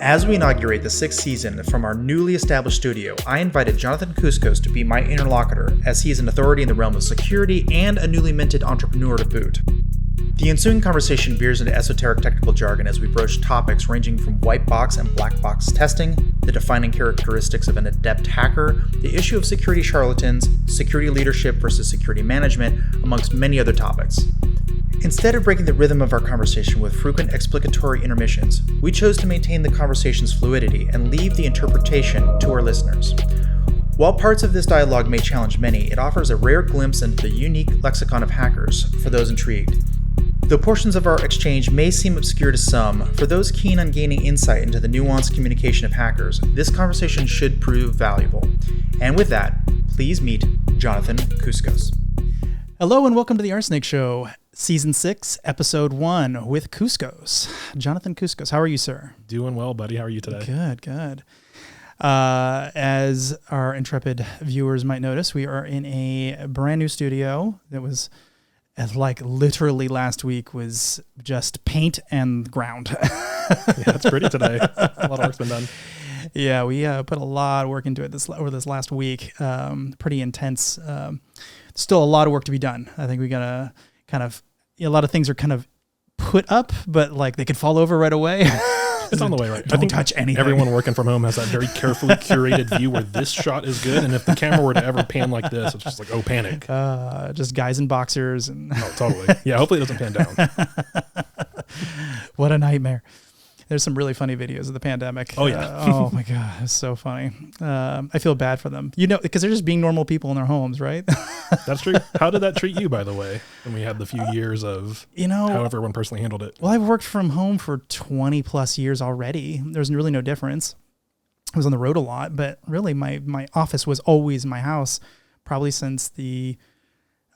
As we inaugurate the 6th season from our newly established studio, I invited Johnathan Kuskos to be my interlocutor, as he is an authority in the realm of security and a newly minted entrepreneur to boot. The ensuing conversation veers into esoteric technical jargon as we broach topics ranging from Whitebox and Blackbox testing, the defining characteristics of an adept hacker, the issue of security charlatans, security leadership versus security management, amongst many other topics. Instead of breaking the rhythm of our conversation with frequent explicatory intermissions, we chose to maintain the conversation's fluidity and leave the interpretation to our listeners. While parts of this dialogue may challenge many, it offers a rare glimpse into the unique lexicon of hackers for those intrigued. Though portions of our exchange may seem obscure to some, for those keen on gaining insight into the nuanced communication of hackers, this conversation should prove valuable. And with that, please meet Johnathan Kuskos. Hello and welcome to the Arsenic Show, Season 6, Episode 1 with Kuskos. Johnathan Kuskos, how are you, sir? Doing well, buddy. How are you today? Good. As our intrepid viewers might notice, we are in a brand new studio that was, like, literally last week was just paint and ground. Yeah, it's pretty today. A lot of work's been done. Yeah, we put a lot of work into it over this last week. Pretty intense. Still a lot of work to be done. I think we gotta kind of, a lot of things are kind of put up, but like they could fall over right away. It's on the way, right? Don't touch anything. Everyone working from home has that very carefully curated view where this shot is good, and if the camera were to ever pan like this, it's just like, oh, panic. Just guys in boxers. And oh, totally. Yeah, hopefully it doesn't pan down. What a nightmare. There's some really funny videos of the pandemic. Oh, yeah. Oh, my God. It's so funny. I feel bad for them. You know, because they're just being normal people in their homes, right? That's true. How did that treat you, by the way, when we had the few years of how everyone personally handled it? Well, I've worked from home for 20 plus years already. There's really no difference. I was on the road a lot, but really my office was always my house, probably since I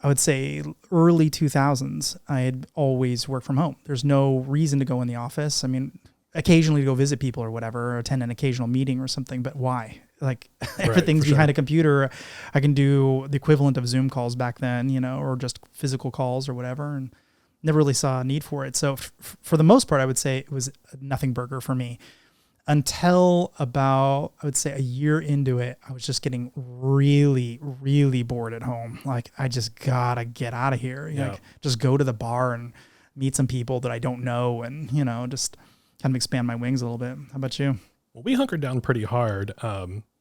would say early 2000s. I had always worked from home. There's no reason to go in the office. I mean, occasionally to go visit people or whatever, or attend an occasional meeting or something, but why? Like everything's behind a computer. I can do the equivalent of Zoom calls back then, or just physical calls or whatever, and never really saw a need for it. So for the most part, I would say it was a nothing burger for me until about, I would say a year into it. I was just getting really, really bored at home. Like I just gotta get out of here. Yeah. Like just go to the bar and meet some people that I don't know, and just kind of expand my wings a little bit. How about you? Well, we hunkered down pretty hard.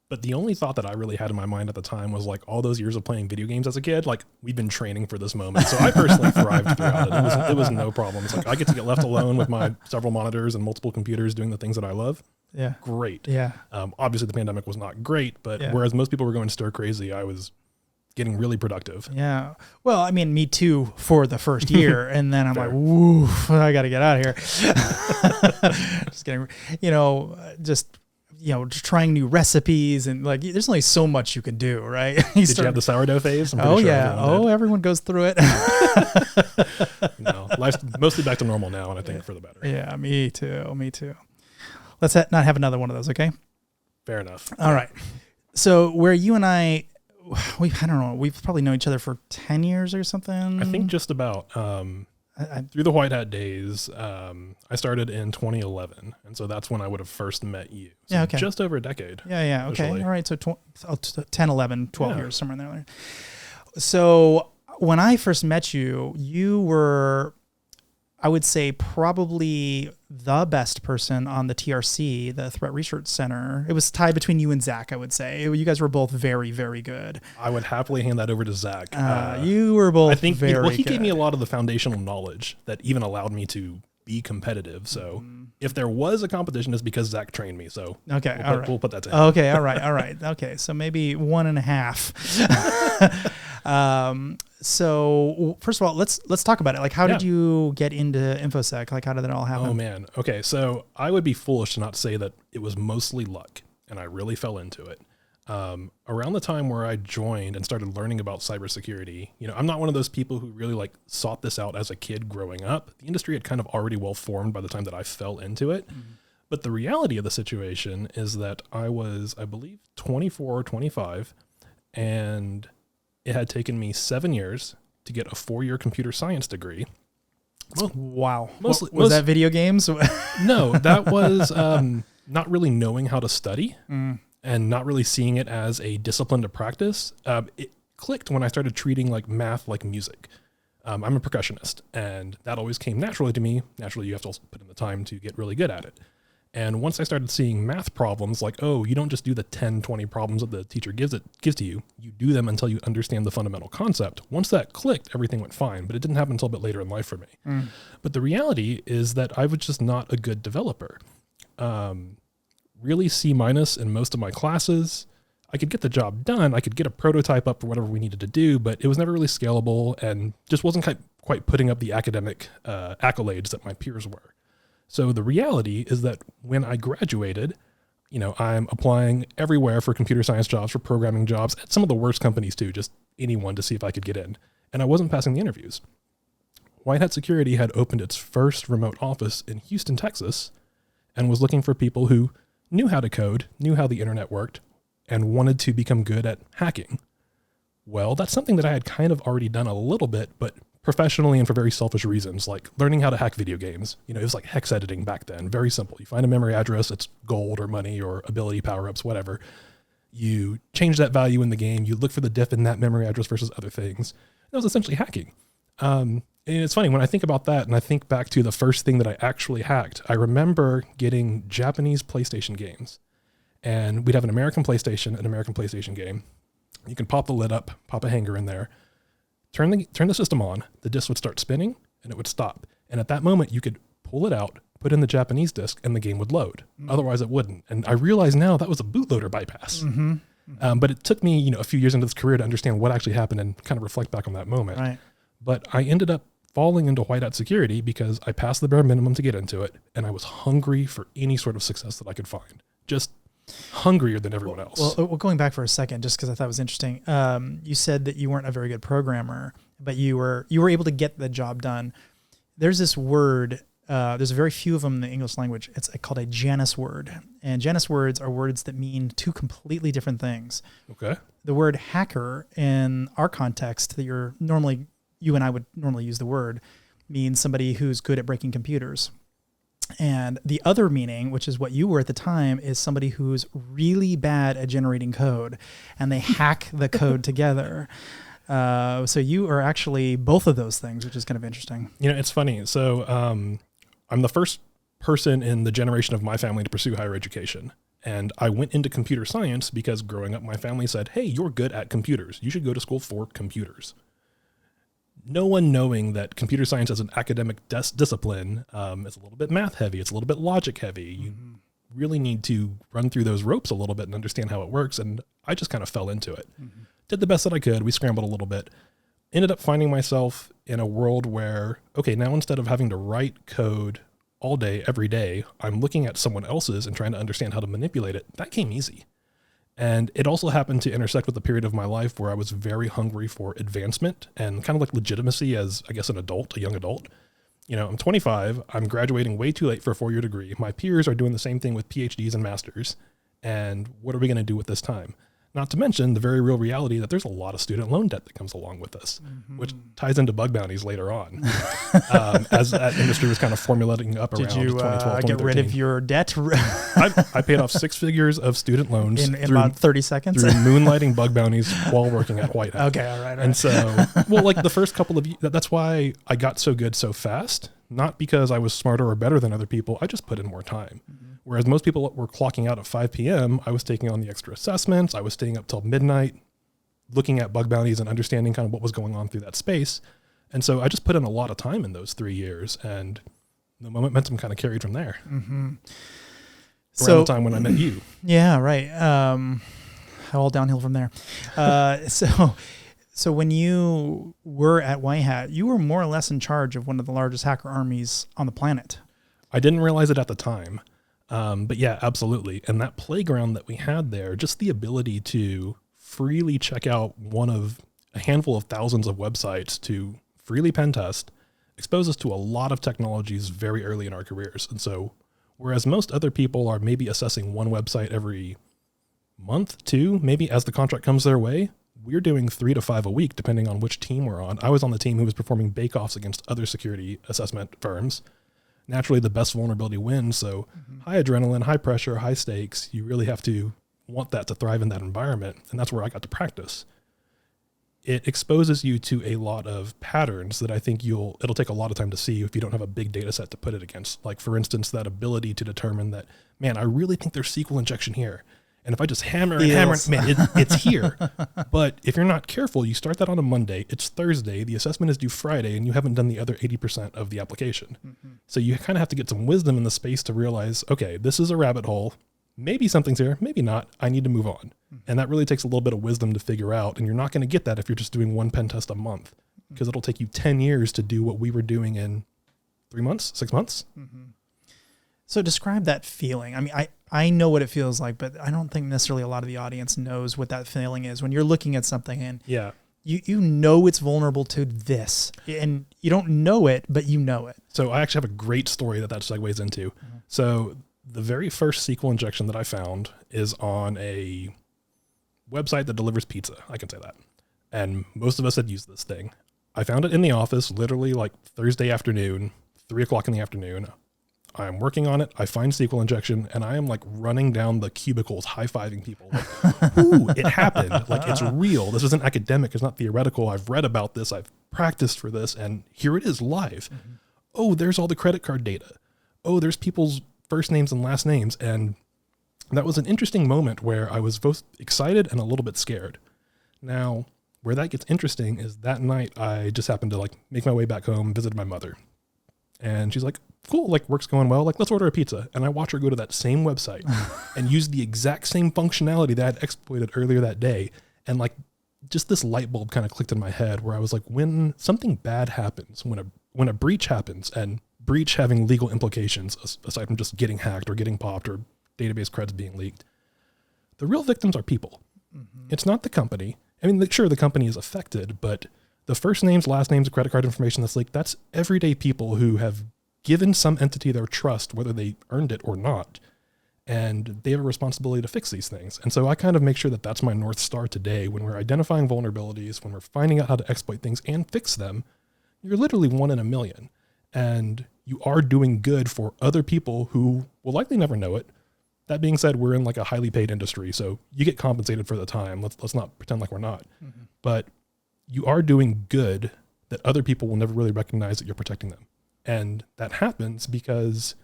But the only thought that I really had in my mind at the time was like all those years of playing video games as a kid, like we've been training for this moment. So I personally thrived throughout it. It was no problem. It's like I get to get left alone with my several monitors and multiple computers doing the things that I love. Yeah. Great. Yeah. Obviously the pandemic was not great, but whereas most people were going stir crazy, I was getting really productive. Yeah. Well, I mean, me too for the first year. And then I'm like, woo, I got to get out of here. Just getting, just trying new recipes and like, there's only so much you can do, right? Did you have the sourdough phase? Everyone goes through it. No, life's mostly back to normal now, and I think for the better. Yeah, me too. Let's not have another one of those, okay? Fair enough. All right. So where you and I don't know, we've probably known each other for 10 years or something. I think just about. Through the White Hat days, I started in 2011, and so that's when I would have first met you. So yeah, okay. Just over a decade. Yeah, okay. All right, so 10, 11, 12 years, somewhere in there. So when I first met you, you were, I would say, probably the best person on the TRC, the Threat Research Center. It was tied between you and Zach, I would say. You guys were both very, very good. I would happily hand that over to Zach. You were both he good. Gave me a lot of the foundational knowledge that even allowed me to be competitive. So if there was a competition, it's because Zach trained me. So okay, we'll put that to him. Okay, all right. Okay, so maybe 1.5. So first of all, let's talk about it. Like, how did you get into InfoSec? Like, how did that all happen? Oh man. Okay. So I would be foolish to not say that it was mostly luck, and I really fell into it. Around the time where I joined and started learning about cybersecurity, I'm not one of those people who really like sought this out as a kid growing up. The industry had kind of already well formed by the time that I fell into it. Mm-hmm. But the reality of the situation is that I was, I believe, 24 or 25, and it had taken me 7 years to get a 4-year computer science degree. Wow. Was that video games? No, that was not really knowing how to study and not really seeing it as a discipline to practice, it clicked when I started treating like math like music. I'm a percussionist, and that always came naturally to me. Naturally, you have to also put in the time to get really good at it. And once I started seeing math problems, like, oh, you don't just do the 10, 20 problems that the teacher gives to you. You do them until you understand the fundamental concept. Once that clicked, everything went fine, but it didn't happen until a bit later in life for me. But the reality is that I was just not a good developer. Really C- in most of my classes. I could get the job done. I could get a prototype up for whatever we needed to do, but it was never really scalable and just wasn't quite putting up the academic accolades that my peers were. So the reality is that when I graduated, I'm applying everywhere for computer science jobs, for programming jobs, at some of the worst companies too, just anyone to see if I could get in. And I wasn't passing the interviews. White Hat Security had opened its first remote office in Houston, Texas, and was looking for people who knew how to code, knew how the internet worked, and wanted to become good at hacking. Well, that's something that I had kind of already done a little bit, but professionally and for very selfish reasons, like learning how to hack video games. It was like hex editing back then, very simple. You find a memory address, it's gold or money or ability power-ups, whatever. You change that value in the game, you look for the diff in that memory address versus other things. That was essentially hacking. And it's funny, when I think about that and I think back to the first thing that I actually hacked, I remember getting Japanese PlayStation games. And we'd have an American PlayStation game. You can pop the lid up, pop a hanger in there, turn the system on, the disc would start spinning, and it would stop. And at that moment, you could pull it out, put in the Japanese disc, and the game would load. Otherwise, it wouldn't. And I realize now that was a bootloader bypass. But it took me, a few years into this career to understand what actually happened and kind of reflect back on that moment. Right. But I ended up falling into White Hat Security because I passed the bare minimum to get into it, and I was hungry for any sort of success that I could find. Just hungrier than everyone else. Well, going back for a second, just because I thought it was interesting, you said that you weren't a very good programmer, but you were able to get the job done. There's this word, there's very few of them in the English language. It's called a Janus word. And Janus words are words that mean two completely different things. Okay. The word hacker in our context that you and I would normally use the word, means somebody who's good at breaking computers. And the other meaning, which is what you were at the time, is somebody who's really bad at generating code, and they hack the code together. So you are actually both of those things, which is kind of interesting. It's funny. So I'm the first person in the generation of my family to pursue higher education. And I went into computer science because growing up, my family said, hey, you're good at computers. You should go to school for computers. No one knowing that computer science as an academic discipline is a little bit math heavy. It's a little bit logic heavy. You really need to run through those ropes a little bit and understand how it works. And I just kind of fell into it. Did the best that I could. We scrambled a little bit. Ended up finding myself in a world where, okay, now instead of having to write code all day, every day, I'm looking at someone else's and trying to understand how to manipulate it. That came easy. And it also happened to intersect with a period of my life where I was very hungry for advancement and kind of like legitimacy as, I guess, a young adult. I'm 25. I'm graduating way too late for a 4-year degree. My peers are doing the same thing with PhDs and masters. And what are we going to do with this time? Not to mention the very real reality that there's a lot of student loan debt that comes along with this, which ties into bug bounties later on, as that industry was kind of formulating up around 2012, 2013. Did you get rid of your debt? I paid off 6 figures of student loans in about 30 seconds through moonlighting bug bounties while working at White Hat. Okay, all right. And so, the first couple of years, that's why I got so good so fast. Not because I was smarter or better than other people. I just put in more time. Whereas most people were clocking out at 5 p.m., I was taking on the extra assessments. I was staying up till midnight, looking at bug bounties and understanding kind of what was going on through that space. And so I just put in a lot of time in those 3 years, and the momentum kind of carried from there. Around the time when I met you. Yeah, right. All downhill from there. So when you were at White Hat, you were more or less in charge of one of the largest hacker armies on the planet. I didn't realize it at the time. But yeah, absolutely. And that playground that we had there, just the ability to freely check out one of a handful of thousands of websites to freely pen test, expose us to a lot of technologies very early in our careers. And so, whereas most other people are maybe assessing one website every month, 2, maybe as the contract comes their way, we're doing 3 to 5 a week, depending on which team we're on. I was on the team who was performing bake-offs against other security assessment firms. naturally the best vulnerability wins. So high adrenaline, high pressure, high stakes, you really have to want that to thrive in that environment. And that's where I got to practice. It exposes you to a lot of patterns that I think it'll take a lot of time to see if you don't have a big data set to put it against. Like, for instance, that ability to determine that, man, I really think there's SQL injection here. And if I just hammer and hammer, man, it's here. But if you're not careful, you start that on a Monday, it's Thursday, the assessment is due Friday, and you haven't done the other 80% of the application. So you kind of have to get some wisdom in the space to realize, okay, this is a rabbit hole. Maybe something's here, maybe not. I need to move on. And that really takes a little bit of wisdom to figure out. And you're not going to get that if you're just doing one pen test a month, because it'll take you 10 years to do what we were doing in 3 months, 6 months. So describe that feeling. I mean, I know what it feels like, but I don't think necessarily a lot of the audience knows what that feeling is when you're looking at something and you know it's vulnerable to this, and you don't know it, but you know it. So I actually have a great story that segues into. So the very first SQL injection that I found is on a website that delivers pizza. I can say that. And most of us had used this thing. I found it in the office, literally like Thursday afternoon, 3:00 in the afternoon. I'm working on it. I find SQL injection, and I am like running down the cubicles, high-fiving people. Like, ooh, it happened. Like, it's real. This isn't academic. It's not theoretical. I've read about this. I've practiced for this, and here it is live. Oh, there's all the credit card data. Oh, there's people's first names and last names. And that was an interesting moment where I was both excited and a little bit scared. Now, where that gets interesting is that night I just happened to like make my way back home, visit my mother. And she's like, cool, like work's going well. Like, let's order a pizza. And I watch her go to that same website and use the exact same functionality that I had exploited earlier that day. And like, just this light bulb kind of clicked in my head where I was like, when something bad happens, when a breach happens, and breach having legal implications aside from just getting hacked or getting popped or database creds being leaked, the real victims are people. It's not the company. I mean, sure, the company is affected, but the first names, last names, credit card information that's leaked, that's everyday people who have given some entity their trust, whether they earned it or not, and they have a responsibility to fix these things. And so I kind of make sure that that's my North Star today. When we're identifying vulnerabilities, when we're finding out how to exploit things and fix them, you're literally 1 in a million. And you are doing good for other people who will likely never know it. That being said, we're in like a highly paid industry, so you get compensated for the time. Let's not pretend like we're not. But you are doing good that other people will never really recognize that you're protecting them. And that happens because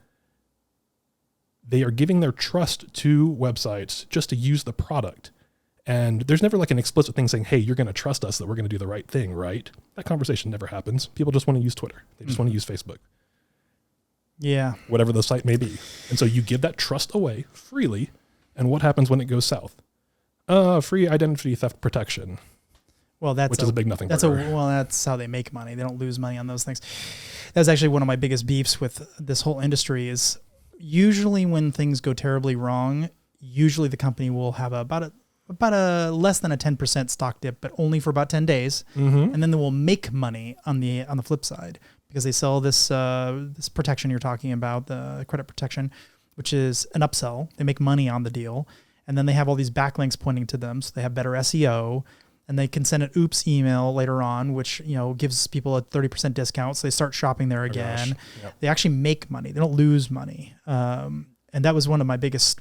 they are giving their trust to websites just to use the product. And there's never like an explicit thing saying, hey, you're going to trust us that we're going to do the right thing, right? That conversation never happens. People just want to use Twitter. They just want to use Facebook. Yeah. Whatever the site may be. And so you give that trust away freely. And what happens when it goes south? Free identity theft protection. Well, which is a big nothing. That's how they make money. They don't lose money on those things. That's actually one of my biggest beefs with this whole industry is usually when things go terribly wrong, usually the company will have about a less than a 10% stock dip, but only for about 10 days. And then they will make money on the flip side because they sell this protection you're talking about, the credit protection, which is an upsell. They make money on the deal. And then they have all these backlinks pointing to them. So they have better SEO. And they can send an oops email later on, which, gives people a 30% discount. So they start shopping there again. Yep. They actually make money. They don't lose money. And that was one of my biggest,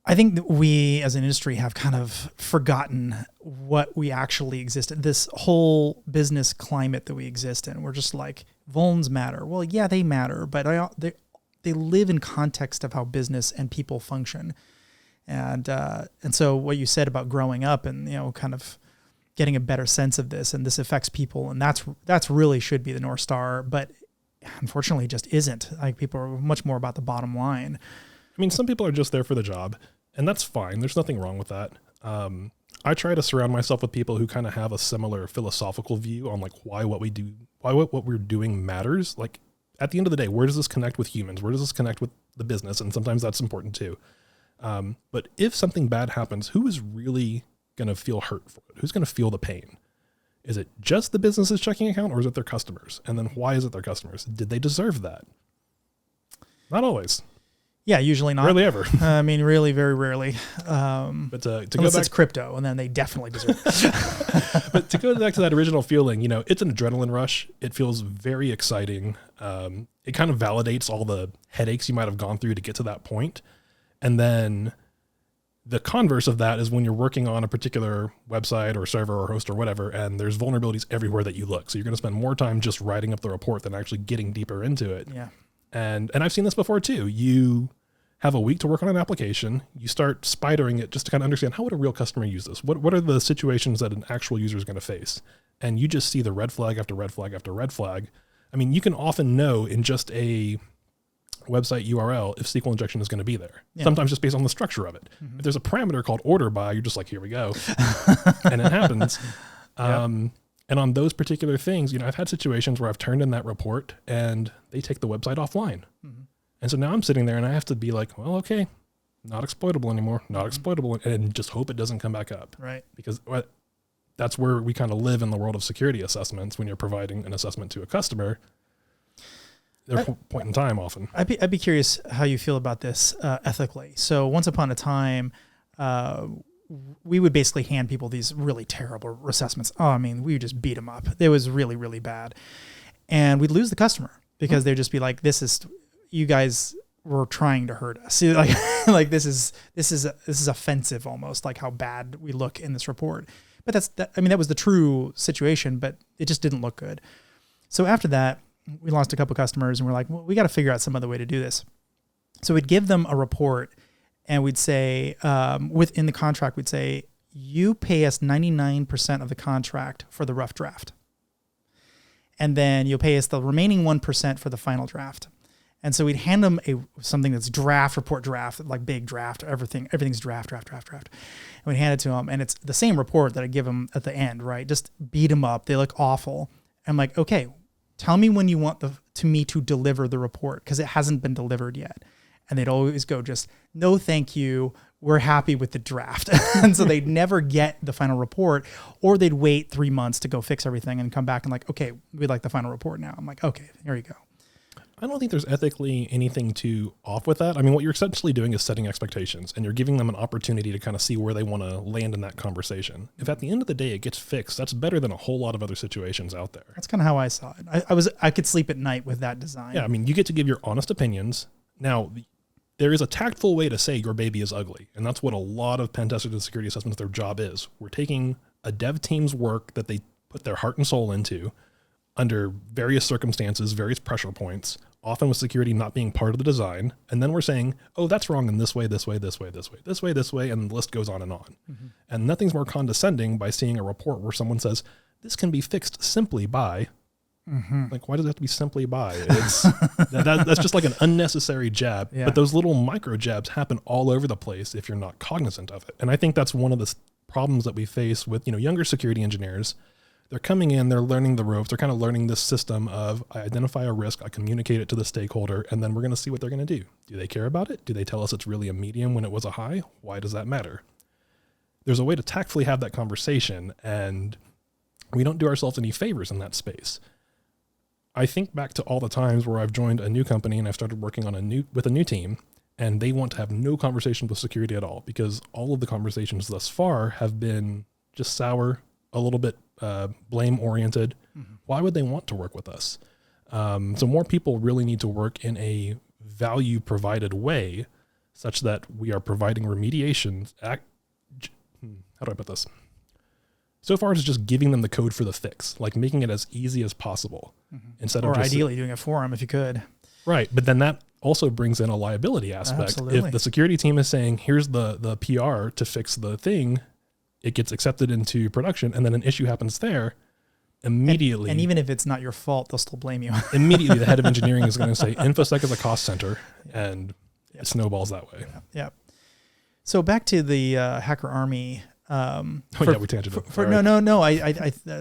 I think that we as an industry have kind of forgotten what we actually exist in, this whole business climate that we exist in. We're just like, vulns matter. Well, yeah, they matter, but they live in context of how business and people function. And so what you said about growing up and, kind of getting a better sense of this, and this affects people, and that's really should be the North Star, but unfortunately it just isn't. Like, people are much more about the bottom line. I mean, some people are just there for the job, and that's fine. There's nothing wrong with that. I try to surround myself with people who kind of have a similar philosophical view on like why what we're doing matters. Like, at the end of the day, where does this connect with humans? Where does this connect with the business? And sometimes that's important too. But if something bad happens, who is really going to feel hurt for it? Who's going to feel the pain? Is it just the business's checking account, or is it their customers? And then why is it their customers? Did they deserve that? Not always. Yeah, usually not. Rarely ever. I mean, really, very rarely. But to go unless back, it's crypto, and then they definitely deserve it. but to go back to that original feeling, you know, it's an adrenaline rush. It feels very exciting. It kind of validates all the headaches you might have gone through to get to that point. And then the converse of that is when you're working on a particular website or server or host or whatever, and there's vulnerabilities everywhere that you look. So you're going to spend more time just writing up the report than actually getting deeper into it. Yeah. And I've seen this before too. You have a week to work on an application. You start spidering it just to kind of understand, how would a real customer use this? What are the situations that an actual user is going to face? And you just see the red flag after red flag after red flag. I mean, you can often know in just a website URL if SQL injection is going to be there. Yeah. Sometimes just based on the structure of it. Mm-hmm. If there's a parameter called order by, you're just like, here we go. And it happens. Yep. And on those particular things, you know, I've had situations where I've turned in that report and they take the website offline. Mm-hmm. And so now I'm sitting there and I have to be like, well, okay, not exploitable anymore, not exploitable, and just hope it doesn't come back up. Right. Because that's where we kind of live in the world of security assessments. When you're providing an assessment to a customer, there's a point in time often. I'd be curious how you feel about this ethically. So once upon a time, we would basically hand people these really terrible assessments. Oh, I mean, we would just beat them up. It was really, really bad. And we'd lose the customer because they'd just be like, you guys were trying to hurt us. Like this is offensive almost, like how bad we look in this report. But that was the true situation, but it just didn't look good. So after that, we lost a couple customers and we're like, well, we got to figure out some other way to do this. So we'd give them a report and we'd say, within the contract, we'd say, you pay us 99% of the contract for the rough draft. And then you'll pay us the remaining 1% for the final draft. And so we'd hand them something that's report draft, like big draft, everything's draft. And we'd hand it to them and it's the same report that I give them at the end, right? Just beat them up. They look awful. I'm like, okay, tell me when you want me to deliver the report because it hasn't been delivered yet. And they'd always go just, no, thank you. We're happy with the draft. And so they'd never get the final report, or they'd wait 3 months to go fix everything and come back and like, okay, we'd like the final report now. I'm like, okay, here you go. I don't think there's ethically anything too off with that. I mean, what you're essentially doing is setting expectations and you're giving them an opportunity to kind of see where they want to land in that conversation. If at the end of the day it gets fixed, that's better than a whole lot of other situations out there. That's kind of how I saw it. I could sleep at night with that design. Yeah, I mean, you get to give your honest opinions. Now, there is a tactful way to say your baby is ugly, and that's what a lot of pen testers and security assessments, their job is. We're taking a dev team's work that they put their heart and soul into under various circumstances, various pressure points, often with security not being part of the design. And then we're saying, oh, that's wrong in this way, this way, this way, this way, this way, this way, and the list goes on and on. Mm-hmm. And nothing's more condescending by seeing a report where someone says, this can be fixed simply by, like, why does it have to be simply by? It's that's just like an unnecessary jab. Yeah. But those little micro jabs happen all over the place if you're not cognizant of it. And I think that's one of the problems that we face with, younger security engineers. They're coming in, they're learning the ropes. They're kind of learning this system of, I identify a risk, I communicate it to the stakeholder, and then we're going to see what they're going to do. Do they care about it? Do they tell us it's really a medium when it was a high? Why does that matter? There's a way to tactfully have that conversation, and we don't do ourselves any favors in that space. I think back to all the times where I've joined a new company and I've started working on with a new team, and they want to have no conversations with security at all because all of the conversations thus far have been just sour, a little bit blame oriented. Mm-hmm. Why would they want to work with us? So more people really need to work in a value provided way such that we are providing remediation. How do I put this? So far it's just giving them the code for the fix, like making it as easy as possible instead of or ideally doing it for them if you could. Right. But then that also brings in a liability aspect. Absolutely. If the security team is saying, here's the PR to fix the thing, it gets accepted into production, and then an issue happens there, immediately. And even if it's not your fault, they'll still blame you. Immediately, the head of engineering is going to say, InfoSec is a cost center, and it snowballs that way. Yeah. So back to the hacker army. We tangented. No. I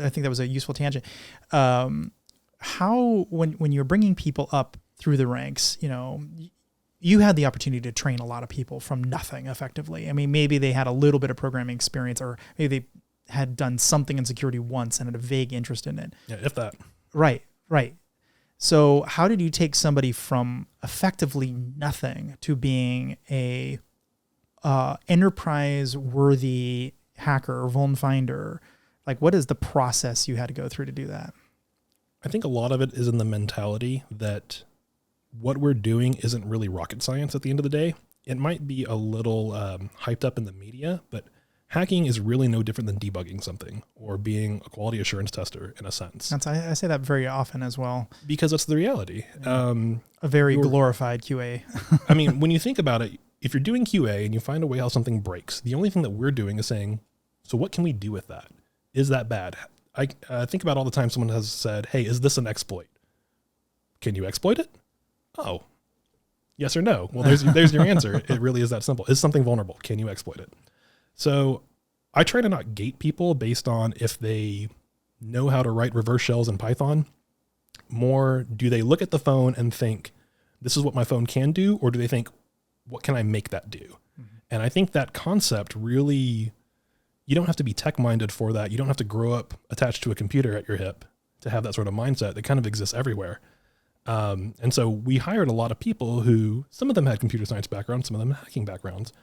think that was a useful tangent. How, when you're bringing people up through the ranks, you had the opportunity to train a lot of people from nothing effectively. I mean, maybe they had a little bit of programming experience, or maybe they had done something in security once and had a vague interest in it. Yeah, if that. Right. So how did you take somebody from effectively nothing to being a enterprise-worthy hacker or vuln finder? Like, what is the process you had to go through to do that? I think a lot of it is in the mentality that what we're doing isn't really rocket science at the end of the day. It might be a little hyped up in the media, but hacking is really no different than debugging something or being a quality assurance tester in a sense. I say that very often as well. Because that's the reality. Yeah. A very glorified QA. I mean, when you think about it, if you're doing QA and you find a way how something breaks, the only thing that we're doing is saying, so what can we do with that? Is that bad? I think about all the time someone has said, hey, is this an exploit? Can you exploit it? Oh, yes or no. Well, there's your answer. It really is that simple. Is something vulnerable? Can you exploit it? So I try to not gate people based on if they know how to write reverse shells in Python. More, do they look at the phone and think, this is what my phone can do? Or do they think, what can I make that do? Mm-hmm. And I think that concept really, you don't have to be tech-minded for that. You don't have to grow up attached to a computer at your hip to have that sort of mindset that kind of exists everywhere. And so we hired a lot of people who, some of them had computer science backgrounds, some of them hacking backgrounds.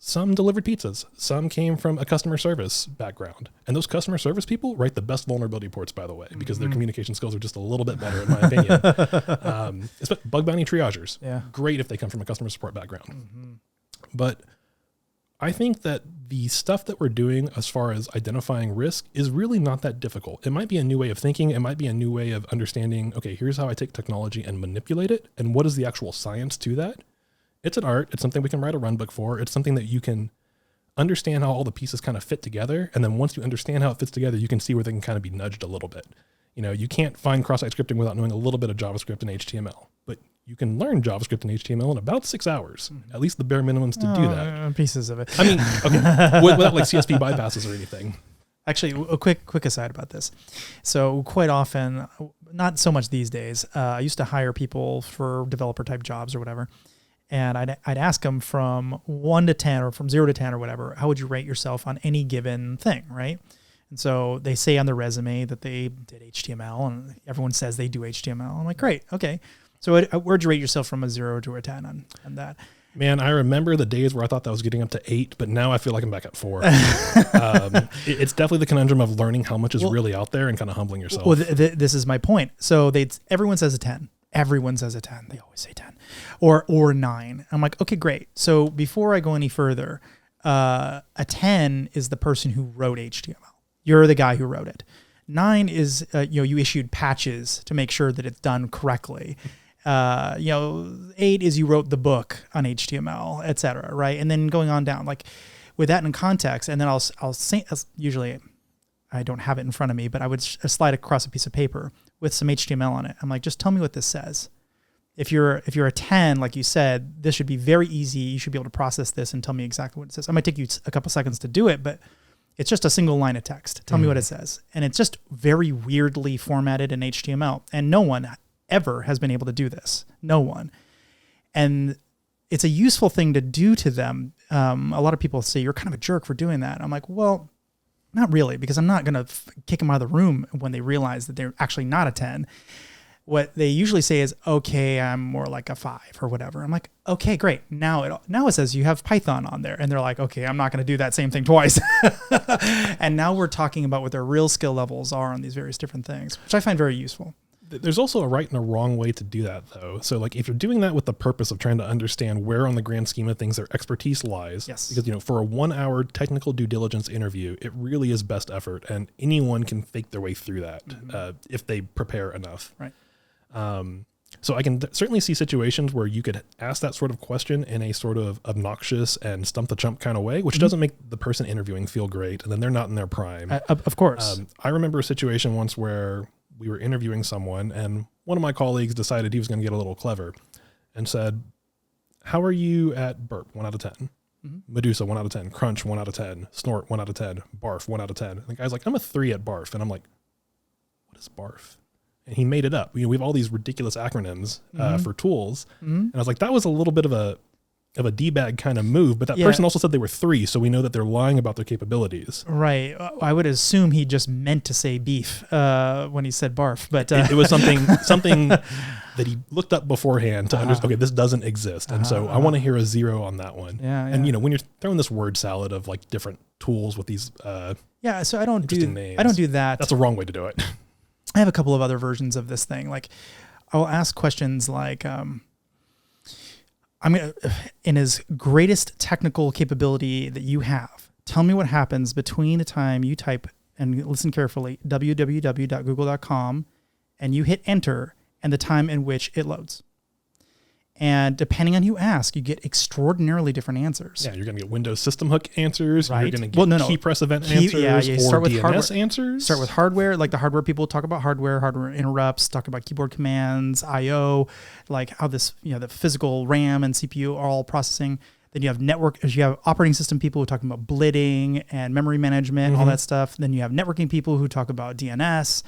Some delivered pizzas. Some came from a customer service background. And those customer service people write the best vulnerability reports, by the way, because their communication skills are just a little bit better, in my opinion. Bug bounty triagers. Yeah. Great if they come from a customer support background. Mm-hmm. But I think that the stuff that we're doing as far as identifying risk is really not that difficult. It might be a new way of thinking. It might be a new way of understanding, okay, here's how I take technology and manipulate it. And what is the actual science to that? It's an art. It's something we can write a run book for. It's something that you can understand how all the pieces kind of fit together. And then once you understand how it fits together, you can see where they can kind of be nudged a little bit. You know, you can't find cross-site scripting without knowing a little bit of JavaScript and HTML, but you can learn JavaScript and HTML in about 6 hours, at least the bare minimums to do that. Pieces of it. I mean, okay, without like CSP bypasses or anything. Actually, a quick aside about this. So quite often, not so much these days, I used to hire people for developer type jobs or whatever. And I'd ask them from 1 to 10 or from 0 to 10 or whatever, how would you rate yourself on any given thing, right? And so they say on their resume that they did HTML and everyone says they do HTML. I'm like, great, okay. So where'd you rate yourself from a 0 to a 10 on that? Man, I remember the days where I thought that was getting up to 8, but now I feel like I'm back at 4. It's definitely the conundrum of learning how much is really out there and kind of humbling yourself. Well, this is my point. So everyone says a 10. Everyone says a 10. They always say 10 or 9. I'm like, okay, great. So before I go any further, a 10 is the person who wrote HTML. You're the guy who wrote it. 9 is, you issued patches to make sure that it's done correctly. 8 is you wrote the book on HTML, et cetera, right? And then going on down, like with that in context, and then I'll say, usually I don't have it in front of me, but I would slide across a piece of paper with some HTML on it. I'm like, just tell me what this says. If you're a 10, like you said, this should be very easy. You should be able to process this and tell me exactly what it says. I might take you a couple seconds to do it, but it's just a single line of text. Tell me what it says. And it's just very weirdly formatted in HTML. And no one ever has been able to do this. No one. And it's a useful thing to do to them. A lot of people say, you're kind of a jerk for doing that. I'm like, well, not really, because I'm not going to kick them out of the room when they realize that they're actually not a 10. What they usually say is, okay, I'm more like a 5 or whatever. I'm like, okay, great. Now it says you have Python on there. And they're like, okay, I'm not going to do that same thing twice. And now we're talking about what their real skill levels are on these various different things, which I find very useful. There's also a right and a wrong way to do that, though. So, like, if you're doing that with the purpose of trying to understand where on the grand scheme of things their expertise lies, yes. Because, for a 1-hour technical due diligence interview, it really is best effort, and anyone can fake their way through that if they prepare enough. Right. So I can certainly see situations where you could ask that sort of question in a sort of obnoxious and stump the chump kind of way, which doesn't make the person interviewing feel great, and then they're not in their prime. Of course. I remember a situation once where we were interviewing someone, and one of my colleagues decided he was going to get a little clever and said, how are you at burp? 1 out of 10. Mm-hmm. Medusa, 1 out of 10. Crunch, 1 out of 10. Snort, 1 out of 10. Barf, 1 out of 10. And the guy's like, I'm a 3 at barf. And I'm like, what is barf? And he made it up. We have all these ridiculous acronyms for tools. Mm-hmm. And I was like, that was a little bit of a of a D-bag kind of move, but that person also said they were 3, so we know that they're lying about their capabilities. Right. I would assume he just meant to say beef when he said barf, but it was something that he looked up beforehand to understand, okay, this doesn't exist. And so I want to hear a 0 on that one. Yeah. And when you're throwing this word salad of like different tools with these so I don't do names, I don't do that. That's a wrong way to do it. I have a couple of other versions of this thing. Like I'll ask questions like in his greatest technical capability that you have, tell me what happens between the time you type, and listen carefully, www.google.com, and you hit enter, and the time in which it loads. And depending on who you ask, you get extraordinarily different answers. Yeah, you're going to get Windows system hook answers. Right. You're going to get key press event answers, you start with DNS hardware answers. Start with hardware, like the hardware people talk about hardware interrupts, talk about keyboard commands, I/O, like how this, the physical RAM and CPU are all processing. Then you have you have operating system people who are talking about blitting and memory management, all that stuff. Then you have networking people who talk about DNS.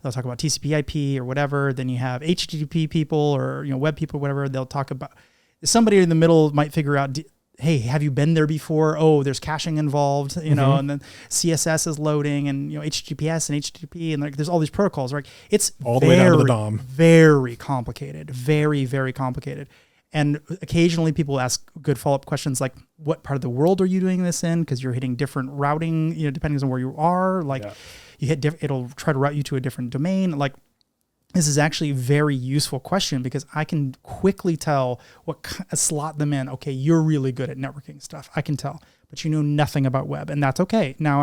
They'll talk about TCP/IP or whatever. Then you have HTTP people or web people, or whatever. They'll talk about, somebody in the middle might figure out, hey, have you been there before? Oh, there's caching involved, and then CSS is loading, and HTTPS and HTTP, and there's all these protocols, right? It's all the way down to the DOM. Very complicated, very, very complicated. And occasionally people ask good follow-up questions like, what part of the world are you doing this in? Because you're hitting different routing, depending on where you are. You hit it'll try to route you to a different domain. Like, this is actually a very useful question because I can quickly tell slot them in. Okay, you're really good at networking stuff. I can tell, but you know nothing about web, and that's okay. Now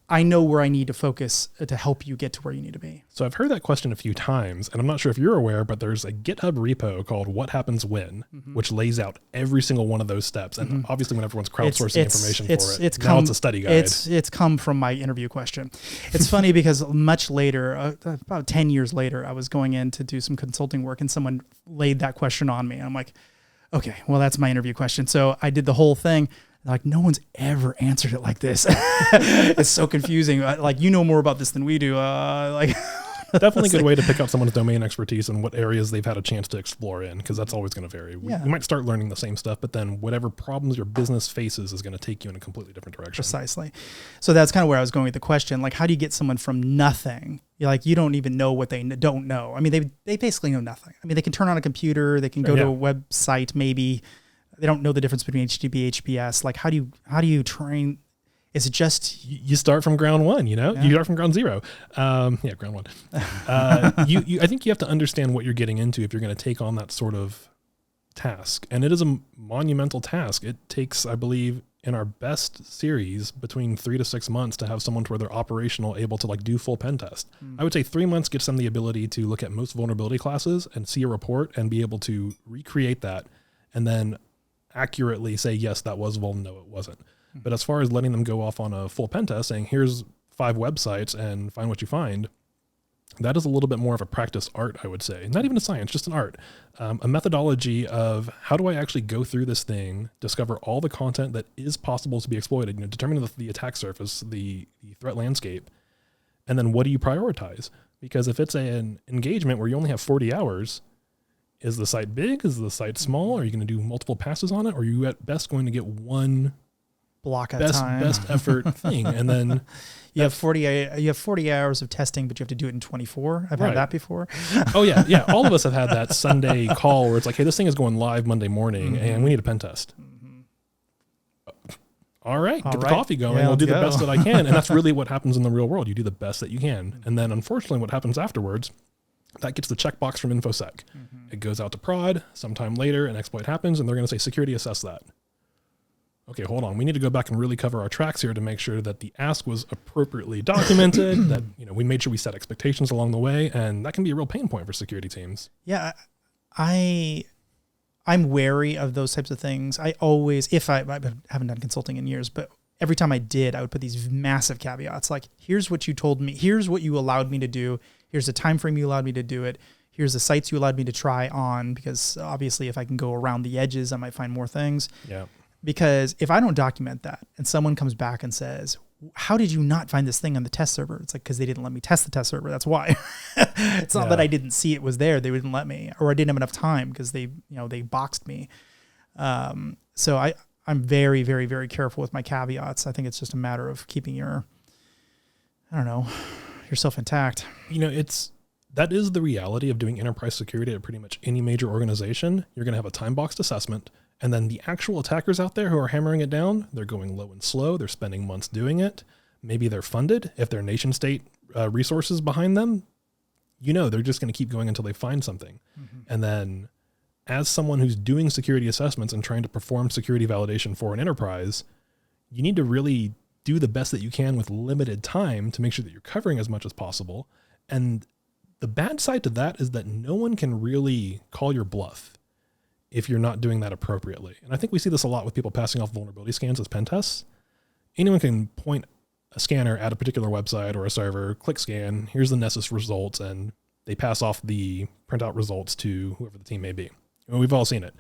I know where I need to focus to help you get to where you need to be. So I've heard that question a few times, and I'm not sure if you're aware, but there's a GitHub repo called What Happens When, which lays out every single one of those steps. And obviously when everyone's crowdsourcing information for it, now it's a study guide. It's come from my interview question. It's funny because much later, about 10 years later, I was going in to do some consulting work and someone laid that question on me. And I'm like, okay, well, that's my interview question. So I did the whole thing. Like, no one's ever answered it like this. It's so confusing. Like, more about this than we do. Definitely a good way to pick out someone's domain expertise and what areas they've had a chance to explore in, because that's always going to vary. You might start learning the same stuff, but then whatever problems your business faces is going to take you in a completely different direction. Precisely. So that's kind of where I was going with the question. Like, how do you get someone from nothing? You don't even know what they don't know. I mean, they basically know nothing. I mean, they can turn on a computer, they can go to a website, maybe. They don't know the difference between HTTP, HTTPS. Like, how do you train? Is it just you start from ground one? You start from ground zero. Ground one. I think you have to understand what you're getting into if you're going to take on that sort of task, and it is a monumental task. It takes, I believe, in our best series, between 3 to 6 months to have someone to where they're operational, able to do full pen test. I would say 3 months gets them the ability to look at most vulnerability classes and see a report and be able to recreate that, and then accurately say, yes, that was vuln, no, it wasn't. But as far as letting them go off on a full pen test, saying, here's 5 websites and find what you find, that is a little bit more of a practice art, I would say. Not even a science, just an art. A methodology of how do I actually go through this thing, discover all the content that is possible to be exploited, determine the attack surface, the threat landscape, and then what do you prioritize? Because if it's an engagement where you only have 40 hours, is the site big? Is the site small? Are you going to do multiple passes on it? Or are you at best going to get one block at time, best effort thing? And then you have 40 hours of testing, but you have to do it in 24. I've had that before. Oh yeah. Yeah. All of us have had that Sunday call where it's like, hey, this thing is going live Monday morning and we need a pen test. All right, get the coffee going. I'll do the best that I can. And that's really what happens in the real world. You do the best that you can. And then unfortunately what happens afterwards, that gets the checkbox from InfoSec. It goes out to prod. Sometime later, an exploit happens, and they're going to say, security assess that. Okay, hold on. We need to go back and really cover our tracks here to make sure that the ask was appropriately documented, that we made sure we set expectations along the way, and that can be a real pain point for security teams. Yeah, I'm wary of those types of things. I always, I haven't done consulting in years, but every time I did, I would put these massive caveats like, here's what you told me, here's what you allowed me to do, here's the time frame you allowed me to do it, here's the sites you allowed me to try on, because obviously if I can go around the edges, I might find more things. Yeah. Because if I don't document that and someone comes back and says, how did you not find this thing on the test server? It's like, because they didn't let me test the test server. That's why. It's not that I didn't see it was there. They wouldn't let me, or I didn't have enough time because they boxed me. So I'm very, very, very careful with my caveats. I think it's just a matter of keeping yourself intact. That is the reality of doing enterprise security at pretty much any major organization. You're going to have a time-boxed assessment, and then the actual attackers out there who are hammering it down, they're going low and slow. They're spending months doing it. Maybe they're funded. If they're nation-state resources behind them, they're just going to keep going until they find something. Mm-hmm. And then as someone who's doing security assessments and trying to perform security validation for an enterprise, you need to really do the best that you can with limited time to make sure that you're covering as much as possible. And the bad side to that is that no one can really call your bluff if you're not doing that appropriately. And I think we see this a lot with people passing off vulnerability scans as pen tests. Anyone can point a scanner at a particular website or a server, click scan, here's the Nessus results, and they pass off the printout results to whoever the team may be. We've all seen it.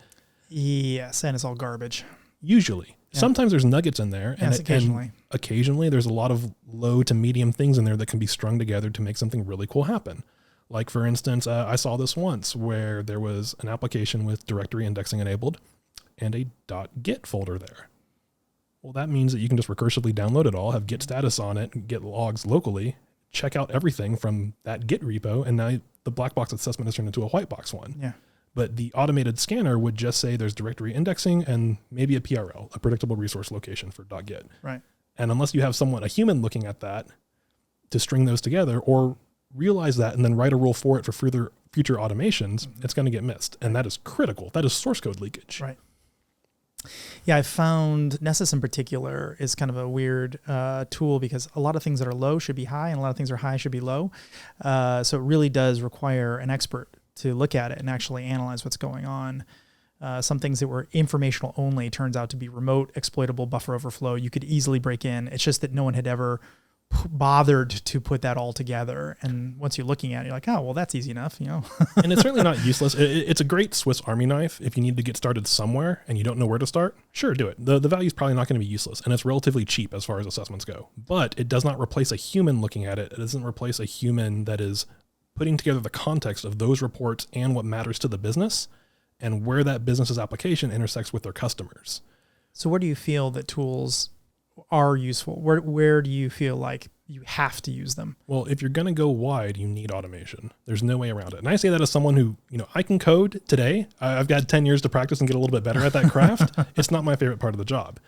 Yes, and it's all garbage. Usually. Yeah. Sometimes there's nuggets in there. Yes, occasionally. And occasionally there's a lot of low to medium things in there that can be strung together to make something really cool happen. Like, for instance, I saw this once where there was an application with directory indexing enabled and a .git folder there. Well, that means that you can just recursively download it all, have Git status on it, get logs locally, check out everything from that Git repo, and now the Blackbox assessment has turned into a Whitebox one. Yeah. But the automated scanner would just say there's directory indexing and maybe a PRL, a predictable resource location for .git. Right. And unless you have a human looking at that to string those together or realize that and then write a rule for it for future automations, it's going to get missed. And that is critical. That is source code leakage. Right. Yeah, I found Nessus in particular is kind of a weird tool because a lot of things that are low should be high and a lot of things that are high should be low. So it really does require an expert to look at it and actually analyze what's going on. Some things that were informational only turns out to be remote exploitable buffer overflow. You could easily break in. It's just that no one had ever bothered to put that all together. And once you're looking at it, you're like, oh, well, that's easy enough, And it's certainly not useless. It's a great Swiss Army knife. If you need to get started somewhere and you don't know where to start, sure, do it. The value is probably not going to be useless, and it's relatively cheap as far as assessments go. But it does not replace a human looking at it. It doesn't replace a human that is putting together the context of those reports and what matters to the business and where that business's application intersects with their customers. So where do you feel that tools are useful? Where do you feel like you have to use them? Well, if you're going to go wide, you need automation. There's no way around it. And I say that as someone who, I can code today. I've got 10 years to practice and get a little bit better at that craft. It's not my favorite part of the job.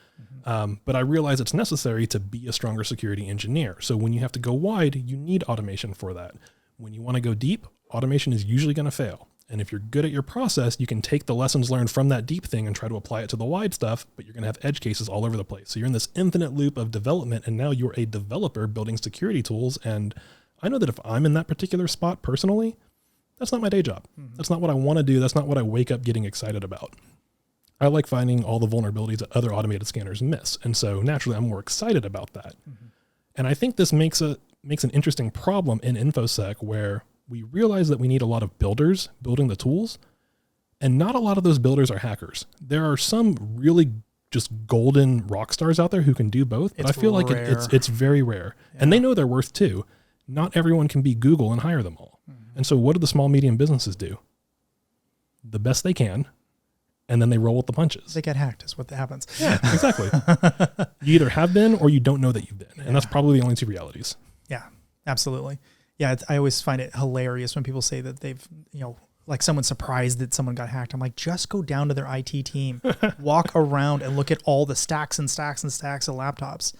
But I realize it's necessary to be a stronger security engineer. So when you have to go wide, you need automation for that. When you want to go deep, automation is usually going to fail. And if you're good at your process, you can take the lessons learned from that deep thing and try to apply it to the wide stuff, but you're going to have edge cases all over the place. So you're in this infinite loop of development, and now you're a developer building security tools. And I know that if I'm in that particular spot personally, that's not my day job. Mm-hmm. That's not what I want to do. That's not what I wake up getting excited about. I like finding all the vulnerabilities that other automated scanners miss. And so naturally, I'm more excited about that. Mm-hmm. And I think this makes an interesting problem in InfoSec where we realize that we need a lot of builders building the tools, and not a lot of those builders are hackers. There are some really just golden rock stars out there who can do both, but I feel like it's very rare. Yeah. And they know their worth too. Not everyone can be Google and hire them all. Mm-hmm. And so what do the small, medium businesses do? The best they can, and then they roll with the punches. They get hacked is what happens. Yeah, exactly. You either have been or you don't know that you've been. And that's probably the only two realities. Yeah, absolutely. Yeah, I always find it hilarious when people say that they've, like someone's surprised that someone got hacked. I'm like, just go down to their IT team, walk around and look at all the stacks and stacks and stacks of laptops.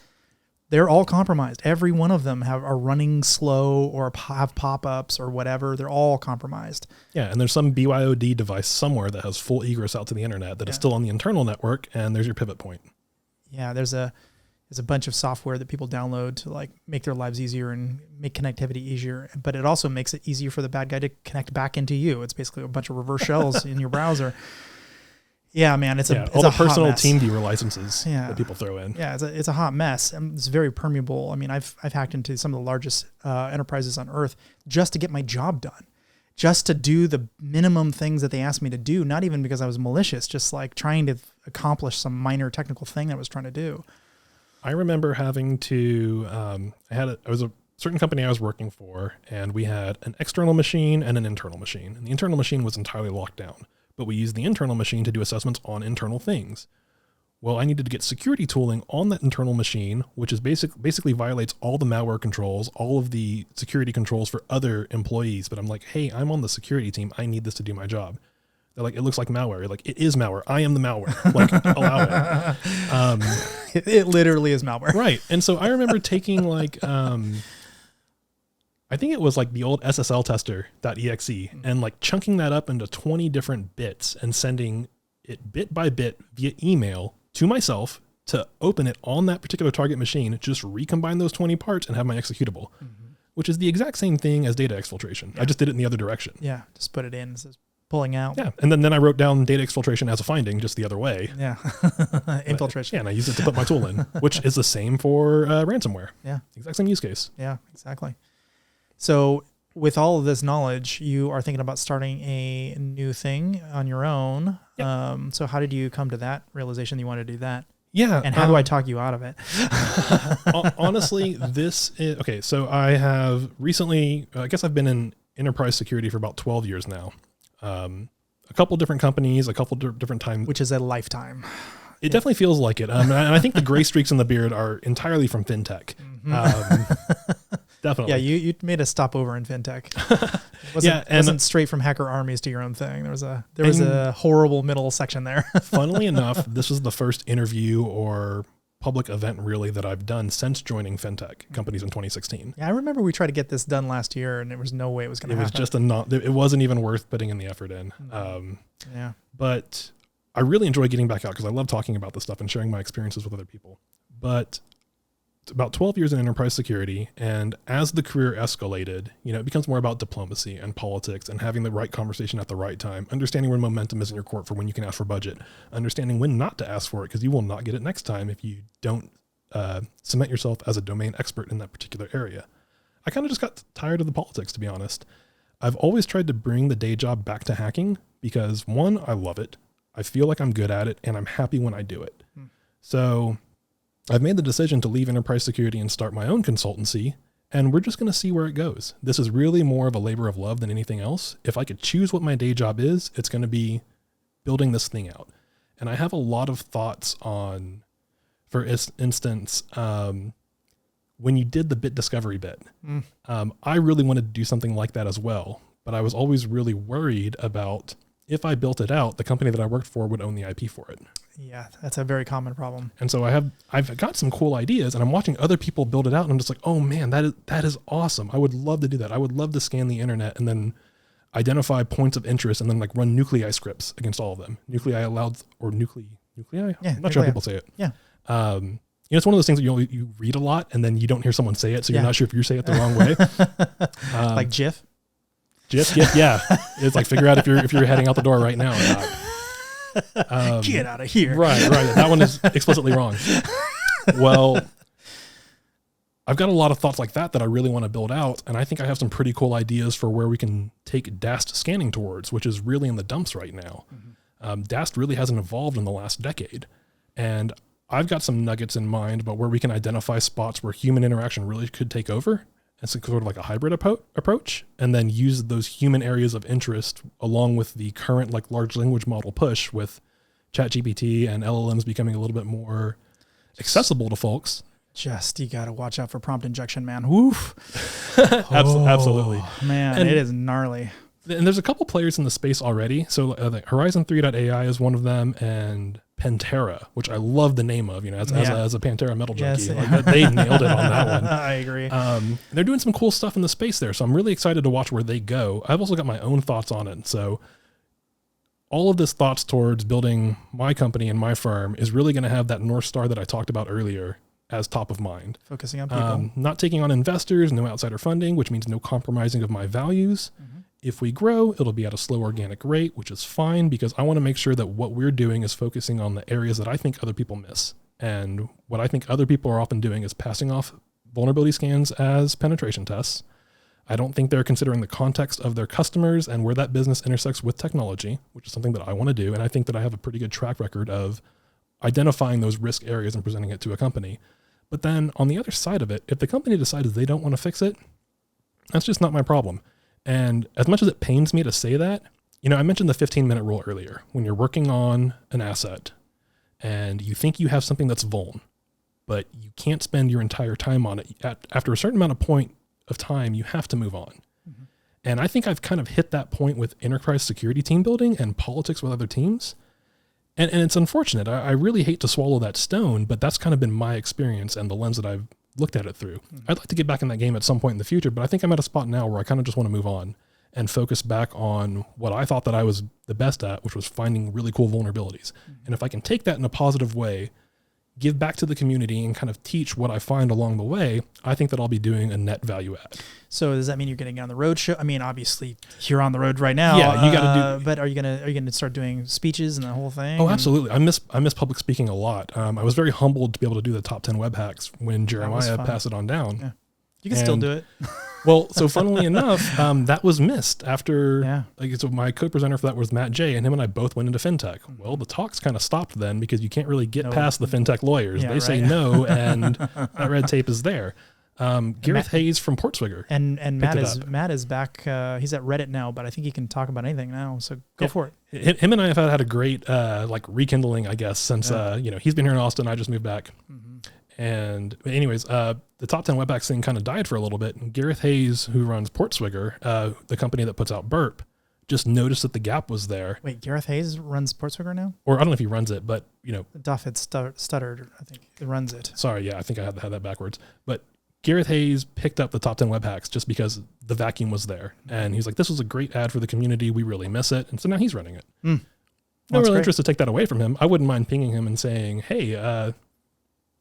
They're all compromised. Every one of them are running slow or have pop-ups or whatever. They're all compromised. Yeah, and there's some BYOD device somewhere that has full egress out to the internet that is still on the internal network, and there's your pivot point. Yeah, there's a bunch of software that people download to like make their lives easier and make connectivity easier, but it also makes it easier for the bad guy to connect back into you. It's basically a bunch of reverse shells in your browser. Yeah, man, it's all the personal team viewer licenses that people throw in. Yeah, it's a hot mess. It's very permeable. I mean, I've hacked into some of the largest enterprises on earth just to get my job done, just to do the minimum things that they asked me to do. Not even because I was malicious, just like trying to accomplish some minor technical thing that I was trying to do. I remember having to, I was a certain company I was working for, and we had an external machine and an internal machine. And the internal machine was entirely locked down. but we use the internal machine to do assessments on internal things. Well, I needed to get security tooling on that internal machine, which is basically violates all the malware controls, all of the security controls for other employees. But I'm like, hey, I'm on the security team. I need this to do my job. They're like, it looks like malware. You're like, it is malware. I am the malware. Like, allow it. It literally is malware. Right. And so I remember taking like, I think it was like the old SSL tester.exe and like chunking that up into 20 different bits and sending it bit by bit via email to myself to open it on that particular target machine, just recombine those 20 parts and have my executable, which is the exact same thing as data exfiltration. Yeah. I just did it in the other direction. Yeah. Just put it in. It says pulling out. Yeah. And then I wrote down data exfiltration as a finding just the other way. Yeah. Infiltration. Yeah. And I used it to put my tool in, which is the same for ransomware. Yeah. Exact same use case. Yeah, exactly. So with all of this knowledge, you are thinking about starting a new thing on your own. Yep. So how did you come to that realization that you wanted to do that? Yeah. And how do I talk you out of it? Honestly, this is, okay. So I have recently, I guess I've been in enterprise security for about 12 years now. A couple different companies, a couple different times. Which is a lifetime. It definitely feels like it. And I think the gray streaks in the beard are entirely from fintech. Definitely. Yeah, you made a stopover in fintech. It wasn't straight from hacker armies to your own thing. There was a horrible middle section there. Funnily enough, this was the first interview or public event really that I've done since joining fintech companies in 2016. Yeah, I remember we tried to get this done last year, and there was no way it was going to happen. It was just it wasn't even worth putting in the effort in. Yeah. But I really enjoy getting back out because I love talking about this stuff and sharing my experiences with other people. But about 12 years in enterprise security, and as the career escalated, it becomes more about diplomacy and politics and having the right conversation at the right time, understanding when momentum is in your court for when you can ask for budget, understanding when not to ask for it because you will not get it next time if you don't cement yourself as a domain expert in that particular area. I kind of just got tired of the politics, to be honest. I've always tried to bring the day job back to hacking because, one, I love it. I feel like I'm good at it, and I'm happy when I do it. So I've made the decision to leave enterprise security and start my own consultancy, and we're just going to see where it goes. This is really more of a labor of love than anything else. If I could choose what my day job is, it's going to be building this thing out. And I have a lot of thoughts on, for instance, when you did the bit discovery bit, I really wanted to do something like that as well, but I was always really worried about if I built it out, the company that I worked for would own the IP for it. Yeah, that's a very common problem. And so I've got some cool ideas, and I'm watching other people build it out, and I'm just like, oh man, that is awesome. I would love to do that. I would love to scan the internet and then identify points of interest and then like run nuclei scripts against all of them. Nuclei allowed, or nuclei? Yeah, I'm not sure how people say it. Yeah. It's one of those things that you read a lot and then you don't hear someone say it, so you're not sure if you say it the wrong way. Like GIF? GIF, yeah. It's like figure out if you're heading out the door right now or not. Get out of here. Right. That one is explicitly wrong. Well, I've got a lot of thoughts like that I really want to build out, and I think I have some pretty cool ideas for where we can take DAST scanning towards, which is really in the dumps right now. DAST really hasn't evolved in the last decade, and I've got some nuggets in mind about where we can identify spots where human interaction really could take over. It's sort of like a hybrid approach, and then use those human areas of interest along with the current like large language model push with ChatGPT and LLMs becoming a little bit more accessible to folks. You got to watch out for prompt injection, man. Woof. Absolutely. Man, and it is gnarly. And there's a couple players in the space already. So Horizon 3.ai is one of them, and Pantera, which I love the name of, as a Pantera metal junkie. Yes. Like, they nailed it on that one. I agree. They're doing some cool stuff in the space there, so I'm really excited to watch where they go. I've also got my own thoughts on it. So all of this thoughts towards building my company and my firm is really going to have that North Star that I talked about earlier as top of mind. Focusing on people. Not taking on investors, no outsider funding, which means no compromising of my values. If we grow, it'll be at a slow organic rate, which is fine because I want to make sure that what we're doing is focusing on the areas that I think other people miss. And what I think other people are often doing is passing off vulnerability scans as penetration tests. I don't think they're considering the context of their customers and where that business intersects with technology, which is something that I want to do. And I think that I have a pretty good track record of identifying those risk areas and presenting it to a company. But then on the other side of it, if the company decides they don't want to fix it, that's just not my problem. And as much as it pains me to say that, I mentioned the 15-minute rule earlier. When you're working on an asset and you think you have something that's vuln, but you can't spend your entire time on it, after a certain amount of point of time, you have to move on. Mm-hmm. And I think I've kind of hit that point with enterprise security team building and politics with other teams. And it's unfortunate. I really hate to swallow that stone, but that's kind of been my experience and the lens that I've looked at it through. Mm-hmm. I'd like to get back in that game at some point in the future, but I think I'm at a spot now where I kind of just want to move on and focus back on what I thought that I was the best at, which was finding really cool vulnerabilities. Mm-hmm. And if I can take that in a positive way, give back to the community and kind of teach what I find along the way, I think that I'll be doing a net value add. So does that mean you're getting on the road show? I mean, obviously you're on the road right now. Yeah, you got to do. But are you gonna start doing speeches and the whole thing? Oh, absolutely. I miss public speaking a lot. I was very humbled to be able to do the top 10 web hacks when Jeremiah passed it on down. Yeah. You can still do it. Well, so funnily enough, that was missed after, so my co-presenter for that was Matt J, and him and I both went into fintech. Well, the talks kind of stopped then because you can't really get past the fintech lawyers. They say no, and that red tape is there. Gareth Hayes from Portswigger. And Matt is back. He's at Reddit now, but I think he can talk about anything now. So go for it. Him and I have had a great rekindling, I guess, since he's been here in Austin. I just moved back. Mm-hmm. And anyways, the top 10 web hacks thing kind of died for a little bit. And Gareth Hayes, who runs Portswigger, the company that puts out Burp, just noticed that the gap was there. Wait, Gareth Hayes runs Portswigger now? Or I don't know if he runs it, but Duff had stuttered. I think he runs it. Sorry, yeah, I think I had that backwards. But Gareth Hayes picked up the top 10 web hacks just because the vacuum was there. And he's like, this was a great ad for the community. We really miss it. And so now he's running it. No real interest to take that away from him. I wouldn't mind pinging him and saying, hey,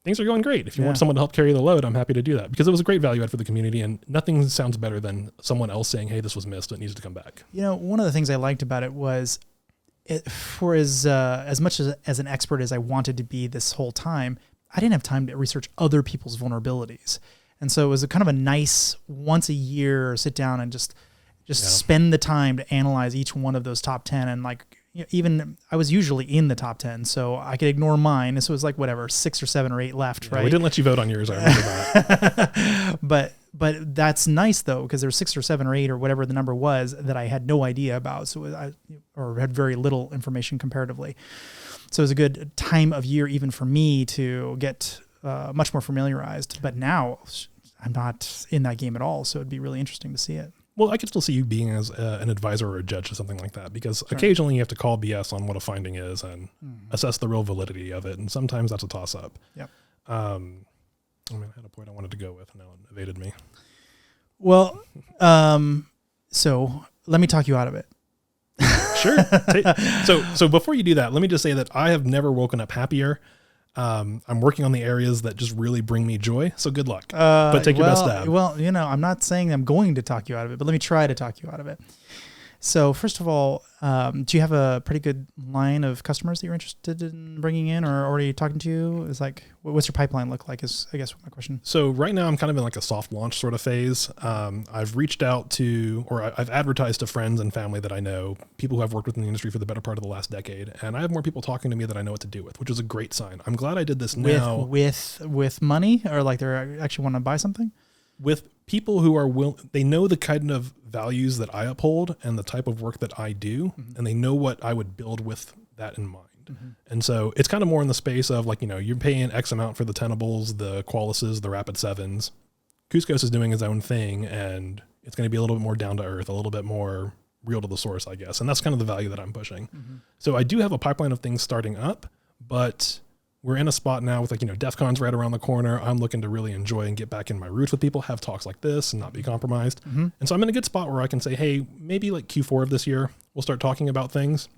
things are going great. If you want someone to help carry the load, I'm happy to do that, because it was a great value add for the community, and nothing sounds better than someone else saying, hey, this was missed, it needs to come back. One of the things I liked about it was for as much as an expert as I wanted to be this whole time, I didn't have time to research other people's vulnerabilities. And so it was a kind of a nice once a year sit down and just spend the time to analyze each one of those top 10. And even I was usually in the top 10, so I could ignore mine. So it was like whatever, 6 or 7 or 8 left, right? We didn't let you vote on yours. I remember that. But that's nice though, because there were 6 or 7 or 8 or whatever the number was that I had no idea about. So or had very little information comparatively. So it was a good time of year even for me to get much more familiarized. But now I'm not in that game at all, so it'd be really interesting to see it. Well, I could still see you being as an advisor or a judge to something like that, because occasionally you have to call BS on what a finding is and assess the real validity of it. And sometimes that's a toss up. Yep. I had a point I wanted to go with, and now it evaded me. Well, so let me talk you out of it. Sure. So before you do that, let me just say that I have never woken up happier. I'm working on the areas that just really bring me joy. So good luck, but take your best stab. Well, I'm not saying I'm going to talk you out of it, but let me try to talk you out of it. So first of all, do you have a pretty good line of customers that you're interested in bringing in, or already talking to? Is what's your pipeline look like is, I guess, my question. So right now I'm kind of in like a soft launch sort of phase. I've reached out to, or I've advertised to friends and family that I know, people who have worked within the industry for the better part of the last decade. And I have more people talking to me that I know what to do with, which is a great sign. I'm glad I did this now. With money, or like they actually want to buy something? With people who are they know the kind of values that I uphold and the type of work that I do, and they know what I would build with that in mind. And so it's kind of more in the space of you're paying X amount for the Tenables, the Qualuses, the Rapid 7s. Kuskos is doing his own thing, and it's going to be a little bit more down to earth, a little bit more real to the source, I guess. And that's kind of the value that I'm pushing. So I do have a pipeline of things starting up, but we're in a spot now with DEF CON's right around the corner. I'm looking to really enjoy and get back in my roots with people, have talks like this and not be compromised. And so I'm in a good spot where I can say, hey, maybe like Q4 of this year, we'll start talking about things.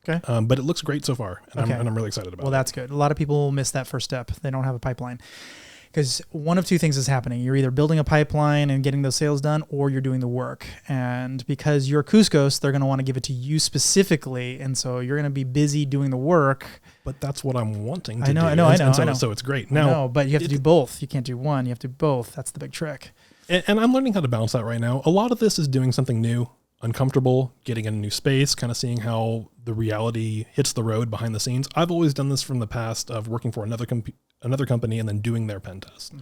Okay. But it looks great so far, and I'm really excited about it. Well, that's good. A lot of people miss that first step. They don't have a pipeline. Because one of two things is happening. You're either building a pipeline and getting those sales done, or you're doing the work. And because you're Kuskos, they're going to want to give it to you specifically. And so you're going to be busy doing the work. But that's what I'm wanting to do. I know. So it's great. Now, but you have to do both. You can't do one. You have to do both. That's the big trick. And I'm learning how to balance that right now. A lot of this is doing something new, uncomfortable, getting in a new space, kind of seeing how the reality hits the road behind the scenes. I've always done this from the past of working for another company and then doing their pen test.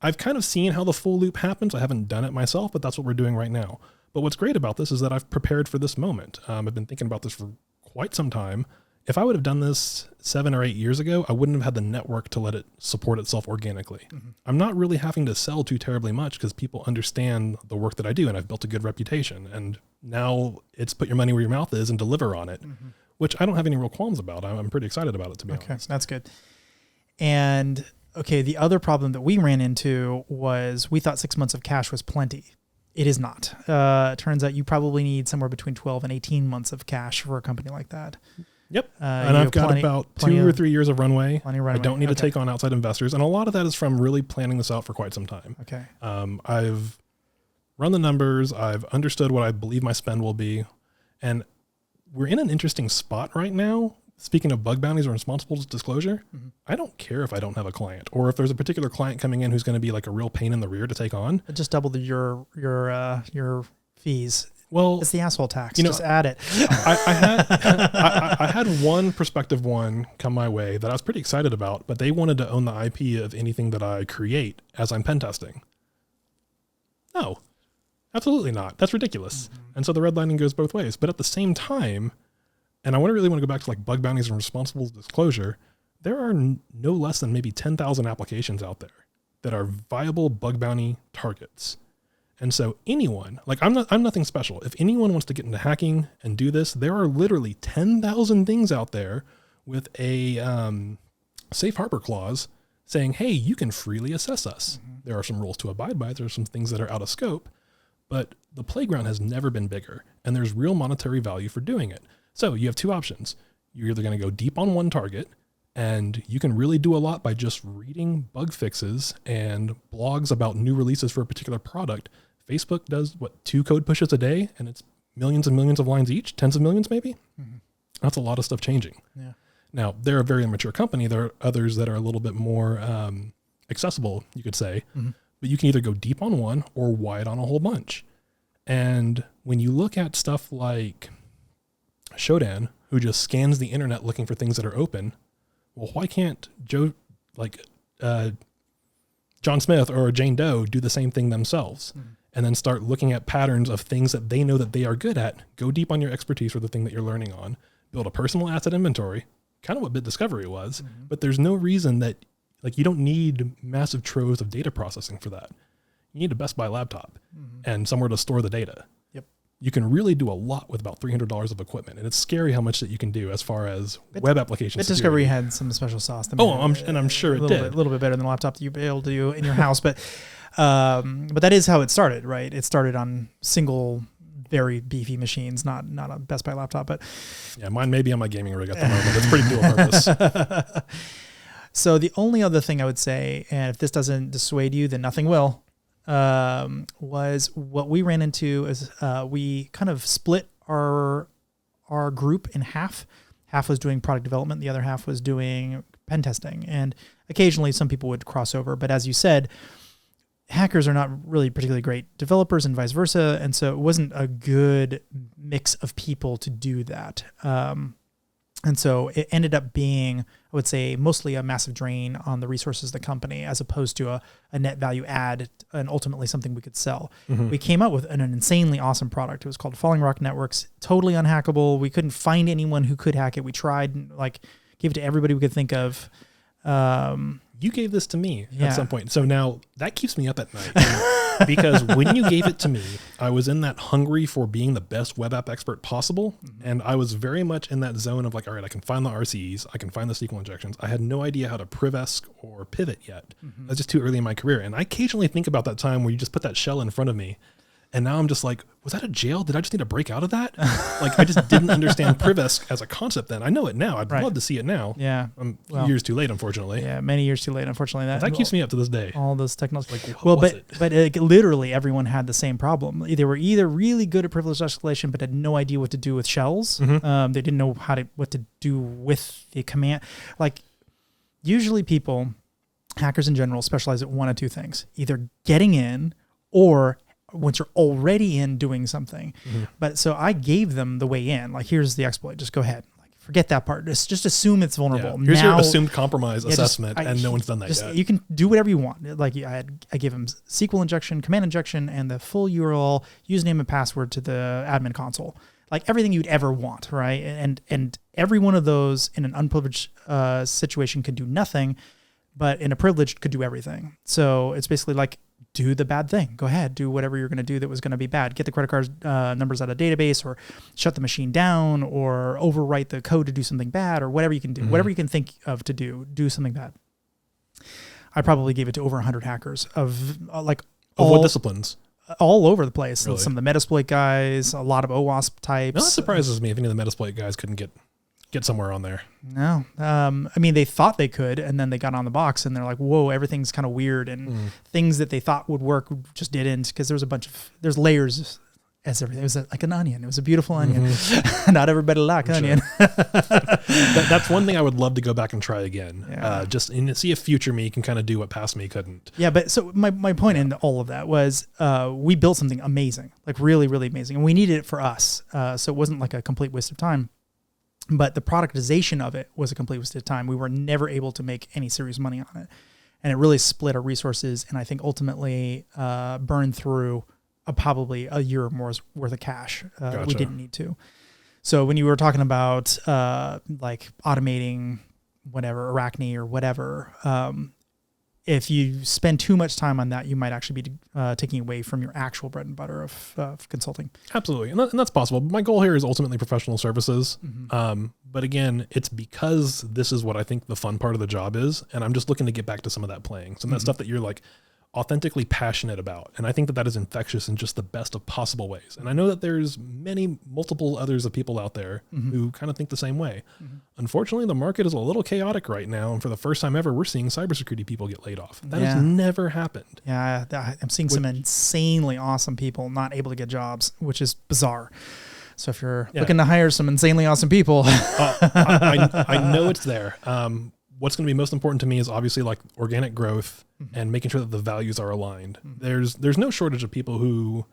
I've kind of seen how the full loop happens. I haven't done it myself, but that's what we're doing right now. But what's great about this is that I've prepared for this moment. I've been thinking about this for quite some time. If I would have done this 7 or 8 years ago, I wouldn't have had the network to let it support itself organically. Mm-hmm. I'm not really having to sell too terribly much because people understand the work that I do, and I've built a good reputation. And now it's put your money where your mouth is and deliver on it, which I don't have any real qualms about. I'm pretty excited about it, to be honest. Okay, that's good. And okay, the other problem that we ran into was we thought 6 months of cash was plenty. It is not. It turns out you probably need somewhere between 12 and 18 months of cash for a company like that. Yep. And I've got about 2 or 3 years of runway. I don't need to take on outside investors. And a lot of that is from really planning this out for quite some time. Okay. I've run the numbers. I've understood what I believe my spend will be. And we're in an interesting spot right now. Speaking of bug bounties or responsible disclosure, I don't care if I don't have a client or if there's a particular client coming in who's going to be like a real pain in the rear to take on. Just double your fees. Well, it's the asshole tax. Just add it. I had one prospective one come my way that I was pretty excited about, but they wanted to own the IP of anything that I create as I'm pen testing. No, absolutely not. That's ridiculous. And so the redlining goes both ways. But at the same time, and I really want to go back to like bug bounties and responsible disclosure, there are no less than maybe 10,000 applications out there that are viable bug bounty targets. And so anyone, like I'm nothing special. If anyone wants to get into hacking and do this, there are literally 10,000 things out there with a safe harbor clause saying, hey, you can freely assess us. There are some rules to abide by. There are some things that are out of scope, but the playground has never been bigger and there's real monetary value for doing it. So you have two options. You're either going to go deep on one target, and you can really do a lot by just reading bug fixes and blogs about new releases for a particular product. Facebook does 2 code pushes a day, and it's millions and millions of lines each, tens of millions maybe. That's a lot of stuff changing. Yeah. Now, they're a very immature company. There are others that are a little bit more accessible, you could say, but you can either go deep on one or wide on a whole bunch. And when you look at stuff like Shodan, who just scans the internet looking for things that are open, well, why can't John Smith or Jane Doe do the same thing themselves and then start looking at patterns of things that they know that they are good at, go deep on your expertise or the thing that you're learning on, build a personal asset inventory, kind of what Bit Discovery was, but there's no reason that you don't need massive troves of data processing for that. You need a Best Buy laptop and somewhere to store the data. You can really do a lot with about $300 of equipment. And it's scary how much that you can do as far as web applications. Bit Discovery had some special sauce. I'm sure it did. A little bit better than the laptop that you'd be able to do in your house. But that is how it started, right? It started on single, very beefy machines, not a Best Buy laptop. But yeah, mine may be on my gaming rig at the moment. It's pretty dual purpose. So the only other thing I would say, and if this doesn't dissuade you, then nothing will, was what we ran into is we kind of split our group in half. Half was doing product development, the other half was doing pen testing. And occasionally some people would cross over. But as you said, hackers are not really particularly great developers and vice versa. And so it wasn't a good mix of people to do that. And so it ended up being, I would say, mostly a massive drain on the resources of the company as opposed to a net value add and ultimately something we could sell. We came up with an insanely awesome product. It was called Falling Rock Networks, totally unhackable. We couldn't find anyone who could hack it. We tried and gave it to everybody we could think of. You gave this to me at some point. So now that keeps me up at night. Because when you gave it to me, I was in that hungry for being the best web app expert possible. And I was very much in that zone of all right, I can find the RCEs, I can find the SQL injections. I had no idea how to privesk or pivot yet. That's just too early in my career. And I occasionally think about that time where you just put that shell in front of me. And now I'm just like, was that a jail? Did I just need to break out of that? I just didn't understand privesk as a concept then. I know it now. I'd love to see it now. Yeah. Years too late, unfortunately. Yeah, many years too late, unfortunately. That keeps me up to this day. All those technologies. But literally everyone had the same problem. They were either really good at privilege escalation, but had no idea what to do with shells. They didn't know what to do with the command. Usually hackers in general, specialize at one of two things: either getting in or once you're already in doing something. But so I gave them the way in, here's the exploit, just go ahead. Forget that part. Just assume it's vulnerable. Yeah. Here's your assumed compromise assessment, and no one's done that yet. You can do whatever you want. Like I gave him SQL injection, command injection, and the full URL, username and password to the admin console. Like everything you'd ever want, right? And every one of those in an unprivileged situation could do nothing, but in a privileged could do everything. So it's basically like, do the bad thing. Go ahead, do whatever you're going to do that was going to be bad. Get the credit card numbers out of database, or shut the machine down, or overwrite the code to do something bad, or whatever you can do. Mm-hmm. Whatever you can think of to do something bad. I probably gave it to over 100 hackers of what disciplines? All over the place. Really? Some of the Metasploit guys, a lot of OWASP types. No, that surprises me if any of the Metasploit guys couldn't get somewhere on there. No. I mean, they thought they could, and then they got on the box and they're like, whoa, everything's kind of weird. And things that they thought would work just didn't, because there's layers as everything. It was like an onion. It was a beautiful onion. Mm-hmm. Not everybody likes onion. That's one thing I would love to go back and try again. Yeah. Just see if future me can kind of do what past me couldn't. Yeah, but so my point in all of that was we built something amazing, like really, really amazing. And we needed it for us. So it wasn't like a complete waste of time. But the productization of it was a complete waste of time. We were never able to make any serious money on it. And it really split our resources, and I think ultimately burned through probably a year or more's worth of cash. Gotcha. We didn't need to. So when you were talking about like automating whatever, Arachne or whatever, if you spend too much time on that, you might actually be taking away from your actual bread and butter of consulting. Absolutely. And that's possible. My goal here is ultimately professional services. Mm-hmm. But again, it's because this is what I think the fun part of the job is. And I'm just looking to get back to some of that playing. Some of that stuff that you're like authentically passionate about. And I think that is infectious in just the best of possible ways. And I know that there's multiple others of people out there who kind of think the same way. Mm-hmm. Unfortunately, the market is a little chaotic right now. And for the first time ever, we're seeing cybersecurity people get laid off. That has never happened. Yeah, I'm seeing some insanely awesome people not able to get jobs, which is bizarre. So if you're looking to hire some insanely awesome people. I know it's there. What's going to be most important to me is obviously like organic growth and making sure that the values are aligned. There's no shortage of people who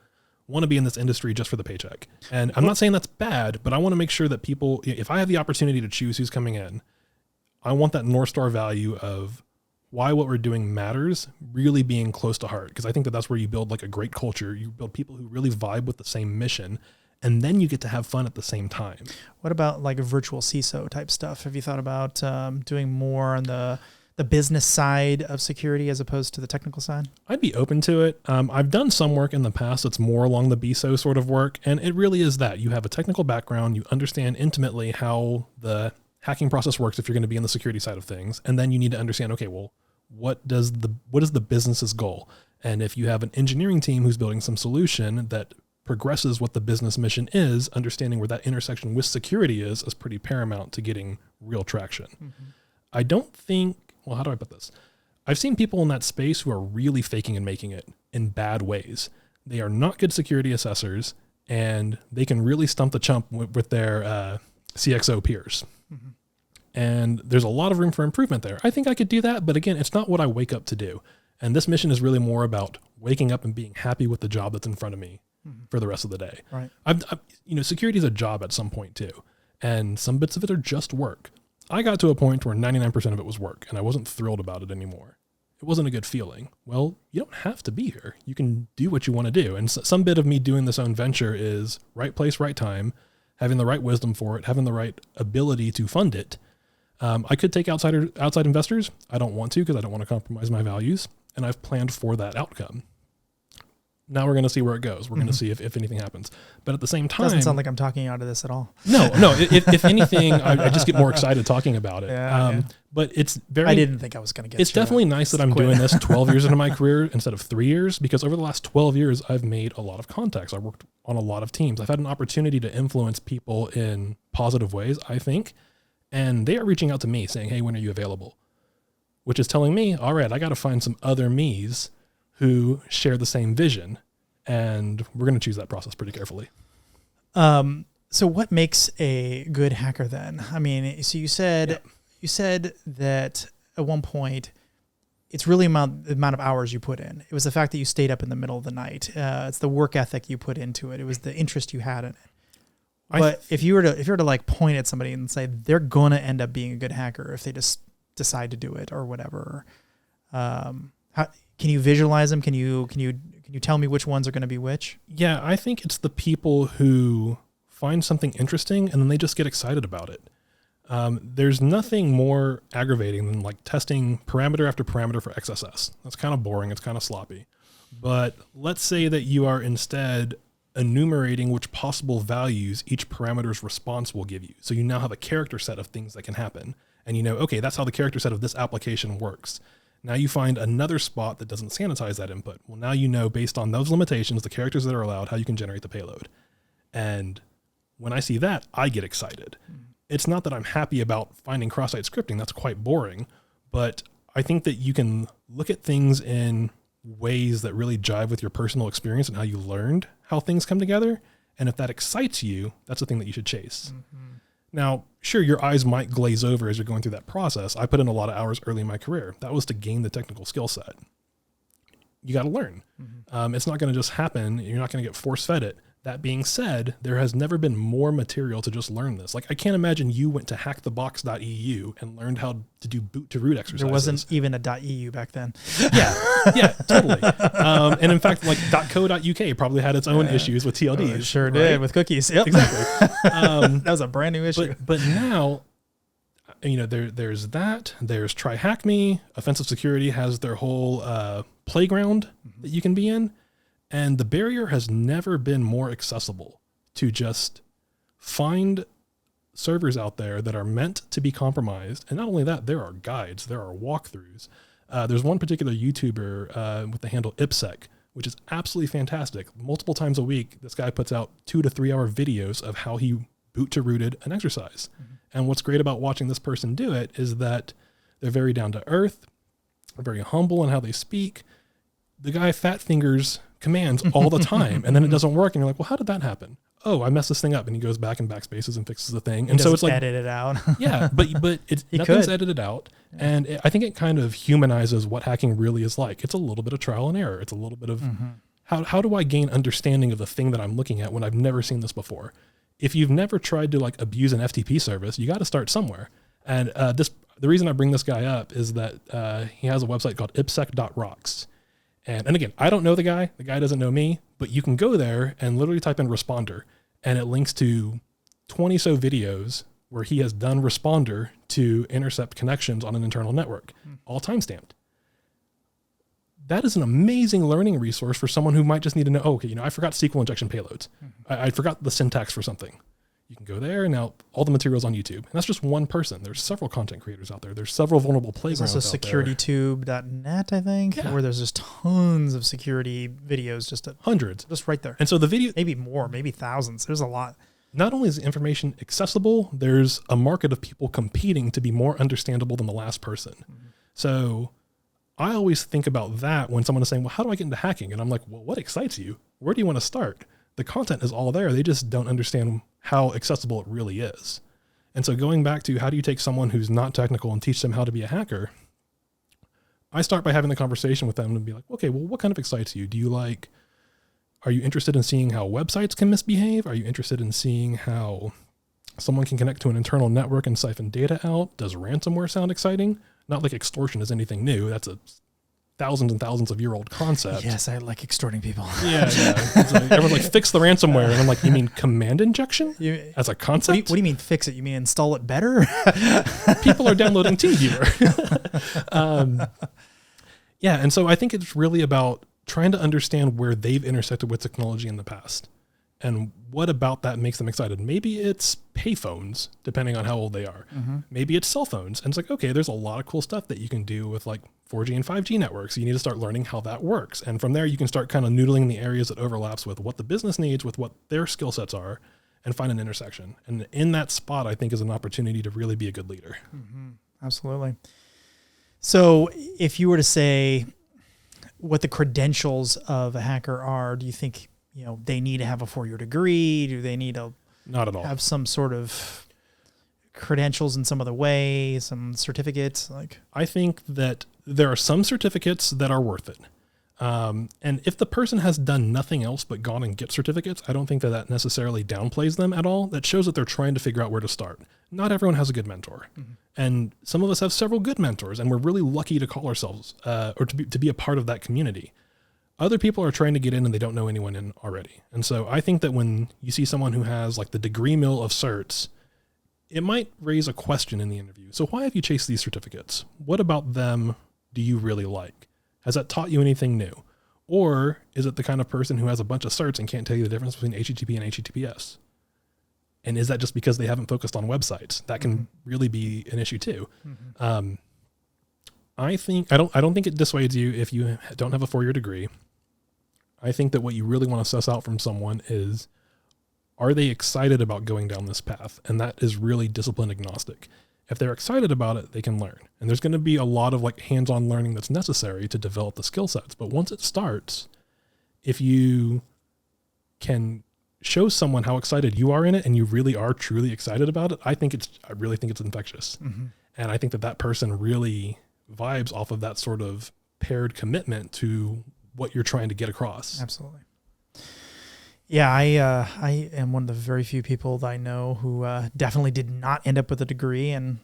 want to be in this industry just for the paycheck. And I'm not saying that's bad, but I want to make sure that people, if I have the opportunity to choose who's coming in, I want that North Star value of why what we're doing matters really being close to heart. Because I think that that's where you build like a great culture. You build people who really vibe with the same mission, and then you get to have fun at the same time. What about like a virtual CISO type stuff? Have you thought about doing more on the business side of security as opposed to the technical side? I'd be open to it. I've done some work in the past that's more along the BISO sort of work, and it really is that. You have a technical background, you understand intimately how the hacking process works if you're going to be on the security side of things, and then you need to understand, okay, well, what is the business's goal? And if you have an engineering team who's building some solution that progresses what the business mission is, understanding where that intersection with security is pretty paramount to getting real traction. Mm-hmm. I don't think, well, how do I put this? I've seen people in that space who are really faking and making it in bad ways. They are not good security assessors, and they can really stump the chump with their CXO peers. Mm-hmm. And there's a lot of room for improvement there. I think I could do that, but again, it's not what I wake up to do. And this mission is really more about waking up and being happy with the job that's in front of me for the rest of the day. Right. Security is a job at some point too. And some bits of it are just work. I got to a point where 99% of it was work, and I wasn't thrilled about it anymore. It wasn't a good feeling. Well, you don't have to be here. You can do what you want to do. And some bit of me doing this own venture is right place, right time, having the right wisdom for it, having the right ability to fund it. I could take outside investors. I don't want to, because I don't want to compromise my values. And I've planned for that outcome. Now we're going to see where it goes. We're going to see if anything happens. But at the same time... Doesn't sound like I'm talking out of this at all. No. If anything, I just get more excited talking about it. Yeah. But it's very... I didn't think I was going to get It's definitely nice that I'm doing this 12 years into my career instead of 3 years, because over the last 12 years, I've made a lot of contacts. I worked on a lot of teams. I've had an opportunity to influence people in positive ways, I think. And they are reaching out to me saying, hey, when are you available? Which is telling me, all right, I got to find some other me's who share the same vision, and we're going to choose that process pretty carefully. So what makes a good hacker then? I mean, so you said that at one point it's really the amount of hours you put in. It was the fact that you stayed up in the middle of the night. It's the work ethic you put into it. It was the interest you had in it. But if you were to like point at somebody and say they're going to end up being a good hacker if they just decide to do it or whatever, can you visualize them? Can you tell me which ones are going to be which? Yeah, I think it's the people who find something interesting and then they just get excited about it. There's nothing more aggravating than like testing parameter after parameter for XSS. That's kind of boring. It's kind of sloppy. But let's say that you are instead enumerating which possible values each parameter's response will give you. So you now have a character set of things that can happen. And you know, okay, that's how the character set of this application works. Now you find another spot that doesn't sanitize that input. Well, now you know based on those limitations, the characters that are allowed, how you can generate the payload. And when I see that, I get excited. It's not that I'm happy about finding cross-site scripting. That's quite boring. But I think that you can look at things in ways that really jive with your personal experience and how you learned how things come together. And if that excites you, that's the thing that you should chase. Mm-hmm. Now, sure, your eyes might glaze over as you're going through that process. I put in a lot of hours early in my career. That was to gain the technical skill set. You got to learn. Mm-hmm. It's not going to just happen. You're not going to get force-fed it. That being said, there has never been more material to just learn this. Like, I can't imagine you went to hackthebox.eu and learned how to do boot to root exercises. There wasn't even a .eu back then. Yeah, totally. And in fact, like .co.uk probably had its own issues with TLDs. It sure did, with cookies. Yep. Exactly. That was a brand new issue. But now, you know, there's that. There's Try Hack Me. Offensive Security has their whole playground that you can be in. And the barrier has never been more accessible to just find servers out there that are meant to be compromised. And not only that, there are guides, there are walkthroughs. There's one particular YouTuber with the handle InfoSec, which is absolutely fantastic. Multiple times a week, this guy puts out 2 to 3 hour videos of how he boot to rooted an exercise. Mm-hmm. And what's great about watching this person do it is that they're very down to earth, very humble in how they speak. The guy fat fingers commands all the time, and then it doesn't work, and you're like, well, how did that happen? Oh, I messed this thing up, and he goes back and backspaces and fixes the thing, and so it's like edit it out. Yeah, but it's nothing's edited out, and I think it kind of humanizes what hacking really is like. It's a little bit of trial and error. It's a little bit of how do I gain understanding of the thing that I'm looking at when I've never seen this before? If you've never tried to like abuse an FTP service, you got to start somewhere. And the reason I bring this guy up is that he has a website called ipsec.rocks. And again, I don't know the guy doesn't know me, but you can go there and literally type in responder, and it links to 20 so videos where he has done responder to intercept connections on an internal network, all timestamped. That is an amazing learning resource for someone who might just need to know, okay, you know, I forgot SQL injection payloads. I forgot the syntax for something. You can go there, and now all the materials on YouTube. And that's just one person. There's several content creators out there. There's several vulnerable playgrounds out there. There's also securitytube.net, I think, where there's just tons of security videos, hundreds. Just right there. And so the video... Maybe more, maybe thousands. There's a lot. Not only is the information accessible, there's a market of people competing to be more understandable than the last person. So I always think about that when someone is saying, well, how do I get into hacking? And I'm like, well, what excites you? Where do you want to start? The content is all there. They just don't understand how accessible it really is. And so going back to how do you take someone who's not technical and teach them how to be a hacker, I start by having the conversation with them and be like, okay, well, what kind of excites you? Are you interested in seeing how websites can misbehave? Are you interested in seeing how someone can connect to an internal network and siphon data out? Does ransomware sound exciting? Not like extortion is anything new. That's a thousands and thousands of year old concept. Yes, I like extorting people. Yeah. Like, everyone's like, fix the ransomware. And I'm like, you mean command injection as a concept? What do you mean fix it? You mean install it better? People are downloading TeamViewer. Yeah. And so I think it's really about trying to understand where they've intersected with technology in the past and what about that makes them excited. Maybe it's payphones, depending on how old they are. Maybe it's cell phones. And it's like, okay, there's a lot of cool stuff that you can do with like 4G and 5G networks. You need to start learning how that works. And from there, you can start kind of noodling the areas that overlaps with what the business needs, with what their skill sets are, and find an intersection. And in that spot, I think is an opportunity to really be a good leader. Absolutely. So if you were to say what the credentials of a hacker are, do you think, they need to have a 4-year degree? Do they need to not at all have some sort of credentials in some other way, some certificates? Like, I think that there are some certificates that are worth it. And if the person has done nothing else but gone and get certificates, I don't think that that necessarily downplays them at all. That shows that they're trying to figure out where to start. Not everyone has a good mentor. And some of us have several good mentors, and we're really lucky to call ourselves, or to be a part of that community. Other people are trying to get in and they don't know anyone in already. And so I think that when you see someone who has like the degree mill of certs, it might raise a question in the interview. So why have you chased these certificates? What about them do you really like? Has that taught you anything new? Or is it the kind of person who has a bunch of certs and can't tell you the difference between HTTP and HTTPS? And is that just because they haven't focused on websites? That can really be an issue too. I don't think it dissuades you if you don't have a 4-year degree. I think that what you really want to suss out from someone is, are they excited about going down this path? And that is really discipline agnostic. If they're excited about it, they can learn. And there's going to be a lot of like hands-on learning that's necessary to develop the skill sets. But once it starts, if you can show someone how excited you are in it and you really are truly excited about it, I really think it's infectious. And I think that person really vibes off of that sort of paired commitment to what you're trying to get across. Absolutely. Yeah, I am one of the very few people that I know who definitely did not end up with a degree and,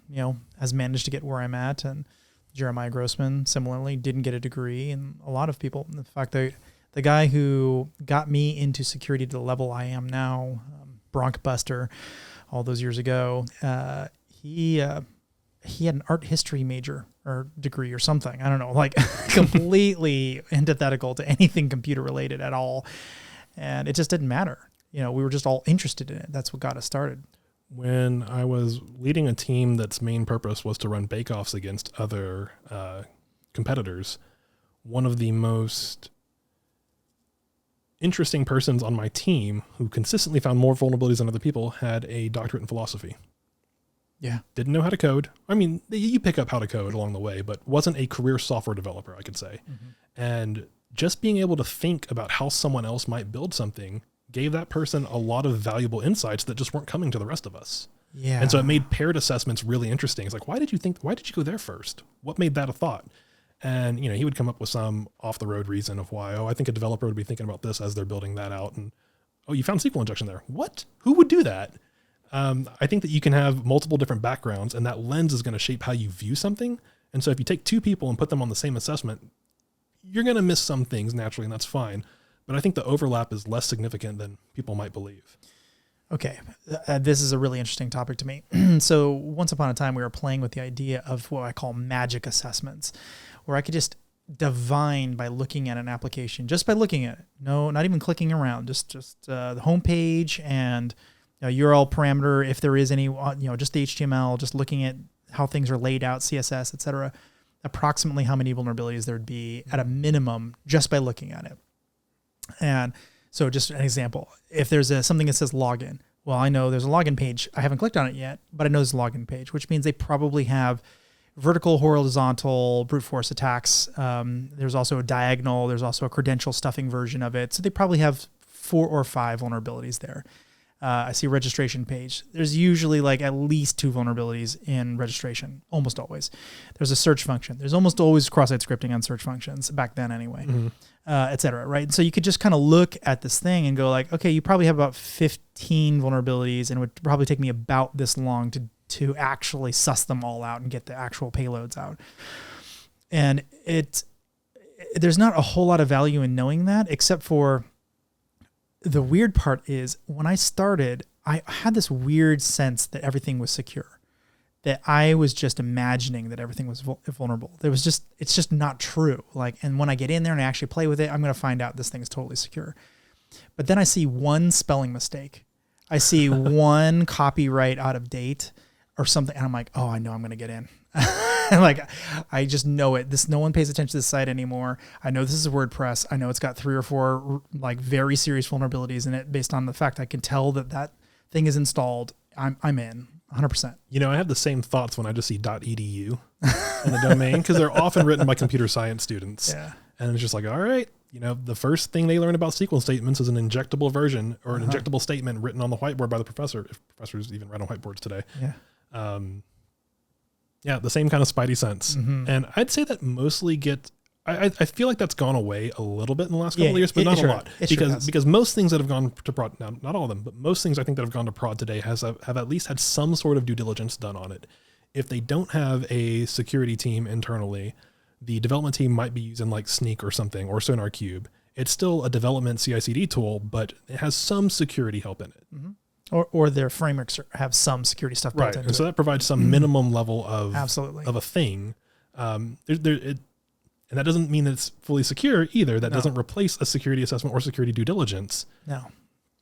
has managed to get where I'm at. And Jeremiah Grossman, similarly, didn't get a degree. And a lot of people, in fact, the guy who got me into security to the level I am now, Bronc Buster, all those years ago, he had an art history major or degree or something. I don't know, like completely antithetical to anything computer related at all. And it just didn't matter. We were just all interested in it. That's what got us started. When I was leading a team that's main purpose was to run bake-offs against other competitors, one of the most interesting persons on my team who consistently found more vulnerabilities than other people had a doctorate in philosophy. Yeah. Didn't know how to code. I mean, you pick up how to code along the way, but wasn't a career software developer, I could say. And just being able to think about how someone else might build something gave that person a lot of valuable insights that just weren't coming to the rest of us. Yeah. And so it made paired assessments really interesting. It's like, why did you go there first? What made that a thought? And, he would come up with some off the road reason of why, I think a developer would be thinking about this as they're building that out. And, you found SQL injection there. What? Who would do that? I think that you can have multiple different backgrounds and that lens is going to shape how you view something. And so if you take two people and put them on the same assessment, you're going to miss some things naturally, and that's fine. But I think the overlap is less significant than people might believe. Okay. This is a really interesting topic to me. So once upon a time, we were playing with the idea of what I call magic assessments, where I could just divine by looking at an application, just by looking at it. No, not even clicking around, just the homepage and URL parameter, if there is any, just the HTML, just looking at how things are laid out, CSS, et cetera, approximately how many vulnerabilities there would be at a minimum just by looking at it. And so just an example, if there's something that says login, well, I know there's a login page. I haven't clicked on it yet, but I know there's a login page, which means they probably have vertical, horizontal, brute force attacks. There's also a diagonal. There's also a credential stuffing version of it. So they probably have 4 or 5 vulnerabilities there. I see a registration page. There's usually like at least 2 vulnerabilities in registration, almost always. There's a search function. There's almost always cross-site scripting on search functions, back then anyway, et cetera, right? So you could just kind of look at this thing and go like, okay, you probably have about 15 vulnerabilities and it would probably take me about this long to actually suss them all out and get the actual payloads out. And there's not a whole lot of value in knowing that, except for the weird part is when I started, I had this weird sense that everything was secure, that I was just imagining that everything was vulnerable. It's just not true. And when I get in there and I actually play with it, I'm going to find out this thing is totally secure. But then I see one spelling mistake. I see one copyright out of date or something. And I'm like, oh, I know I'm going to get in. I just know it. No one pays attention to this site anymore. I know this is WordPress. I know it's got 3 or 4 very serious vulnerabilities in it based on the fact I can tell that thing is installed. I'm in 100%. I have the same thoughts when I just see .edu in the domain because they're often written by computer science students. Yeah. And it's just like, all right, the first thing they learn about SQL statements is an injectable version or an injectable statement written on the whiteboard by the professor, if professors even write on whiteboards today. Yeah. Yeah, the same kind of spidey sense. And I'd say that mostly gets I feel like that's gone away a little bit in the last couple of years, but not a lot. Because most things that have gone to prod, now, not all of them, but most things I think that have gone to prod today have at least had some sort of due diligence done on it. If they don't have a security team internally, the development team might be using like Sneak or something, or SonarQube. It's still a development CI/CD tool, but it has some security help in it. Mm-hmm. Or their frameworks have some security stuff built into and so it. that provides some minimum level of Absolutely of a thing. And that doesn't mean that it's fully secure either. That doesn't replace a security assessment or security due diligence. No.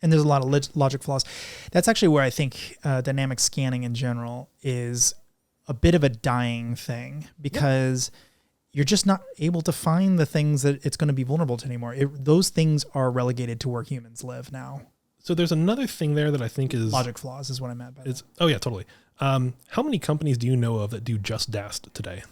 And there's a lot of logic flaws. That's actually where I think dynamic scanning in general is a bit of a dying thing, because you're just not able to find the things that it's going to be vulnerable to anymore. Those things are relegated to where humans live now. So there's another thing there that I think is... Logic flaws is what I meant by that. Oh, yeah, totally. How many companies do you know of that do just DAST today?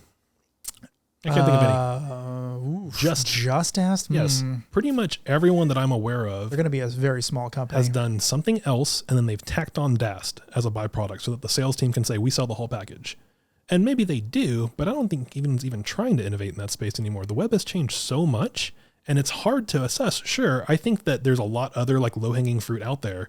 I can't think of any. Just DAST? Yes. Pretty much everyone that I'm aware of... They're going to be a very small company. ...has done something else, and then they've tacked on DAST as a byproduct so that the sales team can say, we sell the whole package. And maybe they do, but I don't think anyone's even trying to innovate in that space anymore. The web has changed so much, and it's hard to assess. Sure, I think that there's a lot other like low-hanging fruit out there.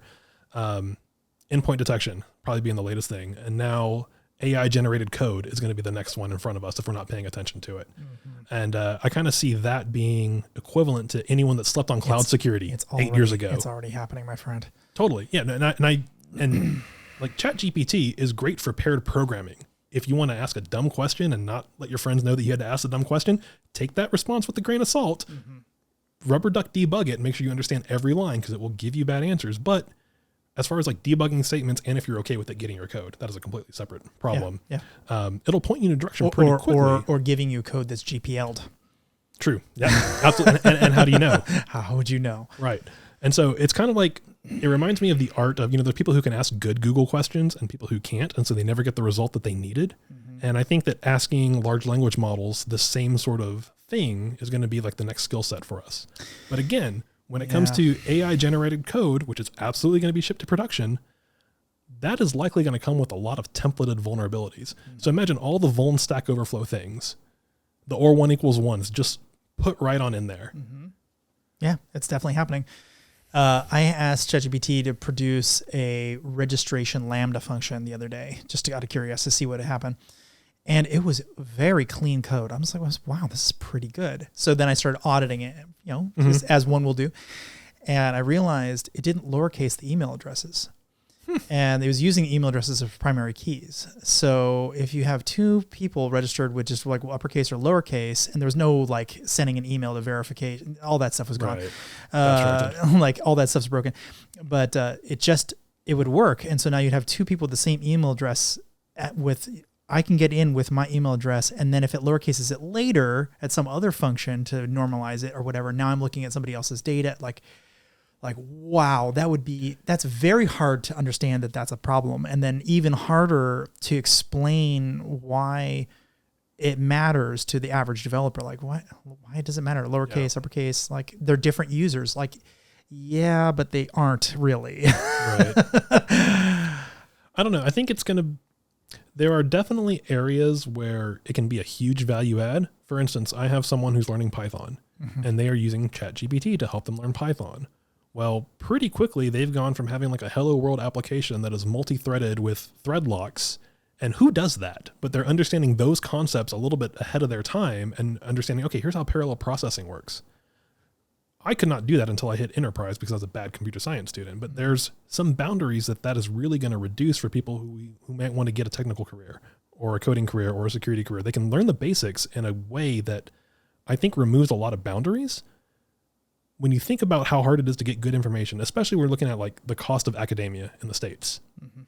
Endpoint detection probably being the latest thing, and now AI-generated code is going to be the next one in front of us if we're not paying attention to it. Mm-hmm. And I kind of see that being equivalent to anyone that slept on cloud security 8 years ago. It's already happening, my friend. Totally, yeah. And like ChatGPT is great for paired programming. If you want to ask a dumb question and not let your friends know that you had to ask a dumb question, take that response with a grain of salt, rubber duck debug it, and make sure you understand every line, because it will give you bad answers. But as far as like debugging statements, and if you're okay with it getting your code, that is a completely separate problem. Yeah. It'll point you in a direction pretty quickly. Or giving you code that's GPL'd. True. Yeah, absolutely. and how do you know? How would you know? Right. And so it's kind of like, it reminds me of the art of, there's people who can ask good Google questions and people who can't. And so they never get the result that they needed. Mm-hmm. And I think that asking large language models the same sort of thing is going to be like the next skill set for us. But again, when it comes to AI generated code, which is absolutely going to be shipped to production, that is likely going to come with a lot of templated vulnerabilities. Mm-hmm. So imagine all the vuln Stack Overflow things, the or 1 equals 1s, just put right on in there. Mm-hmm. Yeah, it's definitely happening. I asked ChatGPT to produce a registration Lambda function the other day, just out of curiosity to see what had happened. And it was very clean code. I was like, wow, this is pretty good. So then I started auditing it, as one will do. And I realized it didn't lowercase the email addresses. And it was using email addresses as primary keys. So if you have two people registered with just like uppercase or lowercase, and there was no like sending an email to verification, all that stuff was gone. Right. Like all that stuff's broken. But it would work. And so now you'd have two people with the same email address I can get in with my email address, and then if it lowercases it later at some other function to normalize it or whatever, now I'm looking at somebody else's data, like wow, that's very hard to understand that that's a problem. And then even harder to explain why it matters to the average developer. Like why does it matter? Lowercase, uppercase, like they're different users. Like, yeah, but they aren't really. Right. I don't know. I think there are definitely areas where it can be a huge value add. For instance, I have someone who's learning Python and they are using ChatGPT to help them learn Python. Well, pretty quickly, they've gone from having like a hello world application that is multi-threaded with thread locks. And who does that? But they're understanding those concepts a little bit ahead of their time and understanding, okay, here's how parallel processing works. I could not do that until I hit enterprise because I was a bad computer science student. But there's some boundaries that is really going to reduce for people who might want to get a technical career or a coding career or a security career. They can learn the basics in a way that I think removes a lot of boundaries. When you think about how hard it is to get good information, especially we're looking at like the cost of academia in the States. Mm-hmm.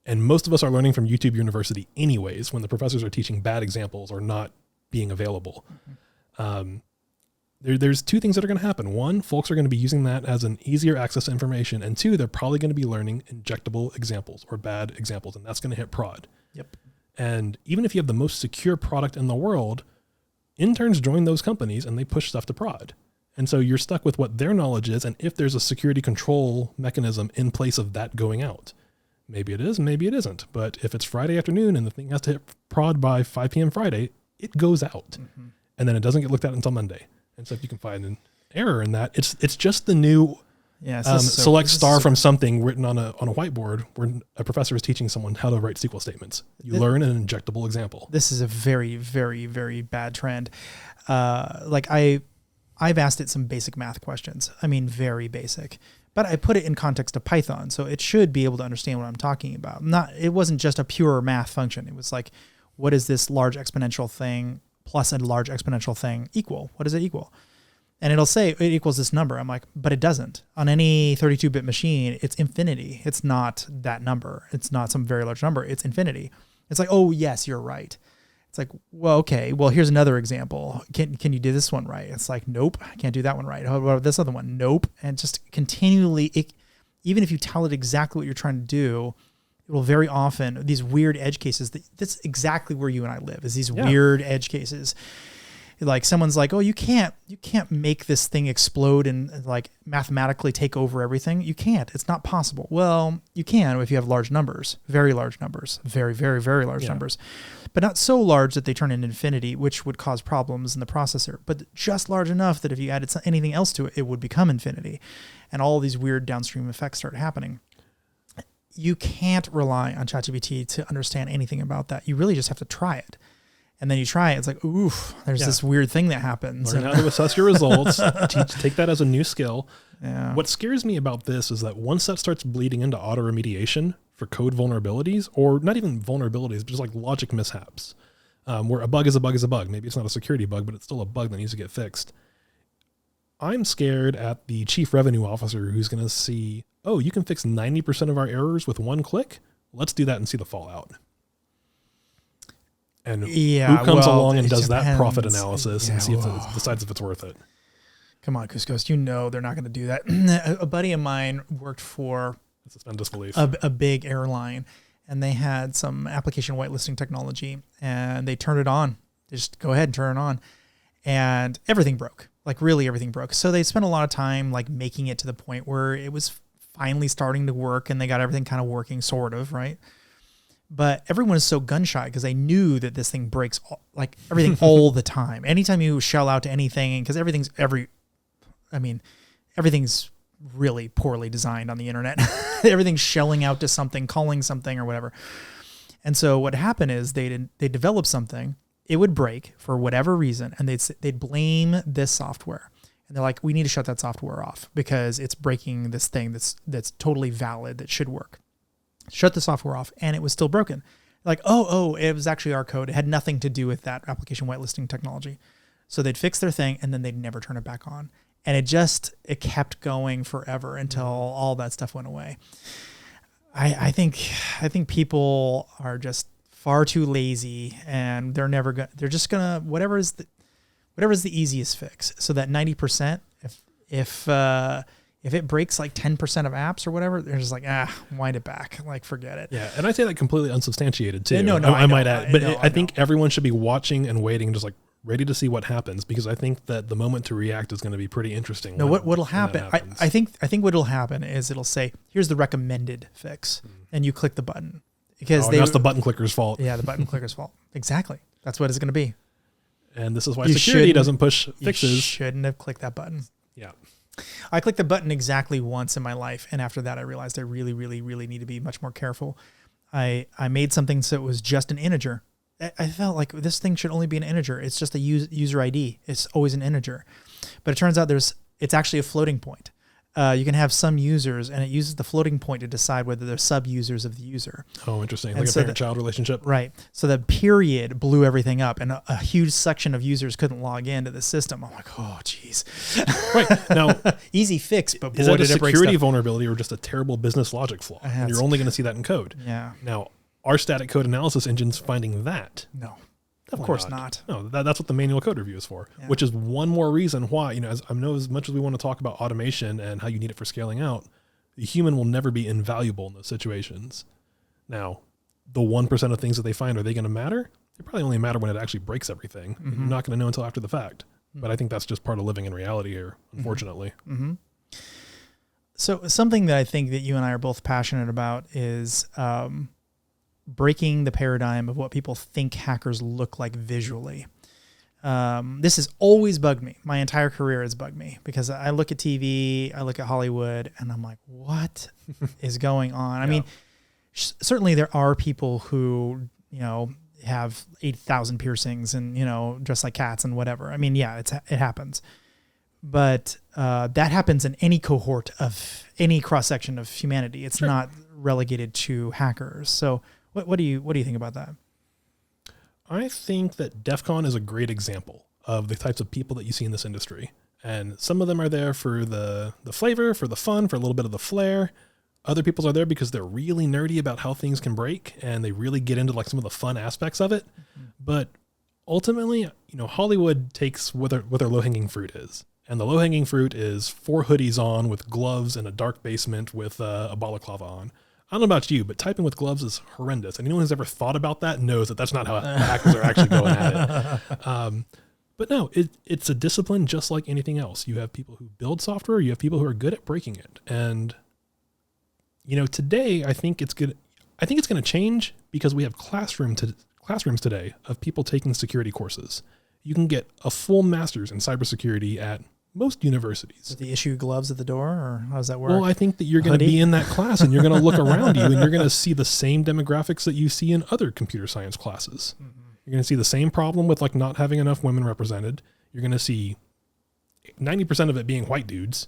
And most of us are learning from YouTube University anyways, when the professors are teaching bad examples or not being available. Mm-hmm. There's two things that are going to happen. One, folks are going to be using that as an easier access to information. And two, they're probably going to be learning injectable examples or bad examples, and that's going to hit prod. Yep. And even if you have the most secure product in the world, interns join those companies and they push stuff to prod. And so you're stuck with what their knowledge is, and if there's a security control mechanism in place of that going out. Maybe it is, maybe it isn't. But if it's Friday afternoon and the thing has to hit prod by 5 p.m. Friday, it goes out. Mm-hmm. and then it doesn't get looked at until Monday. And so if you can find an error in that, it's just the new select star from something written on a whiteboard where a professor is teaching someone how to write SQL statements. You learn an injectable example. This is a very, very, very bad trend. I've asked it some basic math questions. I mean, very basic, but I put it in context of Python. So it should be able to understand what I'm talking about. It wasn't just a pure math function. It was like, what is this large exponential thing plus a large exponential thing equal? What does it equal? And it'll say it equals this number. I'm like, but it doesn't. On any 32-bit machine, it's infinity. It's not that number. It's not some very large number. It's infinity. It's like, oh, yes, you're right. It's like, well, okay, well, here's another example. Can you do this one right? It's like, nope, I can't do that one right. How about this other one? Nope. And just continually, even if you tell it exactly what you're trying to do, it will very often, these weird edge cases, that's exactly where you and I live, is these weird edge cases. Like someone's like, oh, you can't make this thing explode and like mathematically take over everything. You can't. It's not possible. Well, you can if you have large numbers, very large numbers, very, very, very large numbers, but not so large that they turn into infinity, which would cause problems in the processor, but just large enough that if you added anything else to it, it would become infinity. And all these weird downstream effects start happening. You can't rely on ChatGPT to understand anything about that. You really just have to try it. And then you try it. It's like, oof, there's this weird thing that happens. Learn how to assess your results. Take that as a new skill. Yeah. What scares me about this is that once that starts bleeding into auto remediation for code vulnerabilities, or not even vulnerabilities, but just like logic mishaps, where a bug is a bug is a bug. Maybe it's not a security bug, but it's still a bug that needs to get fixed. I'm scared at the chief revenue officer who's going to see, oh, you can fix 90% of our errors with one click. Let's do that and see the fallout. And who comes along and does that profit analysis and see if it decides if it's worth it? Come on, Kuskos. You know they're not going to do that. A buddy of mine worked for suspend disbelief. A big airline, and they had some application whitelisting technology, and they turned it on. They just go ahead and turn it on, and everything broke. Like really everything broke. So they spent a lot of time like making it to the point where it was finally starting to work, and they got everything kind of working, sort of, right? But everyone is so gun shy because they knew that this thing breaks like everything all the time. Anytime you shell out to anything, because everything's really poorly designed on the internet. Everything's shelling out to something, calling something or whatever. And so what happened is they developed something, it would break for whatever reason, and they'd blame this software. And they're like, we need to shut that software off because it's breaking this thing that's totally valid, that should work. Shut the software off, and it was still broken. Like, oh, it was actually our code. It had nothing to do with that application whitelisting technology. So they'd fix their thing, and then they'd never turn it back on. And it kept going forever until all that stuff went away. I think people are just far too lazy, and they're just gonna whatever is the easiest fix. So that 90%, if it breaks like 10% of apps or whatever, they're just like, wind it back. Like, forget it. Yeah. And I say that completely unsubstantiated too. No, I might add, but I think everyone should be watching and waiting, just like ready to see what happens, because I think that the moment to react is going to be pretty interesting. No, what'll happen? I think what'll happen is it'll say, here's the recommended fix. And you click the button because that's the button clicker's fault. Yeah. The button clicker's fault. Exactly. That's what it's going to be. And this is why security doesn't push fixes. You shouldn't have clicked that button. Yeah. I clicked the button exactly once in my life, and after that I realized I really, really, really need to be much more careful. I made something so it was just an integer. I felt like this thing should only be an integer. It's just a user ID. It's always an integer. But it turns out it's actually a floating point. You can have some users, and it uses the floating point to decide whether they're sub-users of the user. Oh, interesting. Like a parent-child relationship. Right. So the period blew everything up, and a huge section of users couldn't log into the system. I'm like, oh, geez. Right. Now, easy fix, but boy, is that did a it break security stuff. vulnerability or just a terrible business logic flaw? And you're only going to see that in code. Yeah. Now, are static code analysis engines finding that? No. Of course not. No, that's what the manual code review is for, which is one more reason why, as much as we want to talk about automation and how you need it for scaling out, the human will never be invaluable in those situations. Now, the 1% of things that they find, are they going to matter? They probably only matter when it actually breaks everything. Mm-hmm. You're not going to know until after the fact. Mm-hmm. But I think that's just part of living in reality here, unfortunately. Mm-hmm. So something that I think that you and I are both passionate about is breaking the paradigm of what people think hackers look like visually. This has always bugged me. My entire career has bugged me because I look at TV, I look at Hollywood, and I'm like, what is going on? I mean, certainly there are people who, have 8,000 piercings and, dress like cats and whatever. I mean, yeah, it happens. But that happens in any cohort of any cross-section of humanity. It's not relegated to hackers. So what do you think about that? I think that DEF CON is a great example of the types of people that you see in this industry. And some of them are there for the flavor, for the fun, for a little bit of the flair. Other people are there because they're really nerdy about how things can break and they really get into like some of the fun aspects of it. Mm-hmm. But ultimately, Hollywood takes what their low-hanging fruit is. And the low-hanging fruit is 4 hoodies on with gloves in a dark basement with a balaclava on. I don't know about you, but typing with gloves is horrendous. And anyone who's ever thought about that knows that that's not how hackers are actually going at it. But no, it's a discipline just like anything else. You have people who build software. You have people who are good at breaking it. And, today I think it's good. I think it's going to change because we have classrooms today of people taking security courses. You can get a full master's in cybersecurity at most universities. Do they issue gloves at the door, or how does that work? Well, I think that you're going to be in that class and you're going to look around you and you're going to see the same demographics that you see in other computer science classes. Mm-hmm. You're going to see the same problem with like not having enough women represented. You're going to see 90% of it being white dudes,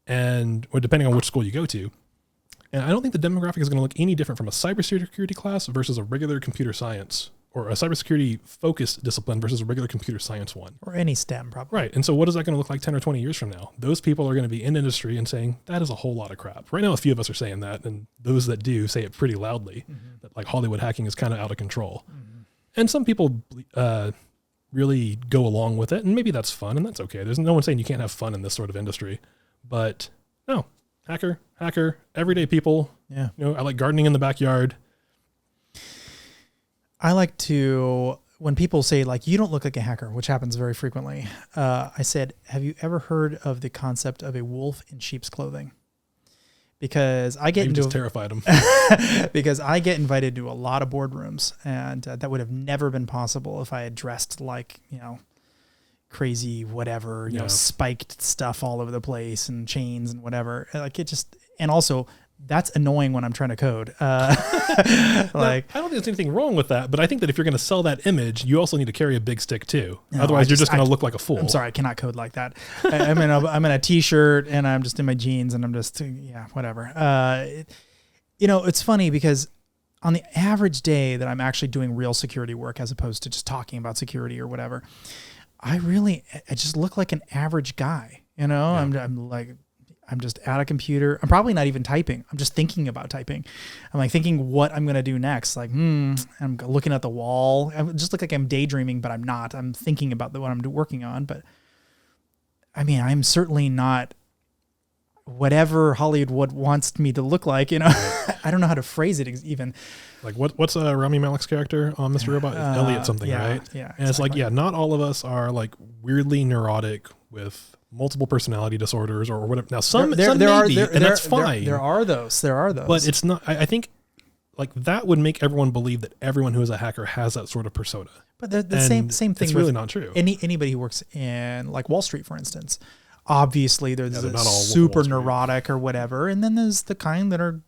or depending on which school you go to. And I don't think the demographic is going to look any different from a cybersecurity class versus a regular computer science, or a cybersecurity focused discipline versus a regular computer science one. Or any STEM, probably. Right. And so what is that going to look like 10 or 20 years from now? Those people are going to be in industry and saying, that is a whole lot of crap. Right now, a few of us are saying that, and those that do say it pretty loudly, that like Hollywood hacking is kind of out of control. Mm-hmm. And some people really go along with it, and maybe that's fun, and that's okay. There's no one saying you can't have fun in this sort of industry. But no, hacker, everyday people. Yeah. I like gardening in the backyard. I like to, when people say like, you don't look like a hacker, which happens very frequently. I said, have you ever heard of the concept of a wolf in sheep's clothing? Because I get terrified them. Because I get invited to a lot of boardrooms, and that would have never been possible if I had dressed like, crazy, whatever, spiked stuff all over the place and chains and whatever. Like it just, and also that's annoying when I'm trying to code. I don't think there's anything wrong with that, but I think that if you're going to sell that image, you also need to carry a big stick too. No, otherwise, you're just going to look like a fool. I'm sorry, I cannot code like that. I'm in a t-shirt and I'm just in my jeans and I'm just, whatever. It's funny because on the average day that I'm actually doing real security work as opposed to just talking about security or whatever, I just look like an average guy. Yeah. I'm just at a computer. I'm probably not even typing. I'm just thinking about typing. I'm like thinking what I'm going to do next. Like, I'm looking at the wall. I just look like I'm daydreaming, but I'm not. I'm thinking about what I'm working on. But I mean, I'm certainly not whatever Hollywood wants me to look like, I don't know how to phrase it even. Like what's Rami Malek's character on Mr. Robot? Elliot something, right? Yeah. And it's like, not all of us are like weirdly neurotic with multiple personality disorders or whatever. Now some maybe, and that's fine. There are those. But it's not, I think like that would make everyone believe that everyone who is a hacker has that sort of persona. But the same thing. It's really not true. Anybody who works in like Wall Street, for instance, obviously there's super neurotic or whatever. And then there's the kind that are,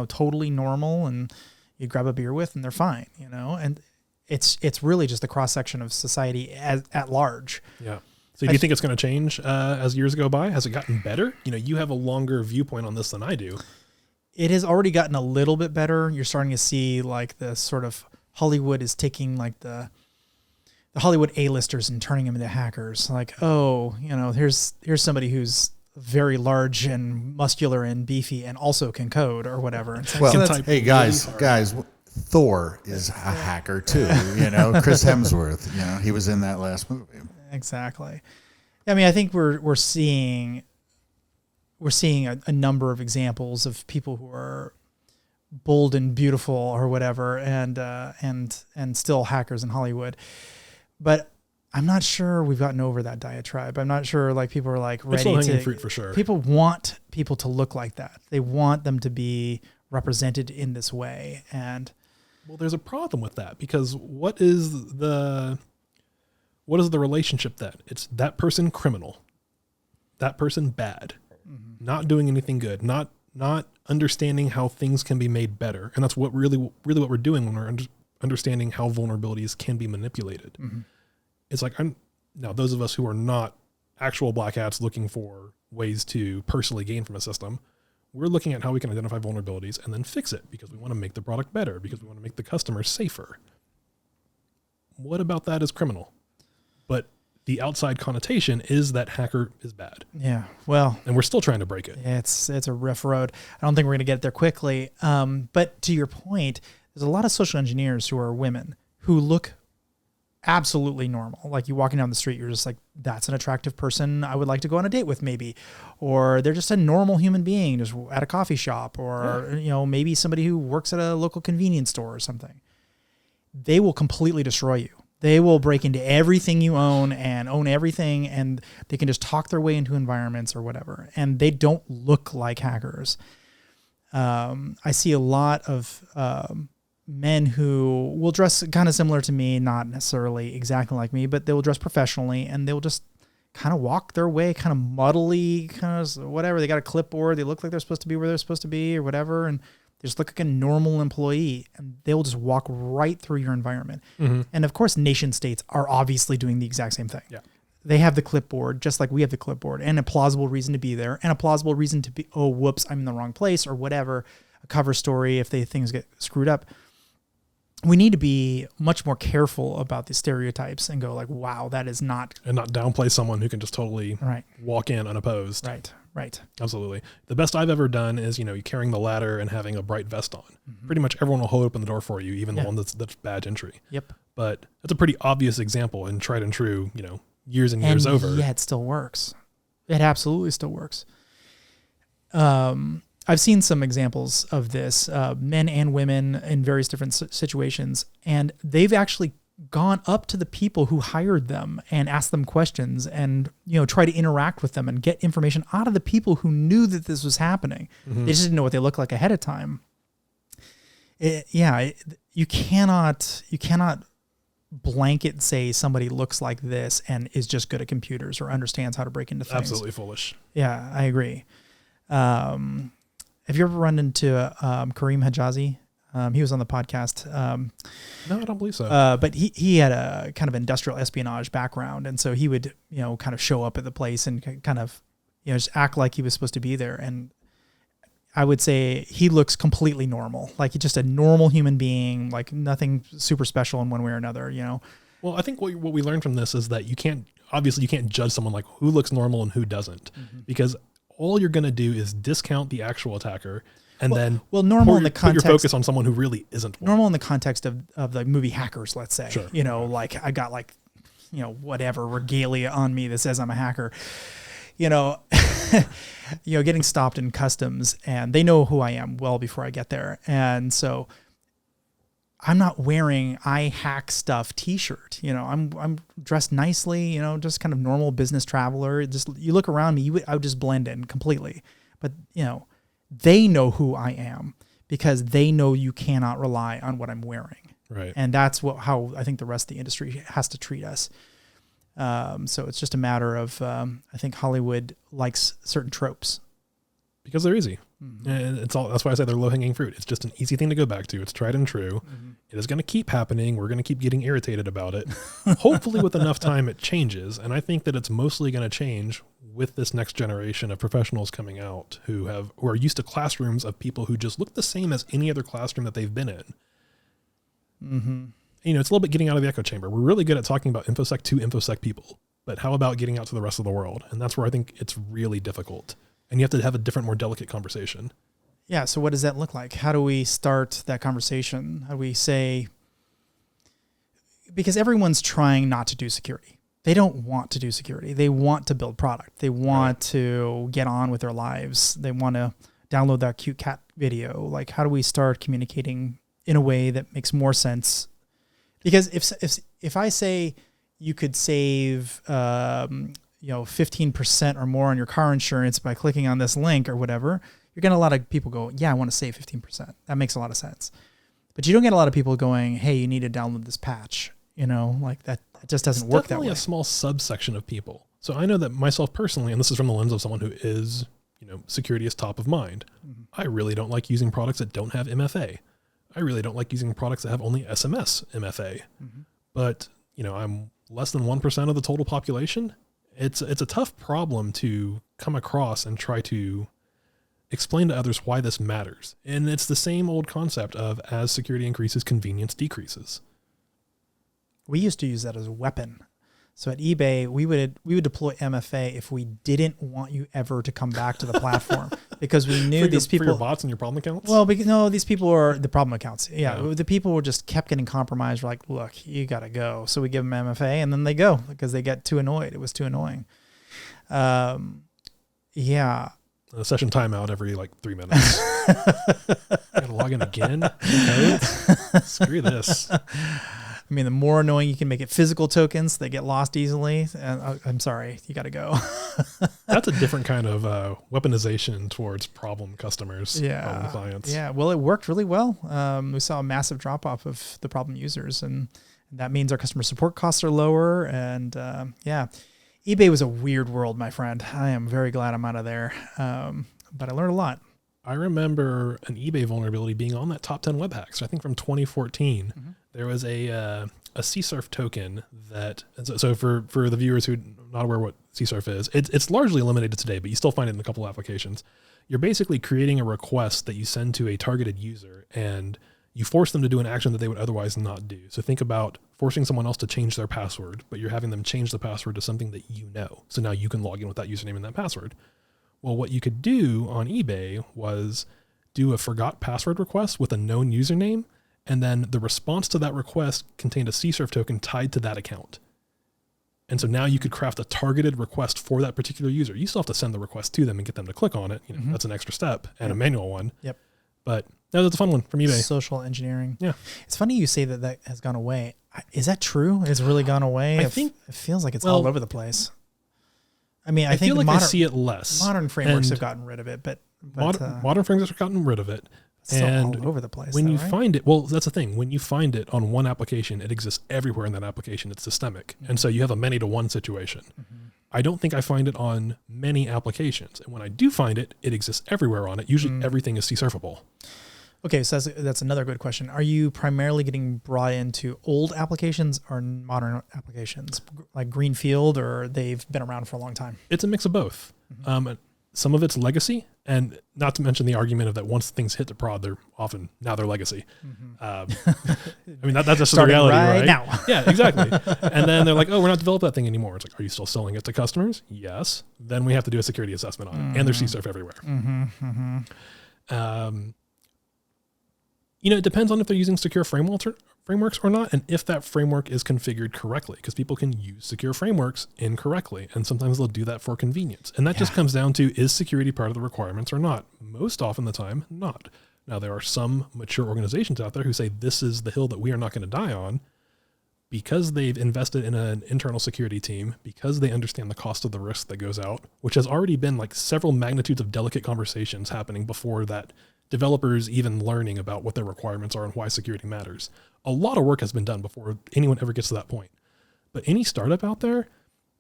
totally normal and you grab a beer with and they're fine, and it's really just the cross section of society at large. Yeah. So do you think it's going to change as years go by? Has it gotten better? You have a longer viewpoint on this than I do. It has already gotten a little bit better. You're starting to see like the sort of Hollywood is taking like the Hollywood A-listers and turning them into hackers. Like, here's somebody who's very large and muscular and beefy and also can code or whatever. Well, hey guys, Thor is a hacker too. Chris Hemsworth. He was in that last movie. Exactly. I mean, I think we're seeing a number of examples of people who are bold and beautiful or whatever, and still hackers in Hollywood. But I'm not sure we've gotten over that diatribe. I'm not sure like people are like ready to. Fruit for sure. People want people to look like that. They want them to be represented in this way, and well, there's a problem with that because what is the what is the relationship then? It's that person criminal, that person bad, not doing anything good, not understanding how things can be made better. And that's what really what we're doing when we're understanding how vulnerabilities can be manipulated. It's like, now those of us who are not actual black hats looking for ways to personally gain from a system, we're looking at how we can identify vulnerabilities and then fix it because we want to make the product better, because we want to make the customer safer. What about that is criminal? But the outside connotation is that hacker is bad. Yeah. Well, and we're still trying to break it. It's a rough road. I don't think we're going to get there quickly. But to your point, there's a lot of social engineers who are women who look absolutely normal. Like you walking down the street, you're just like, that's an attractive person I would like to go on a date with maybe. Or they're just a normal human being just at a coffee shop, or, maybe somebody who works at a local convenience store or something. They will completely destroy you. They will break into everything you own and own everything, and they can just talk their way into environments or whatever. And they don't look like hackers. I see a lot of men who will dress kind of similar to me, not necessarily exactly like me, but they will dress professionally, and they'll just kind of walk their way, kind of muddly, kind of whatever. They got a clipboard. They look like they're supposed to be where they're supposed to be or whatever. And they just look like a normal employee, and they will just walk right through your environment. And of course, nation states are obviously doing the exact same thing. Yeah. They have the clipboard just like we have the clipboard, and a plausible reason to be there, and a plausible reason to be, oh, whoops, I'm in the wrong place or whatever, a cover story if things get screwed up. We need to be much more careful about the stereotypes and go like, wow, that is not. And not downplay someone who can just totally walk in unopposed. Right. Absolutely. The best I've ever done is, you carrying the ladder and having a bright vest on. Pretty much everyone will hold open the door for you, even the one that's badge entry. Yep. But that's a pretty obvious example and tried and true, years and years over. Yeah, it still works. It absolutely still works. I've seen some examples of this, men and women in various different situations, and they've actually gone up to the people who hired them and asked them questions and, try to interact with them and get information out of the people who knew that this was happening. They just didn't know what they looked like ahead of time. You cannot blanket say somebody looks like this and is just good at computers or understands how to break into things. Absolutely foolish. Yeah, I agree. Have you ever run into Kareem Hijazi? He was on the podcast. No, I don't believe so. But he had a kind of industrial espionage background. And so he would, kind of show up at the place and kind of, just act like he was supposed to be there. And I would say he looks completely normal. Like he's just a normal human being, like nothing super special in one way or another, Well, I think what we learned from this is that you can't judge someone like who looks normal and who doesn't, because all you're going to do is discount the actual attacker and then normal in the context, put your focus on someone who really isn't one. Normal in the context of the movie Hackers, let's say. Sure. Like I got like, whatever regalia on me that says I'm a hacker. Getting stopped in customs, and they know who I am well before I get there. And so I'm not wearing I hack stuff t-shirt. I'm dressed nicely, just kind of normal business traveler. Just you look around me, I would just blend in completely. But, they know who I am because they know you cannot rely on what I'm wearing. Right. And that's how I think the rest of the industry has to treat us. So it's just a matter of, I think Hollywood likes certain tropes. Because they're easy. And that's why I say they're low-hanging fruit. It's just an easy thing to go back to. It's tried and true. It is going to keep happening. We're going to keep getting irritated about it. Hopefully with enough time it changes. And I think that it's mostly going to change with this next generation of professionals coming out who are used to classrooms of people who just look the same as any other classroom that they've been in. It's a little bit getting out of the echo chamber. We're really good at talking about InfoSec to InfoSec people, but how about getting out to the rest of the world? And that's where I think it's really difficult. And you have to have a different, more delicate conversation. Yeah. So what does that look like? How do we start that conversation? How do we say, because everyone's trying not to do security. They don't want to do security. They want to build product. They want to get on with their lives. They want to download that cute cat video. Like, how do we start communicating in a way that makes more sense? Because if I say you could save, 15% or more on your car insurance by clicking on this link or whatever, you're getting a lot of people go, yeah, I want to save 15%. That makes a lot of sense. But you don't get a lot of people going, hey, you need to download this patch. Like that It just doesn't It's work that definitely way. a small subsection of people. So I know that myself personally, and this is from the lens of someone who is, security is top of mind. Mm-hmm. I really don't like using products that don't have MFA. I really don't like using products that have only SMS MFA. Mm-hmm. But, I'm less than 1% of the total population. It's a tough problem to come across and try to explain to others why this matters. And it's the same old concept of as security increases, convenience decreases. We used to use that as a weapon. So at eBay, we would deploy MFA if we didn't want you ever to come back to the platform because we knew these people. For your bots and your problem accounts? Well, no, these people are the problem accounts. Yeah, Yeah. the people were just kept getting compromised. We're like, look, you got to go. So we give them MFA and then they go because they get too annoyed. It was too annoying. Yeah. A session timeout every 3 minutes. Gotta log in again. Screw this. I mean, the more annoying you can make it, physical tokens, they get lost easily. And I'm sorry, you got to go. That's a different kind of weaponization towards problem customers, problem clients. Yeah. Well, it worked really well. We saw a massive drop off of the problem users, and that means our customer support costs are lower. And eBay was a weird world, my friend. I am very glad I'm out of there. But I learned a lot. I remember an eBay vulnerability being on that top 10 web hacks. I think from 2014, there was a CSRF token that, so for the viewers who are not aware what CSRF is, it's largely eliminated today, but you still find it in a couple of applications. You're basically creating a request that you send to a targeted user and you force them to do an action that they would otherwise not do. So think about forcing someone else to change their password, but you're having them change the password to something that you know. So now you can log in with that username and that password. Well, what you could do on eBay was do a forgot password request with a known username, and then the response to that request contained a CSRF token tied to that account. And so now you could craft a targeted request for that particular user. You still have to send the request to them and get them to click on it. That's an extra step and a manual one. Yep. But no, that's a fun one from eBay. Social engineering. Yeah. It's funny you say that has gone away. Is that true? It's really gone away? I think it feels like it's all over the place. I mean, I think feel like modern, I see it less. Modern frameworks And have gotten rid of it, but modern frameworks have gotten rid of it. it's still And all over the place. when though, you right? find it, well, that's the thing. When you find it on one application, it exists everywhere in that application. It's systemic. And so you have a many-to-one situation. I don't think I find it on many applications. And when I do find it, it exists everywhere on it. Usually everything is CSRFable. Okay, so that's another good question. Are you primarily getting brought into old applications or modern applications, like greenfield, or they've been around for a long time? It's a mix of both. Some of it's legacy, and not to mention the argument of that once things hit the prod, they're legacy. I mean, that's just the reality, right? Now. Yeah, exactly. And then they're like, oh, we're not developing that thing anymore. It's like, are you still selling it to customers? Yes. Then we have to do a security assessment on it, and there's CSRF everywhere. It depends on if they're using secure frameworks or not, and if that framework is configured correctly, because people can use secure frameworks incorrectly, and sometimes they'll do that for convenience. And that just comes down to, is security part of the requirements or not? Most often the time, not. Now, there are some mature organizations out there who say this is the hill that we are not going to die on, because they've invested in an internal security team, because they understand the cost of the risk that goes out, which has already been several magnitudes of delicate conversations happening before that developers even learning about what their requirements are and why security matters. A lot of work has been done before anyone ever gets to that point. But any startup out there,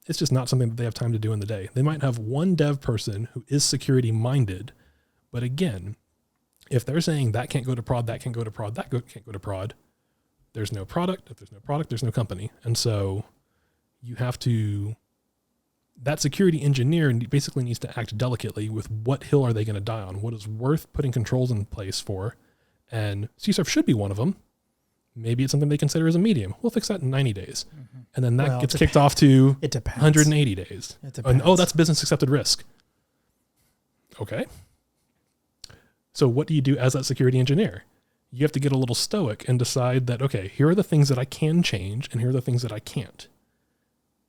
it's just not something that they have time to do in the day. They might have one dev person who is security minded, but again, if they're saying that can't go to prod, that can't go to prod, can't go to prod, there's no product. If there's no product, there's no company. And so you have to, that security engineer basically needs to act delicately with what hill are they going to die on, what is worth putting controls in place for, and CSRF should be one of them. Maybe it's something they consider as a medium. We'll fix that in 90 days. And then that gets kicked off to 180 days. It depends. And, that's business accepted risk. Okay. So what do you do as that security engineer? You have to get a little stoic and decide that, okay, here are the things that I can change and here are the things that I can't.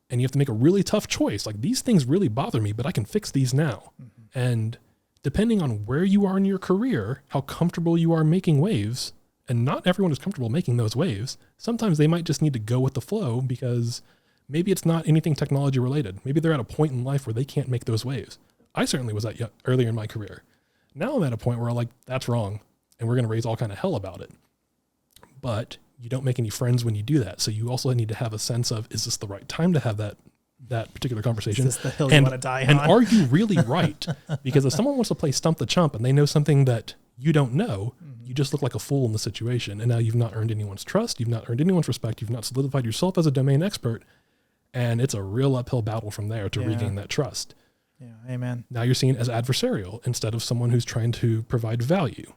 And you have to make a really tough choice. These things really bother me, but I can fix these now. And depending on where you are in your career, how comfortable you are making waves, and not everyone is comfortable making those waves, sometimes they might just need to go with the flow because maybe it's not anything technology related. Maybe they're at a point in life where they can't make those waves. I certainly was at earlier in my career. Now I'm at a point where I'm like, that's wrong. And we're going to raise all kind of hell about it. But you don't make any friends when you do that. So you also need to have a sense of, is this the right time to have that particular conversation? Is this the hill you want to die on? And are you really right? Because if someone wants to play Stump the Chump and they know something that you don't know, you just look like a fool in the situation. And now you've not earned anyone's trust. You've not earned anyone's respect. You've not solidified yourself as a domain expert. And it's a real uphill battle from there to regain that trust. Yeah, amen. Now you're seen as adversarial instead of someone who's trying to provide value.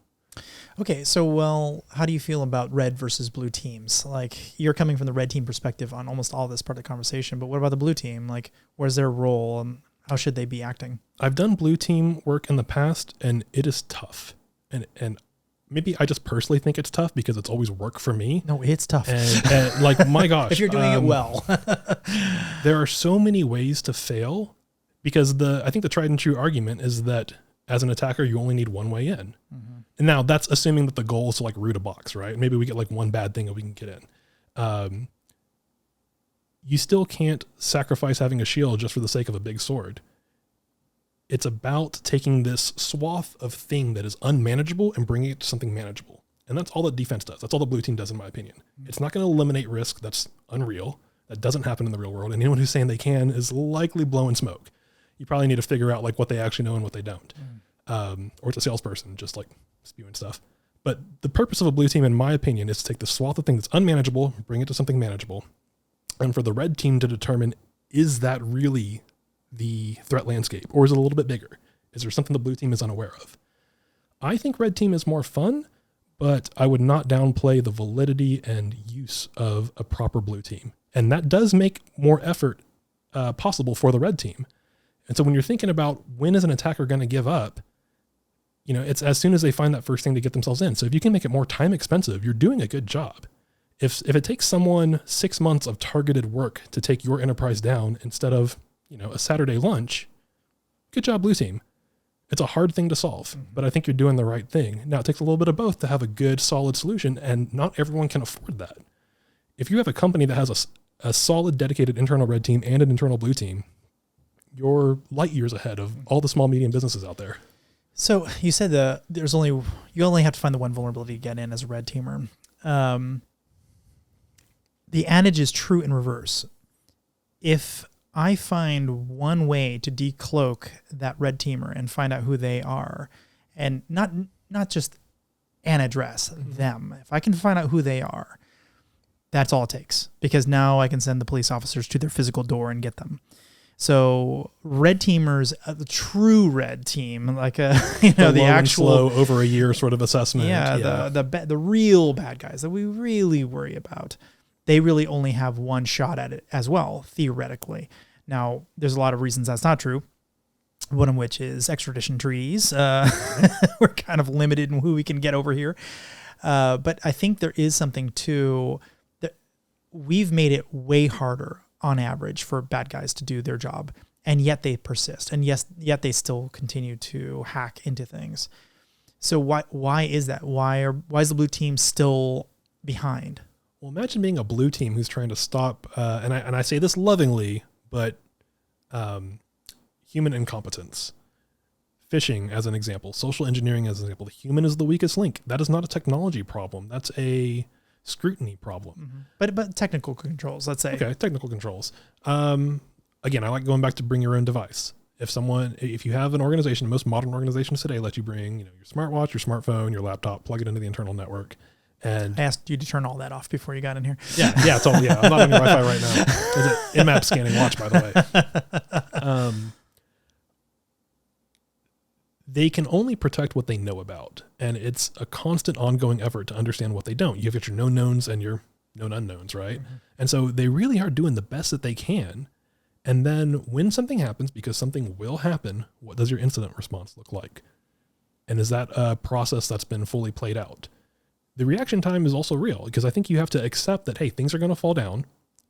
Okay, so, how do you feel about red versus blue teams? Like, you're coming from the red team perspective on almost all this part of the conversation, but what about the blue team? Like, where's their role and how should they be acting? I've done blue team work in the past, and it is tough. And maybe I just personally think it's tough because it's always work for me. No, it's tough. And like, my gosh. If you're doing it well. There are so many ways to fail because I think the tried and true argument is that as an attacker, you only need one way in. Mm-hmm. And now that's assuming that the goal is to like root a box, right? Maybe we get like one bad thing that we can get in. You still can't sacrifice having a shield just for the sake of a big sword. It's about taking this swath of thing that is unmanageable and bringing it to something manageable. And that's all that defense does. That's all the blue team does, in my opinion. Mm-hmm. It's not going to eliminate risk. That's unreal. That doesn't happen in the real world. And anyone who's saying they can is likely blowing smoke. You probably need to figure out like what they actually know and what they don't. Or it's a salesperson just like spewing stuff. But the purpose of a blue team, in my opinion, is to take the swath of thing that's unmanageable, bring it to something manageable. And for the red team to determine, is that really the threat landscape, or is it a little bit bigger? Is there something the blue team is unaware of? I think red team is more fun, but I would not downplay the validity and use of a proper blue team. And that does make more effort possible for the red team. And so when you're thinking about when is an attacker going to give up, you know, it's as soon as they find that first thing to get themselves in. So if you can make it more time expensive, you're doing a good job. If it takes someone 6 months of targeted work to take your enterprise down instead of, you know, a Saturday lunch, good job, blue team. It's a hard thing to solve, but I think you're doing the right thing. Now, it takes a little bit of both to have a good, solid solution, and not everyone can afford that. If you have a company that has a solid, dedicated internal red team and an internal blue team, you're light years ahead of all the small, medium businesses out there. So you said you only have to find the one vulnerability to get in as a red teamer. The adage is true in reverse. If I find one way to decloak that red teamer and find out who they are, and not just an address, them. If I can find out who they are, that's all it takes, because now I can send the police officers to their physical door and get them. So red teamers, the true red team, like the actual slow over a year sort of assessment. The real bad guys that we really worry about. They really only have one shot at it as well, theoretically. Now, there's a lot of reasons that's not true. One of which is extradition treaties. We're kind of limited in who we can get over here. But I think there is something to that. We've made it way harder on average for bad guys to do their job, and yet they persist, and yet they still continue to hack into things. So why is that? Why is the blue team still behind? Well, imagine being a blue team who's trying to stop, and I say this lovingly, but human incompetence. Phishing as an example, social engineering as an example. The human is the weakest link. That is not a technology problem. That's a scrutiny problem. Mm-hmm. But technical controls, let's say. Okay, technical controls. Again, I like going back to bring your own device. If you have an organization, most modern organizations today let you bring, your smartwatch, your smartphone, your laptop, plug it into the internal network. And I asked you to turn all that off before you got in here. Yeah, it's all, I'm not on your Wi-Fi right now. It's an in-map scanning watch, by the way. They can only protect what they know about. And it's a constant ongoing effort to understand what they don't. You've got your known knowns and your known unknowns, right? Mm-hmm. And so they really are doing the best that they can. And then when something happens, because something will happen, what does your incident response look like? And is that a process that's been fully played out? The reaction time is also real, because I think you have to accept that, hey, things are going to fall down.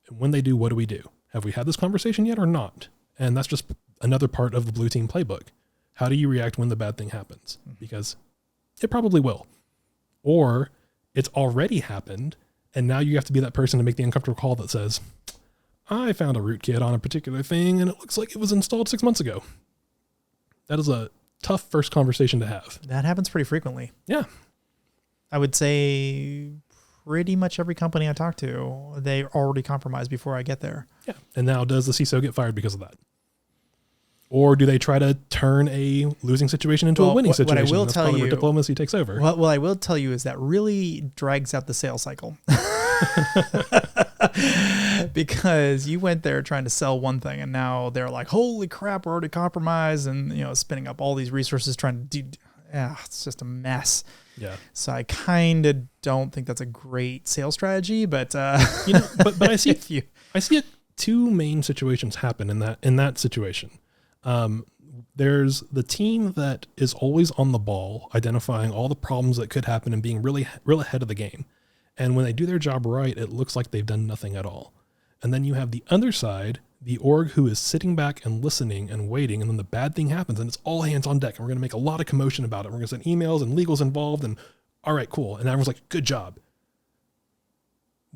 And when they do, what do we do? Have we had this conversation yet or not? And that's just another part of the blue team playbook. How do you react when the bad thing happens? Because it probably will. Or it's already happened, and now you have to be that person to make the uncomfortable call that says, I found a rootkit on a particular thing, and it looks like it was installed 6 months ago. That is a tough first conversation to have. That happens pretty frequently. Yeah. I would say pretty much every company I talk to, they already compromised before I get there. Yeah. And now does the CISO get fired because of that? Or do they try to turn a losing situation into a winning situation? What I will That's tell probably you, where diplomacy takes over. What I will tell you is that really drags out the sales cycle. Because you went there trying to sell one thing, and now they're like, holy crap, we're already compromised, and spinning up all these resources trying to do. Yeah, it's just a mess. Yeah. So I kind of don't think that's a great sales strategy, but but I see two main situations happen in that situation. There's the team that is always on the ball, identifying all the problems that could happen and being really, real ahead of the game. And when they do their job right, it looks like they've done nothing at all. And then you have the other side, the org who is sitting back and listening and waiting, and then the bad thing happens and it's all hands on deck and we're going to make a lot of commotion about it. We're going to send emails and legals involved and all right, cool. And everyone's like, good job.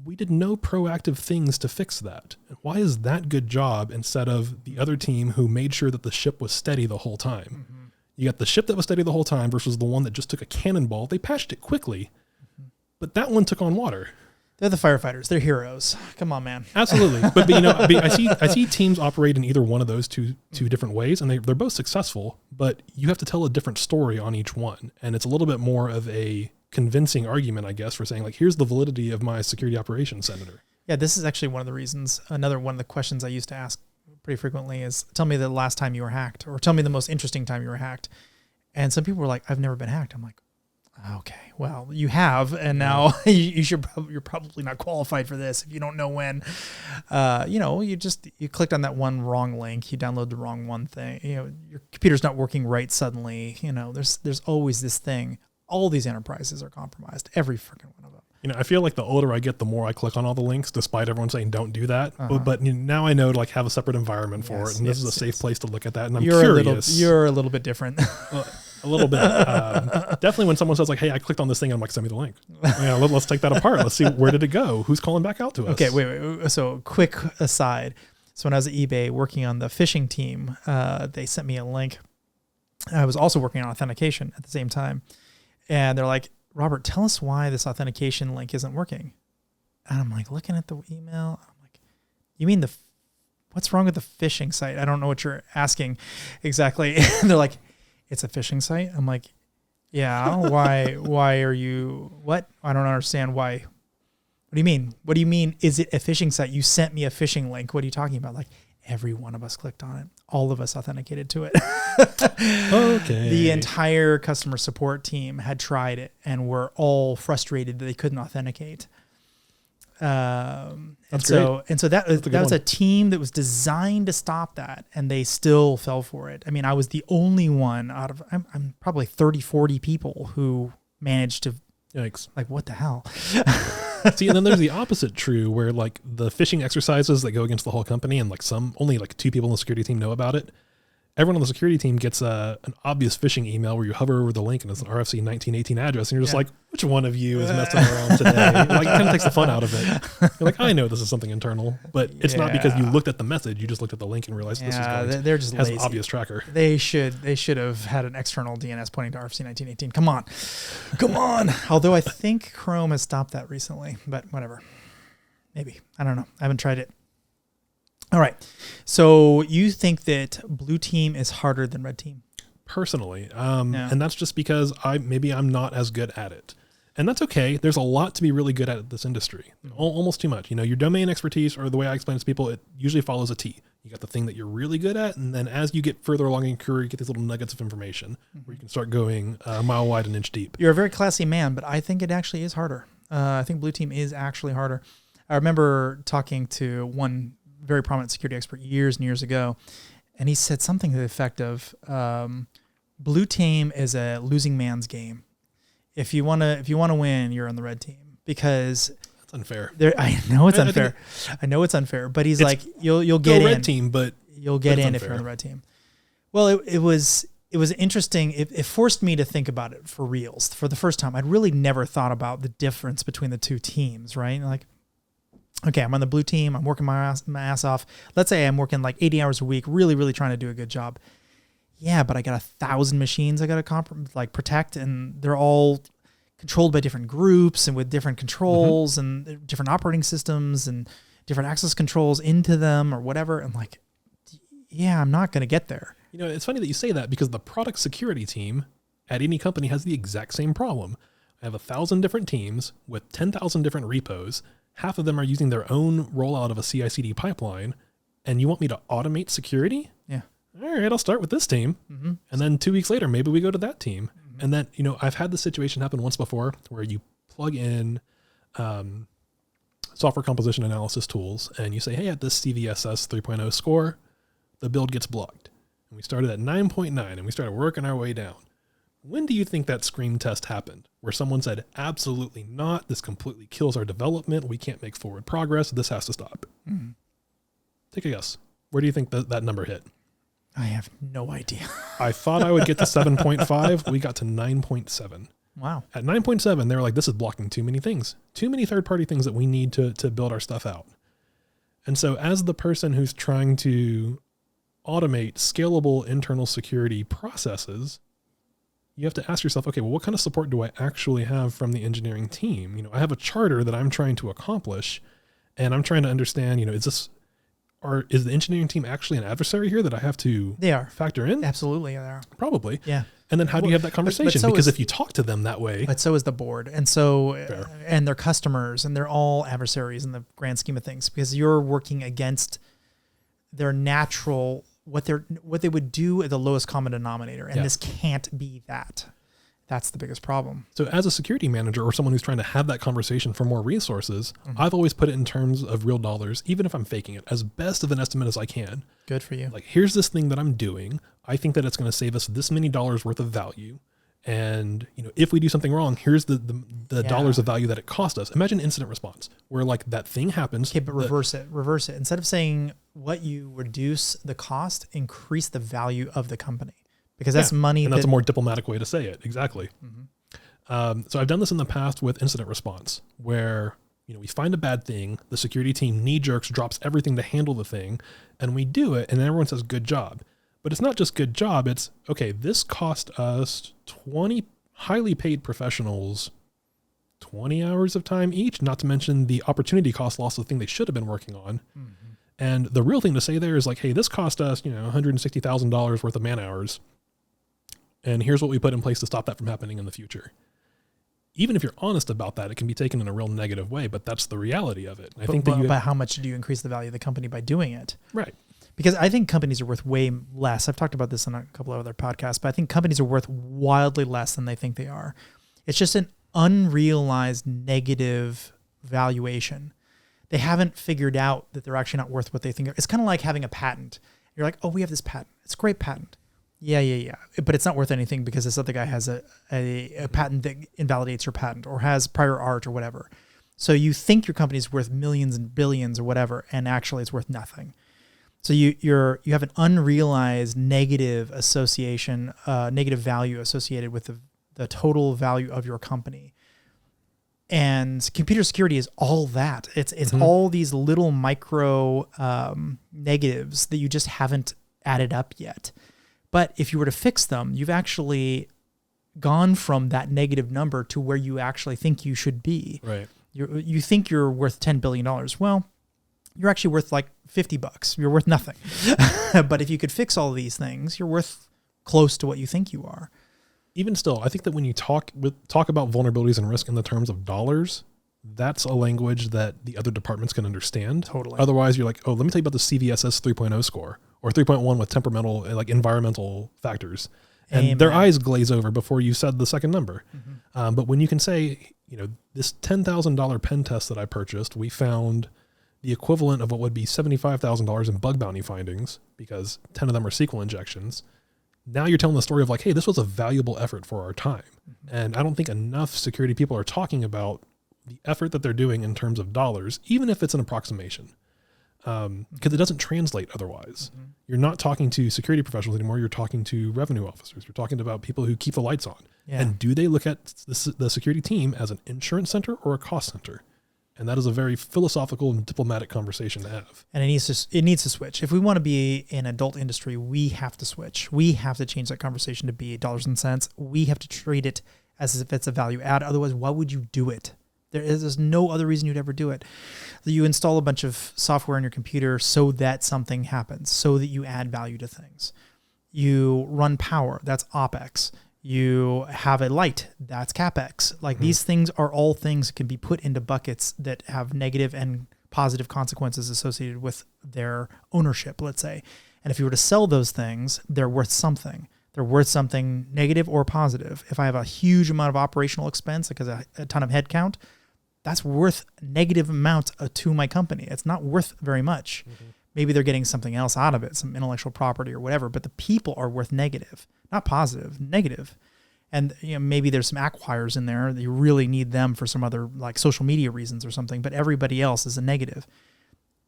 We did no proactive things to fix that. And why is that good job instead of the other team who made sure that the ship was steady the whole time? Mm-hmm. You got the ship that was steady the whole time versus the one that just took a cannonball. They patched it quickly, but that one took on water. They're the firefighters. They're heroes. Come on, man. Absolutely. But I see teams operate in either one of those two different ways, and they're both successful, but you have to tell a different story on each one. And it's a little bit more of a convincing argument, I guess, for saying like, here's the validity of my security operations center. Yeah, this is actually one of the reasons. Another one of the questions I used to ask pretty frequently is, tell me the last time you were hacked, or tell me the most interesting time you were hacked. And some people were like, I've never been hacked. I'm like, okay, well, you have, and now you're probably not qualified for this if you don't know when. You clicked on that one wrong link, you download the wrong one thing. Your computer's not working right suddenly. There's always this thing. All these enterprises are compromised. Every freaking one of them. I feel like the older I get, the more I click on all the links, despite everyone saying don't do that. Uh-huh. But now I know to have a separate environment for it, and this is a safe place to look at that. And I'm curious. You're a little bit different. A little bit. Definitely when someone says like, hey, I clicked on this thing, and I'm like, send me the link. Yeah, let's take that apart. Let's see, where did it go? Who's calling back out to us? Okay, wait. So quick aside. So when I was at eBay working on the phishing team, they sent me a link. I was also working on authentication at the same time. And they're like, Robert, tell us why this authentication link isn't working. And I'm like, looking at the email. I'm like, you mean what's wrong with the phishing site? I don't know what you're asking exactly. And they're like, it's a phishing site. I'm like, yeah, why are you, what? I don't understand why. What do you mean? What do you mean? Is it a phishing site? You sent me a phishing link. What are you talking about? Like, every one of us clicked on it. All of us authenticated to it. Okay. The entire customer support team had tried it and were all frustrated that they couldn't authenticate. And so that was a team that was designed to stop that, and they still fell for it. I mean, I was the only one out of I'm probably 30, 40 people who managed to. Yikes. Like, what the hell? See, and then there's the opposite true, where like the phishing exercises that go against the whole company, and like only like 2 people on the security team know about it. Everyone on the security team gets an obvious phishing email where you hover over the link and it's an RFC 1918 address, and you're just like, which one of you is messing around today? Like, it kind of takes the fun out of it. You're like, I know this is something internal, but it's not because you looked at the message. You just looked at the link and realized this is they're just has lazy. an obvious tracker. They should have had an external DNS pointing to RFC 1918. Come on. Although I think Chrome has stopped that recently, but whatever. Maybe. I don't know. I haven't tried it. All right. So you think that blue team is harder than red team? Personally. And that's just because I'm not as good at it. And that's okay. There's a lot to be really good at this industry. Almost too much. Your domain expertise, or the way I explain it to people, it usually follows a T. You got the thing that you're really good at, and then as you get further along in your career, you get these little nuggets of information where you can start going a mile wide and inch deep. You're a very classy man, but I think it actually is harder. I think blue team is actually harder. I remember talking to one very prominent security expert years and years ago, and he said something to the effect of, blue team is a losing man's game. If you want to win, you're on the red team, because that's unfair. I know it's unfair. I know it's unfair, but he's like, you'll get in. Red team, but you'll get in if you're on the red team. Well, it was interesting. It forced me to think about it for reals. For the first time, I'd really never thought about the difference between the two teams, right? Like, okay, I'm on the blue team. I'm working my ass off. Let's say I'm working like 80 hours a week, really, really trying to do a good job. Yeah, but I got 1,000 machines I got to protect, and they're all controlled by different groups and with different controls and different operating systems and different access controls into them or whatever. I'm like, yeah, I'm not going to get there. You know, it's funny that you say that because the product security team at any company has the exact same problem. I have 1,000 different teams with 10,000 different repos. Half of them are using their own rollout of a CI/CD pipeline. And you want me to automate security? Yeah. All right, I'll start with this team. And then 2 weeks later, maybe we go to that team. And then, you know, I've had this situation happen once before where you plug in software composition analysis tools and you say, hey, at this CVSS 3.0 score, the build gets blocked. And we started at 9.9 and we started working our way down. When do you think that scream test happened? Where someone said, absolutely not. This completely kills our development. We can't make forward progress. This has to stop. Take a guess. Where do you think that number hit? I have no idea. I thought I would get to 7.5. We got to 9.7. Wow. At 9.7, they were like, this is blocking too many things. Too many third-party things that we need to build our stuff out. And so as the person who's trying to automate scalable internal security processes, you have to ask yourself, okay, well, what kind of support do I actually have from the engineering team? You know, I have a charter that I'm trying to accomplish, and I'm trying to understand, you know, is the engineering team actually an adversary here that I have to factor in? Absolutely, they are. Probably. Yeah. And then how do you have that conversation? Because if you talk to them that way. But so is the board. And so, and their customers, and they're all adversaries in the grand scheme of things, because you're working against their natural, what they would do at the lowest common denominator. And this can't be that. That's the biggest problem. So as a security manager or someone who's trying to have that conversation for more resources, I've always put it in terms of real dollars, even if I'm faking it, as best of an estimate as I can. Good for you. Like, here's this thing that I'm doing. I think that it's going to save us this many dollars worth of value. And, you know, if we do something wrong, here's the dollars of value that it cost us. Imagine incident response where like that thing happens. Okay, but reverse it. Instead of saying what you reduce the cost, increase the value of the company. Because that's money. And that's a more diplomatic way to say it. Exactly. So I've done this in the past with incident response where, you know, we find a bad thing, the security team knee jerks, drops everything to handle the thing, and we do it, and everyone says, good job. But it's not just good job. It's, okay, this cost us 20 highly paid professionals 20 hours of time each, not to mention the opportunity cost loss of the thing they should have been working on. And the real thing to say there is like, hey, this cost us, you know, $160,000 worth of man hours. And here's what we put in place to stop that from happening in the future. Even if you're honest about that, it can be taken in a real negative way, but that's the reality of it. But how much do you increase the value of the company by doing it? Right. Because I think companies are worth way less. I've talked about this on a couple of other podcasts, but I think companies are worth wildly less than they think they are. It's just an unrealized negative valuation. They haven't figured out that they're actually not worth what they think. It's kind of like having a patent. You're like, oh, we have this patent. It's a great patent. Yeah. But it's not worth anything because this other guy has a patent that invalidates your patent or has prior art or whatever. So you think your company's worth millions and billions or whatever, and actually it's worth nothing. So you have an unrealized negative association, negative value associated with the total value of your company. And computer security is all that. It's all these little micro negatives that you just haven't added up yet. But if you were to fix them, you've actually gone from that negative number to where you actually think you should be. Right. You think you're worth $10 billion. Well, you're actually worth like $50. You're worth nothing. But if you could fix all of these things, you're worth close to what you think you are. Even still, I think that when you talk about vulnerabilities and risk in the terms of dollars, that's a language that the other departments can understand. Totally. Otherwise, you're like, oh, let me tell you about the CVSS 3.0 score or 3.1 with temperamental, like environmental factors. And their eyes glaze over before you said the second number. But when you can say, you know, this $10,000 pen test that I purchased, we found the equivalent of what would be $75,000 in bug bounty findings because 10 of them are SQL injections. Now you're telling the story of like, hey, this was a valuable effort for our time. And I don't think enough security people are talking about the effort that they're doing in terms of dollars, even if it's an approximation, because it doesn't translate otherwise. You're not talking to security professionals anymore. You're talking to revenue officers. You're talking about people who keep the lights on. Yeah. And do they look at the security team as an insurance center or a cost center? And that is a very philosophical and diplomatic conversation to have. And it needs to switch. If we want to be an adult industry, we have to switch. We have to change that conversation to be dollars and cents. We have to treat it as if it's a value add. Otherwise, why would you do it? There's no other reason you'd ever do it. You install a bunch of software on your computer so that something happens, so that you add value to things. You run power, that's OpEx. You have a light, that's CapEx. Like these things are all things that can be put into buckets that have negative and positive consequences associated with their ownership, let's say. And if you were to sell those things, they're worth something. They're worth something negative or positive. If I have a huge amount of operational expense, like a ton of headcount, that's worth negative amounts to my company. It's not worth very much. Maybe they're getting something else out of it, some intellectual property or whatever, but the people are worth negative, not positive, negative. And maybe there's some acquires in there that you really need them for some other like social media reasons or something, but everybody else is a negative.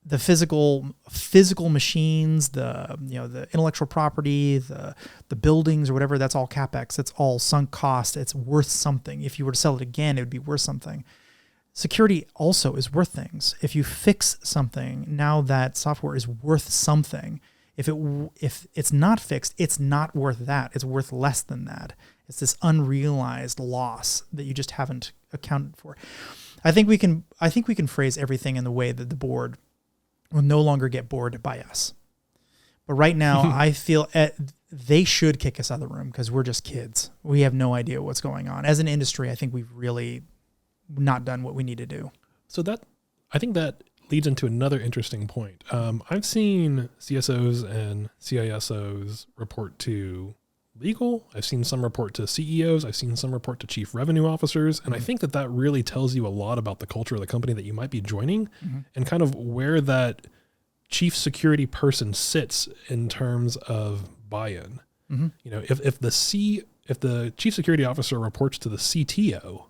The physical machines, the intellectual property, the buildings or whatever, that's all CapEx. It's all sunk cost. It's worth something. If you were to sell it again, it would be worth something. Security also is worth things. If you fix something, now that software is worth something. If it's not fixed, it's not worth that. It's worth less than that. It's this unrealized loss that you just haven't accounted for. I think we can phrase everything in the way that the board will no longer get bored by us. But right now, I feel they should kick us out of the room because we're just kids. We have no idea what's going on. As an industry, I think we've really not done what we need to do. So I think that leads into another interesting point. I've seen CSOs and CISOs report to legal. I've seen some report to CEOs. I've seen some report to chief revenue officers. And I think that really tells you a lot about the culture of the company that you might be joining and kind of where that chief security person sits in terms of buy-in. If the chief security officer reports to the CTO,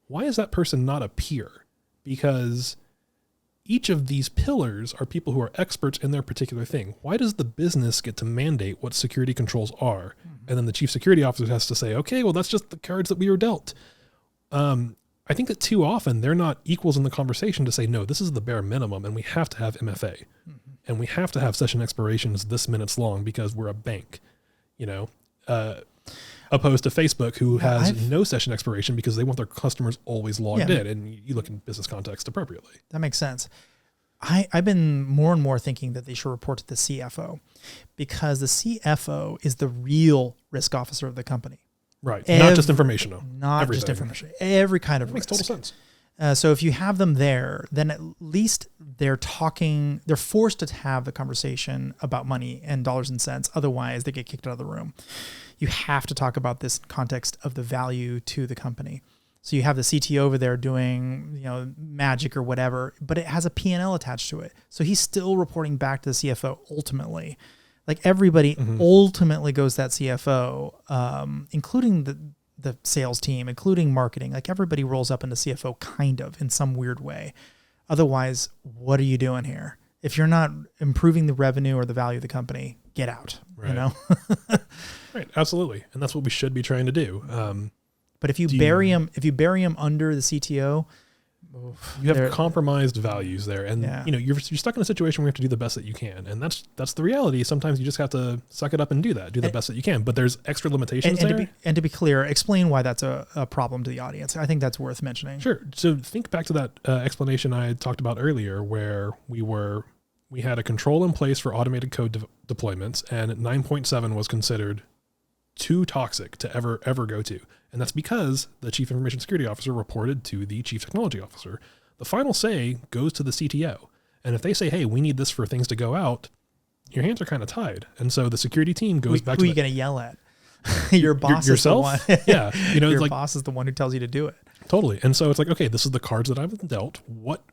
why is that person not a peer? Because each of these pillars are people who are experts in their particular thing. Why does the business get to mandate what security controls are? And then the chief security officer has to say, okay, well, that's just the cards that we were dealt. I think that too often they're not equals in the conversation to say, no, this is the bare minimum and we have to have MFA. And we have to have session expirations this minutes long because we're a bank, opposed to Facebook, who has no session expiration because they want their customers always logged in, and you look in business context appropriately. That makes sense. I've been more and more thinking that they should report to the CFO because the CFO is the real risk officer of the company. Right. Not just informational. Not everything. Just information. Every kind of risk. Makes total sense. So if you have them there, then at least they're forced to have the conversation about money and dollars and cents. Otherwise, they get kicked out of the room. You have to talk about this in context of the value to the company. So you have the CTO over there doing, magic or whatever, but it has a P&L attached to it. So he's still reporting back to the CFO ultimately. Like everybody ultimately goes to that CFO, including the sales team, including marketing. Like everybody rolls up into CFO kind of in some weird way. Otherwise, what are you doing here? If you're not improving the revenue or the value of the company, get out. Right. Right. Absolutely. And that's what we should be trying to do. But if you bury him under the CTO, you have compromised values there, and you're stuck in a situation where you have to do the best that you can, and that's the reality. Sometimes you just have to suck it up and do the best that you can. But there's extra limitations there. To be clear, explain why that's a problem to the audience. I think that's worth mentioning. Sure. So think back to that explanation I had talked about earlier, where we had a control in place for automated code deployments, and 9.7 was considered too toxic to ever go to. And that's because the chief information security officer reported to the chief technology officer. The final say goes to the CTO. And if they say, hey, we need this for things to go out, your hands are kind of tied. And so the security team goes back to who are you going to yell at? Your boss yourself? Is the one. Yeah. Your boss is the one who tells you to do it. Totally. And so it's like, okay, this is the cards that I've dealt. What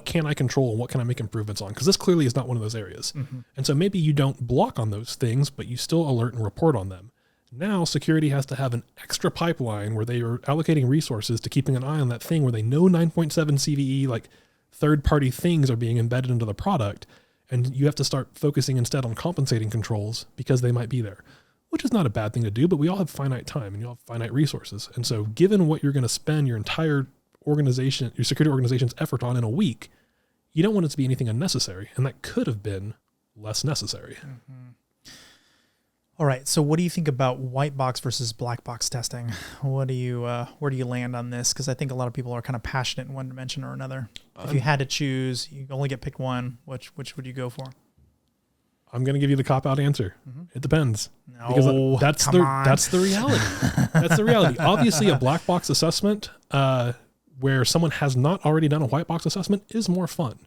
can I control and what can I make improvements on? Because this clearly is not one of those areas. And so maybe you don't block on those things, but you still alert and report on them. Now security has to have an extra pipeline where they are allocating resources to keeping an eye on that thing where they know 9.7 CVE, like third-party things are being embedded into the product. And you have to start focusing instead on compensating controls because they might be there, which is not a bad thing to do, but we all have finite time and you all have finite resources. And so given what you're going to spend your entire organization, your security organization's effort on in a week, you don't want it to be anything unnecessary. And that could have been less necessary. All right. So what do you think about white box versus black box testing? What do you, where do you land on this? Because I think a lot of people are kind of passionate in one dimension or another. If you had to choose, you only get picked one, which would you go for? I'm going to give you the cop-out answer. It depends. No, because that's the reality. That's the reality. Obviously, a black box assessment where someone has not already done a white box assessment is more fun.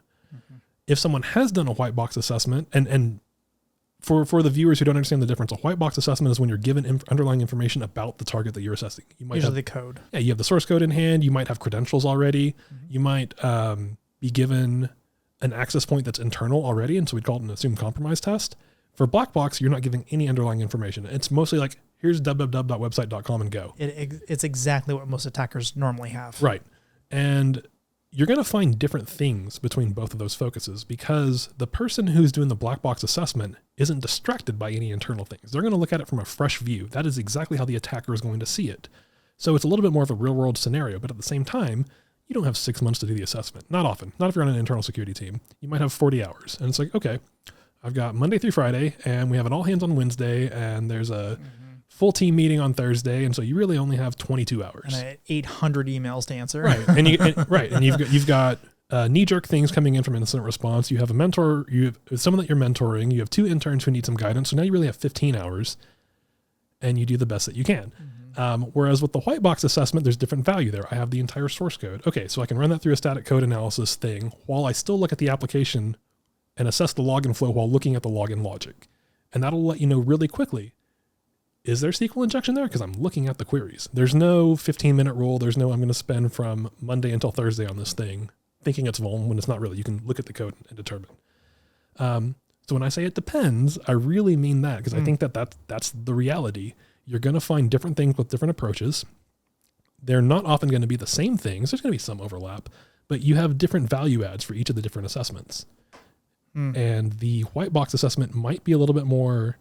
If someone has done a white box assessment, and for the viewers who don't understand the difference, a white box assessment is when you're given underlying information about the target that you're assessing. You might usually have the code. Yeah, you have the source code in hand. You might have credentials already. You might be given an access point that's internal already, and so we'd call it an assumed compromise test. For Blackbox, you're not giving any underlying information. It's mostly like, here's www.website.com and go. It's exactly what most attackers normally have. Right. And you're going to find different things between both of those focuses because the person who's doing the black box assessment isn't distracted by any internal things. They're going to look at it from a fresh view. That is exactly how the attacker is going to see it. So it's a little bit more of a real world scenario, but at the same time, you don't have 6 months to do the assessment. Not often. Not if you're on an internal security team. You might have 40 hours. And it's like, okay, I've got Monday through Friday and we have an all hands on Wednesday and there's a full team meeting on Thursday. And so you really only have 22 hours. And 800 emails to answer. Right. And you've got knee jerk things coming in from incident response. You have a mentor, you have someone that you're mentoring. You have 2 interns who need some guidance. So now you really have 15 hours and you do the best that you can. Whereas with the white box assessment, there's different value there. I have the entire source code. Okay, so I can run that through a static code analysis thing while I still look at the application and assess the login flow while looking at the login logic. And that'll let you know really quickly, is there SQL injection there? Because I'm looking at the queries. There's no 15-minute rule. There's no I'm going to spend from Monday until Thursday on this thing thinking it's vuln when it's not really. You can look at the code and determine. So when I say it depends, I really mean that because I think that's the reality. You're going to find different things with different approaches. They're not often going to be the same things. There's going to be some overlap, but you have different value adds for each of the different assessments. And the white box assessment might be a little bit more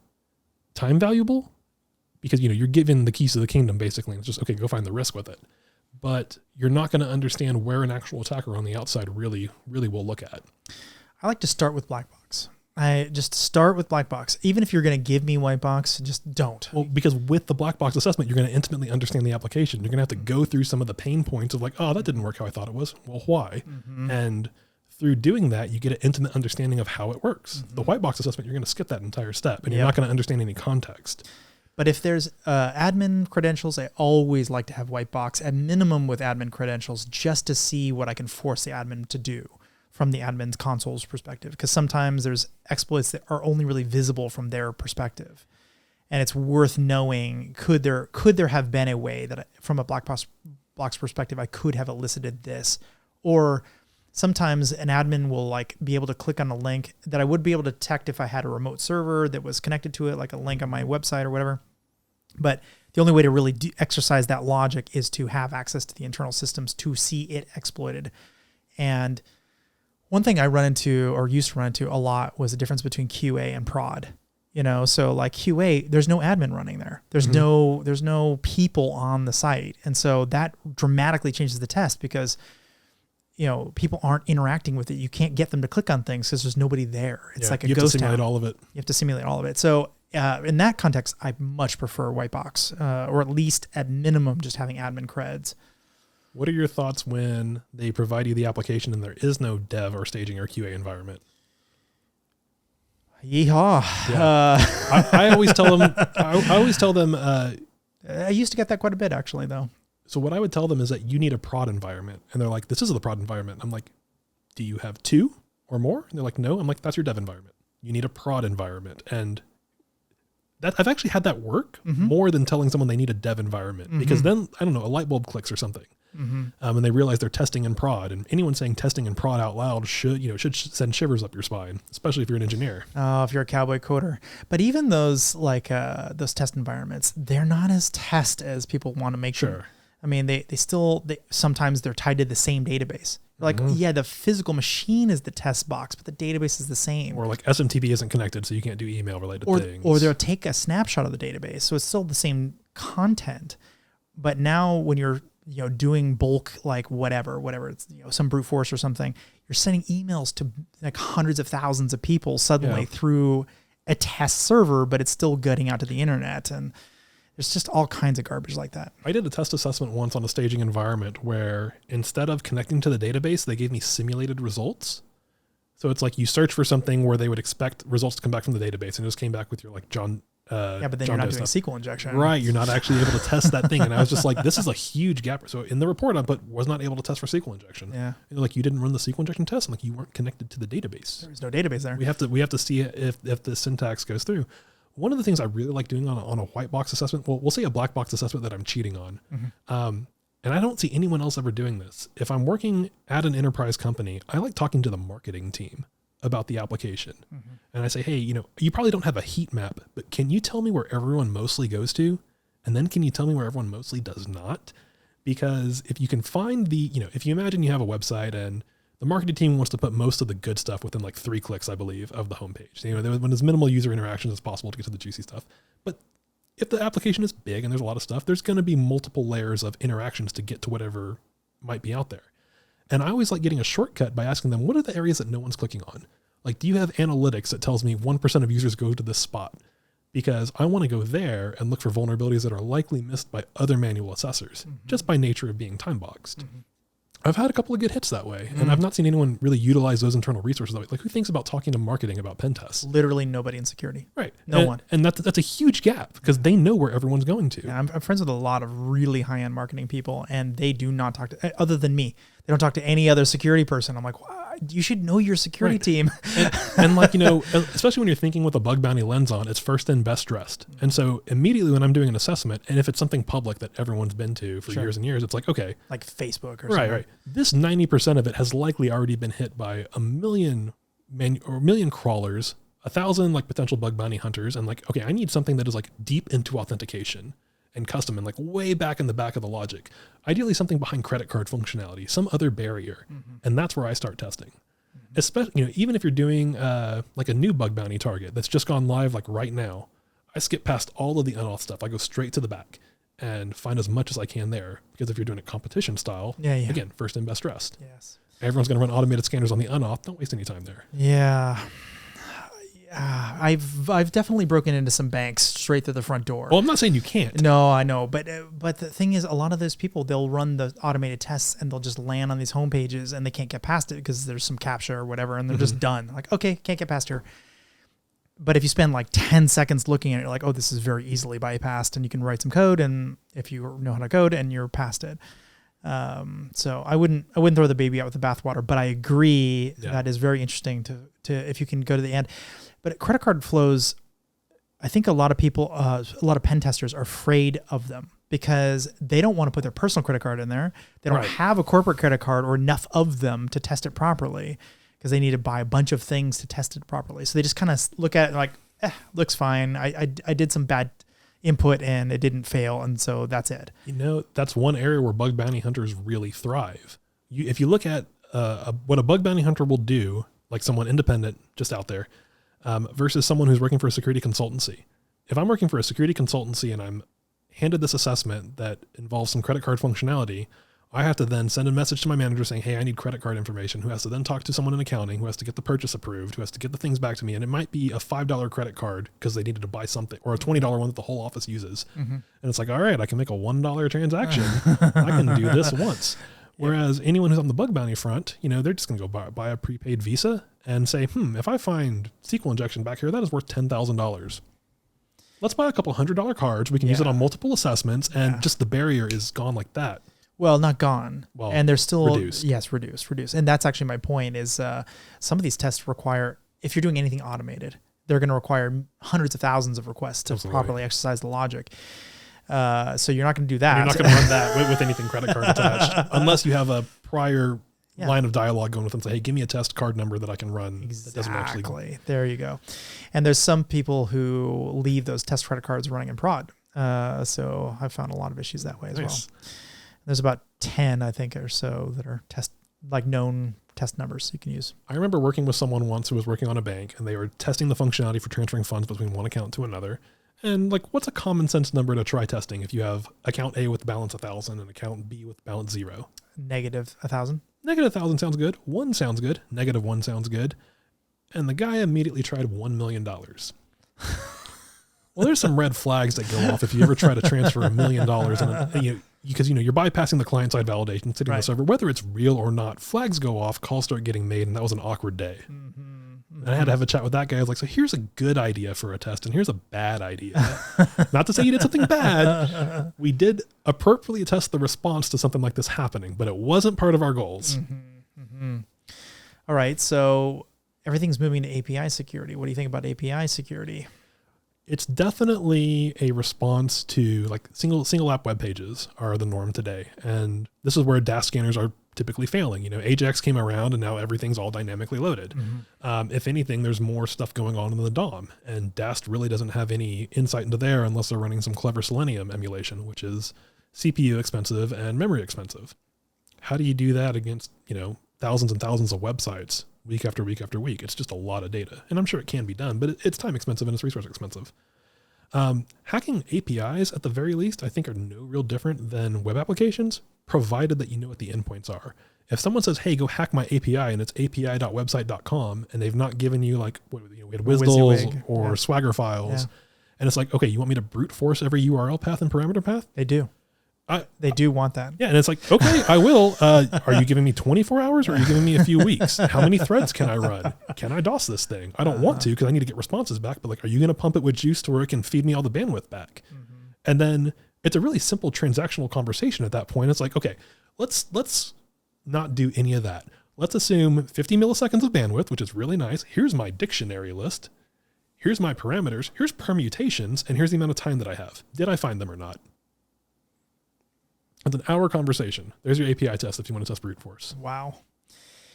time valuable because, you're given the keys to the kingdom basically. And it's just, okay, go find the risk with it. But you're not going to understand where an actual attacker on the outside really, really will look at. I like to start with black box. I just start with black box. Even if you're going to give me white box, just don't. Well, because with the black box assessment, you're going to intimately understand the application. You're going to have to go through some of the pain points of like, oh, that didn't work how I thought it was. Well, why? And through doing that, you get an intimate understanding of how it works. The white box assessment, you're going to skip that entire step and you're not going to understand any context. But if there's admin credentials, I always like to have white box at minimum with admin credentials just to see what I can force the admin to do from the admin's console's perspective. Because sometimes there's exploits that are only really visible from their perspective. And it's worth knowing, could there have been a way that from a Blackbox perspective, I could have elicited this? Or sometimes an admin will be able to click on a link that I would be able to detect if I had a remote server that was connected to it, like a link on my website or whatever. But the only way to really exercise that logic is to have access to the internal systems to see it exploited. And one thing I run into or used to run into a lot was the difference between QA and prod. So like QA, there's no admin running there. There's no people on the site. And so that dramatically changes the test because, people aren't interacting with it. You can't get them to click on things because there's nobody there. It's like a ghost town. You have to simulate all of it. You have to simulate all of it. So in that context, I much prefer white box, or at least at minimum, just having admin creds. What are your thoughts when they provide you the application and there is no dev or staging or QA environment? Yeehaw. Yeah. I always tell them, I used to get that quite a bit actually though. So what I would tell them is that you need a prod environment. And they're like, this is the prod environment. I'm like, do you have 2 or more? And they're like, no. I'm like, that's your dev environment. You need a prod environment. And that I've actually had that work more than telling someone they need a dev environment because then, I don't know, a light bulb clicks or something. And they realize they're testing and prod, and anyone saying testing and prod out loud should send shivers up your spine, especially if you're an engineer. Oh, if you're a cowboy coder. But even those those test environments, they're not as test as people want to make them. I mean, they sometimes they're tied to the same database. The physical machine is the test box, but the database is the same. Or like SMTP isn't connected, so you can't do email related things. Or they'll take a snapshot of the database, so it's still the same content. But now when you're doing bulk, whatever it's, some brute force or something, you're sending emails to hundreds of thousands of people suddenly through a test server, but it's still gutting out to the internet. And there's just all kinds of garbage like that. I did a test assessment once on a staging environment where instead of connecting to the database, they gave me simulated results. So it's like you search for something where they would expect results to come back from the database, and it just came back with your like John. But then John you're not Doe doing stuff. SQL injection. Right. You're not actually able to test that thing. And I was just like, this is a huge gap. So in the report, I put was not able to test for SQL injection. Yeah. And they're like, you didn't run the SQL injection test. I'm like, you weren't connected to the database. There's no database there. We have to see if the syntax goes through. One of the things I really like doing on a white box assessment, well, we'll say a black box assessment that I'm cheating on. And I don't see anyone else ever doing this. If I'm working at an enterprise company, I like talking to the marketing team about the application. And I say, hey, you probably don't have a heat map, but can you tell me where everyone mostly goes to? And then can you tell me where everyone mostly does not? Because if you can find if you imagine you have a website and the marketing team wants to put most of the good stuff within like 3 clicks, I believe, of the homepage. When there's minimal user interactions, it's possible to get to the juicy stuff. But if the application is big and there's a lot of stuff, there's going to be multiple layers of interactions to get to whatever might be out there. And I always like getting a shortcut by asking them, what are the areas that no one's clicking on? Like, do you have analytics that tells me 1% of users go to this spot? Because I want to go there and look for vulnerabilities that are likely missed by other manual assessors, just by nature of being time boxed. I've had a couple of good hits that way, and I've not seen anyone really utilize those internal resources that way. Like, who thinks about talking to marketing about pen tests? Literally nobody in security. Right. No one. And that's a huge gap because they know where everyone's going to. Yeah, I'm friends with a lot of really high-end marketing people, and they do not talk to, other than me, they don't talk to any other security person. I'm like, wow, you should know your security team. And like, especially when you're thinking with a bug bounty lens on, it's first in, best dressed. And so immediately when I'm doing an assessment, and if it's something public that everyone's been to for years and years, it's like, okay. Like Facebook or something. Right. This 90% of it has likely already been hit by a million crawlers, 1,000 like potential bug bounty hunters. And like, okay, I need something that is like deep into authentication and custom and like way back in the back of the logic. Ideally something behind credit card functionality, some other barrier. And that's where I start testing. Especially, even if you're doing like a new bug bounty target that's just gone live like right now, I skip past all of the unauth stuff. I go straight to the back and find as much as I can there. Because if you're doing it competition style, again, first in, best dressed. Yes. Everyone's going to run automated scanners on the unauth. Don't waste any time there. Yeah. I've definitely broken into some banks straight through the front door. Well, I'm not saying you can't. No, I know, but the thing is, a lot of those people, they'll run the automated tests and they'll just land on these home pages and they can't get past it because there's some captcha or whatever, and they're just done. Like, okay, can't get past here. But if you spend like 10 seconds looking at it, you're like, oh, this is very easily bypassed, and you can write some code, and if you know how to code, and you're past it. So I wouldn't throw the baby out with the bathwater, but I agree that is very interesting to if you can go to the end. But credit card flows, I think a lot of people, a lot of pen testers are afraid of them because they don't want to put their personal credit card in there. They don't have a corporate credit card or enough of them to test it properly because they need to buy a bunch of things to test it properly. So they just kind of look at it like, looks fine. I did some bad input and it didn't fail, and so that's it. That's one area where bug bounty hunters really thrive. If you look at what a bug bounty hunter will do, like someone independent just out there, versus someone who's working for a security consultancy. If I'm working for a security consultancy and I'm handed this assessment that involves some credit card functionality, I have to then send a message to my manager saying, hey, I need credit card information, who has to then talk to someone in accounting, who has to get the purchase approved, who has to get the things back to me. And it might be a $5 credit card because they needed to buy something, or a $20 one that the whole office uses. And it's like, all right, I can make a $1 transaction. I can do this once. Whereas anyone who's on the bug bounty front, they're just going to go buy a prepaid Visa and say, if I find SQL injection back here, that is worth $10,000. Let's buy a couple $100 cards. We can use it on multiple assessments, and just the barrier is gone like that. Well, not gone. Well, and they're still reduced. Yes, reduced. And that's actually my point is some of these tests require, if you're doing anything automated, they're going to require hundreds of thousands of requests to properly exercise the logic. So you're not going to do that. And you're not going to run that with anything credit card attached, unless you have a prior line of dialogue going with them. Say, hey, give me a test card number that I can run. Exactly. There you go. And there's some people who leave those test credit cards running in prod. So I've found a lot of issues that way as well. There's about 10, I think, or so that are known test numbers you can use. I remember working with someone once who was working on a bank, and they were testing the functionality for transferring funds between one account to another. And like, what's a common sense number to try testing if you have account A with balance 1,000 and account B with balance 0? Negative 1,000. Negative 1,000 sounds good. 1 sounds good. Negative 1 sounds good. And the guy immediately tried $1 million. Well, there's some red flags that go off if you ever try to transfer $1 million because you're bypassing the client side validation sitting on the server, whether it's real or not. Flags go off, calls start getting made, and that was an awkward day. And I had to have a chat with that guy. I was like, so here's a good idea for a test, and here's a bad idea. Not to say you did something bad. We did appropriately test the response to something like this happening, but it wasn't part of our goals. All right, so everything's moving to API security. What do you think about API security? It's definitely a response to like single app web pages are the norm today. And this is where DAST scanners are typically failing. Ajax came around and now everything's all dynamically loaded. If anything, there's more stuff going on in the DOM, and DAST really doesn't have any insight into there unless they're running some clever Selenium emulation, which is CPU expensive and memory expensive. How do you do that against, thousands and thousands of websites week after week after week? It's just a lot of data, and I'm sure it can be done, but it's time expensive and it's resource expensive. Hacking APIs at the very least, I think are no real different than web applications, provided that you know what the endpoints are. If someone says, hey, go hack my API, and it's api.website.com, and they've not given you like, we had WSDLs or Swagger files, and it's like, okay, you want me to brute force every URL path and parameter path? They do. They do want that. Yeah, and it's like, okay, I will. Are you giving me 24 hours or are you giving me a few weeks? How many threads can I run? Can I DOS this thing? I don't want to because I need to get responses back, but like, are you going to pump it with juice to where it can feed me all the bandwidth back? And then it's a really simple transactional conversation at that point. It's like, okay, let's not do any of that. Let's assume 50 milliseconds of bandwidth, which is really nice. Here's my dictionary list. Here's my parameters. Here's permutations. And here's the amount of time that I have. Did I find them or not? It's an hour conversation. There's your API test if you want to test brute force. Wow.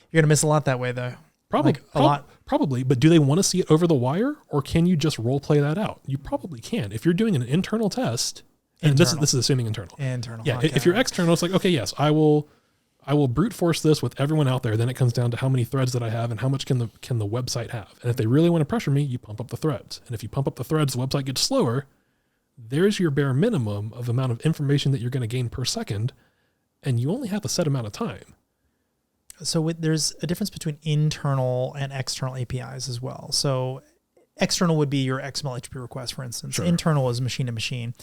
You're going to miss a lot that way, though. Probably like a lot. Probably, but do they want to see it over the wire, or can you just role play that out? You probably can. If you're doing an internal test, and this is assuming internal. Yeah, okay. If you're external, it's like, okay, yes, I will brute force this with everyone out there. Then it comes down to how many threads that I have and how much can the website have. And if they really want to pressure me, you pump up the threads. And if you pump up the threads, the website gets slower. There's your bare minimum of amount of information that you're going to gain per second, and you only have a set amount of time. So there's a difference between internal and external APIs as well. So external would be your XML HTTP request, for instance. Sure. Internal is machine to machine.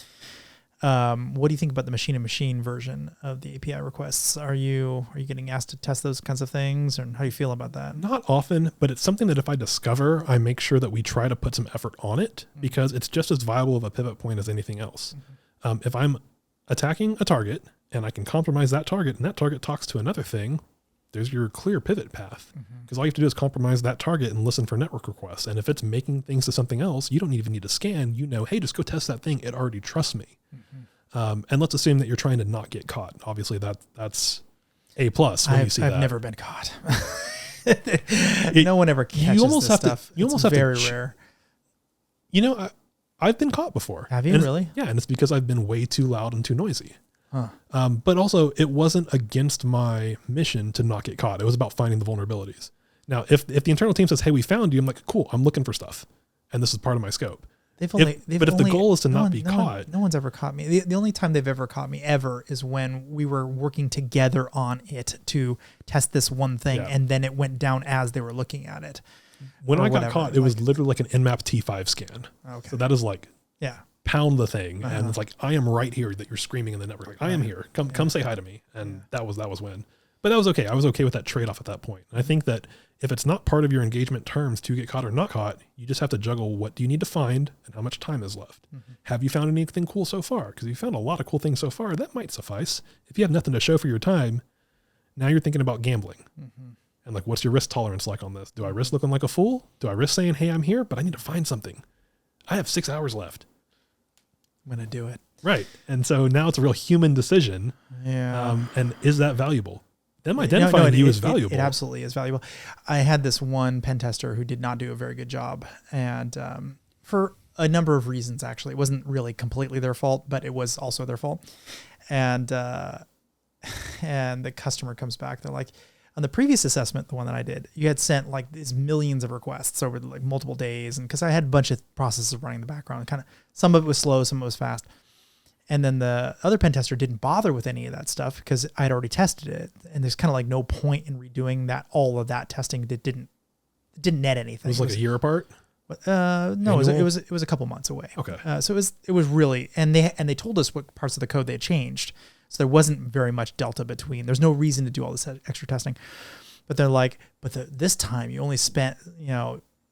What do you think about the machine to machine version of the API requests? Are you getting asked to test those kinds of things, and how do you feel about that? Not often, but it's something that if I discover, I make sure that we try to put some effort on it because it's just as viable of a pivot point as anything else. If I'm attacking a target and I can compromise that target and that target talks to another thing, there's your clear pivot path, because all you have to do is compromise that target and listen for network requests. And if it's making things to something else, you don't even need to scan. Hey, just go test that thing. It already trusts me. And let's assume that you're trying to not get caught. Obviously, that's A+ when you see that. I've never been caught. No one ever catches this stuff. You almost have very rare. I've been caught before. Have you really? Yeah, and it's because I've been way too loud and too noisy. But also, it wasn't against my mission to not get caught. It was about finding the vulnerabilities. Now, if the internal team says, hey, we found you, I'm like, cool, I'm looking for stuff. And this is part of my scope. But if the goal is to not be caught. No one's ever caught me. The only time they've ever caught me ever is when we were working together on it to test this one thing, and then it went down as they were looking at it. When I got caught, it was literally like an Nmap T5 scan. Okay. So that is like... pound the thing, and it's like, I am right here that you're screaming in the network. Like, I am here. Come say hi to me. And that was when. But that was okay. I was okay with that trade-off at that point. And I think that if it's not part of your engagement terms to get caught or not caught, you just have to juggle what do you need to find and how much time is left. Have you found anything cool so far? Because if you found a lot of cool things so far, that might suffice. If you have nothing to show for your time, now you're thinking about gambling. And like, what's your risk tolerance like on this? Do I risk looking like a fool? Do I risk saying, hey, I'm here, but I need to find something? I have 6 hours left. I'm going to do it. Right. And so now it's a real human decision. Yeah. And is that valuable? Them identifying you as valuable. It absolutely is valuable. I had this one pen tester who did not do a very good job. And for a number of reasons, actually. It wasn't really completely their fault, but it was also their fault. And the customer comes back. They're like, on the previous assessment, the one that I did, you had sent like these millions of requests over like multiple days. And because I had a bunch of processes running in the background, some of it was slow, some of it was fast. And then the other pen tester didn't bother with any of that stuff because I had already tested it. And there's kind of like no point in redoing all of that testing that didn't net anything. It was like a year apart? No, it was a couple months away. Okay. So it was really, and they told us what parts of the code they had changed. So there wasn't very much delta between. There's no reason to do all this extra testing. But they're like, this time you only spent,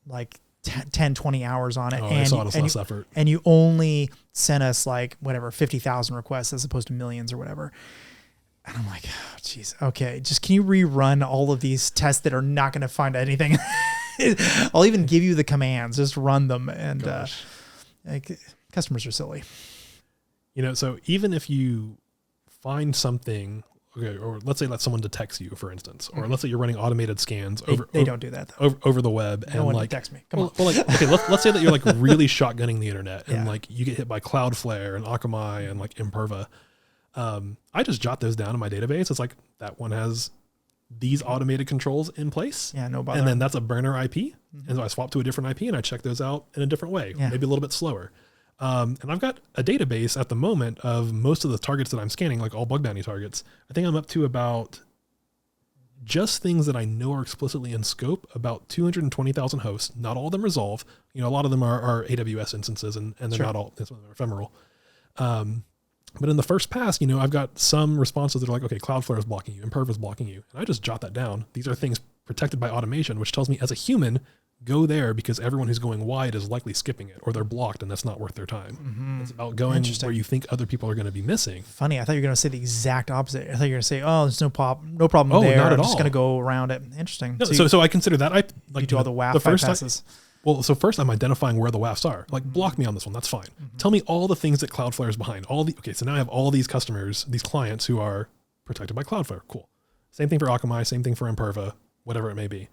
like 10, 20 hours on it. I saw it as less effort. And you only sent us like whatever, 50,000 requests as opposed to millions or whatever. And I'm like, oh, geez, okay. Just can you rerun all of these tests that are not going to find anything? I'll even give you the commands, just run them. And customers are silly. So even if you find something, okay, or let's say that someone detects you, for instance, or let's say you're running automated scans they don't do that though. over the web, no and one like detects me. Come on. Well, like, okay, let's say that you're like really shotgunning the internet, and like you get hit by Cloudflare and Akamai and like Imperva. I just jot those down in my database. It's like that one has these automated controls in place. Yeah, no bother. And then that's a burner IP. And so I swap to a different IP and I check those out in a different way, maybe a little bit slower. And I've got a database at the moment of most of the targets that I'm scanning, like all bug bounty targets. I think I'm up to about just things that I know are explicitly in scope, about 220,000 hosts. Not all of them resolve. A lot of them are AWS instances and they're not all, some of them are ephemeral. But in the first pass, I've got some responses that are like, okay, Cloudflare is blocking you, Imperva is blocking you. And I just jot that down. These are things protected by automation, which tells me as a human, go there because everyone who's going wide is likely skipping it, or they're blocked and that's not worth their time. Mm-hmm. It's about going where you think other people are going to be missing. Funny. I thought you were going to say the exact opposite. I thought you were going to say, oh, there's no problem there. Not at I'm all. just going to go around it. Interesting. No, so I consider that. You do all the WAF bypasses. So first I'm identifying where the WAFs are. Like, block me on this one. That's fine. Mm-hmm. Tell me all the things that Cloudflare is behind. So now I have all these customers, these clients who are protected by Cloudflare. Cool. Same thing for Akamai, same thing for Imperva, whatever it may be.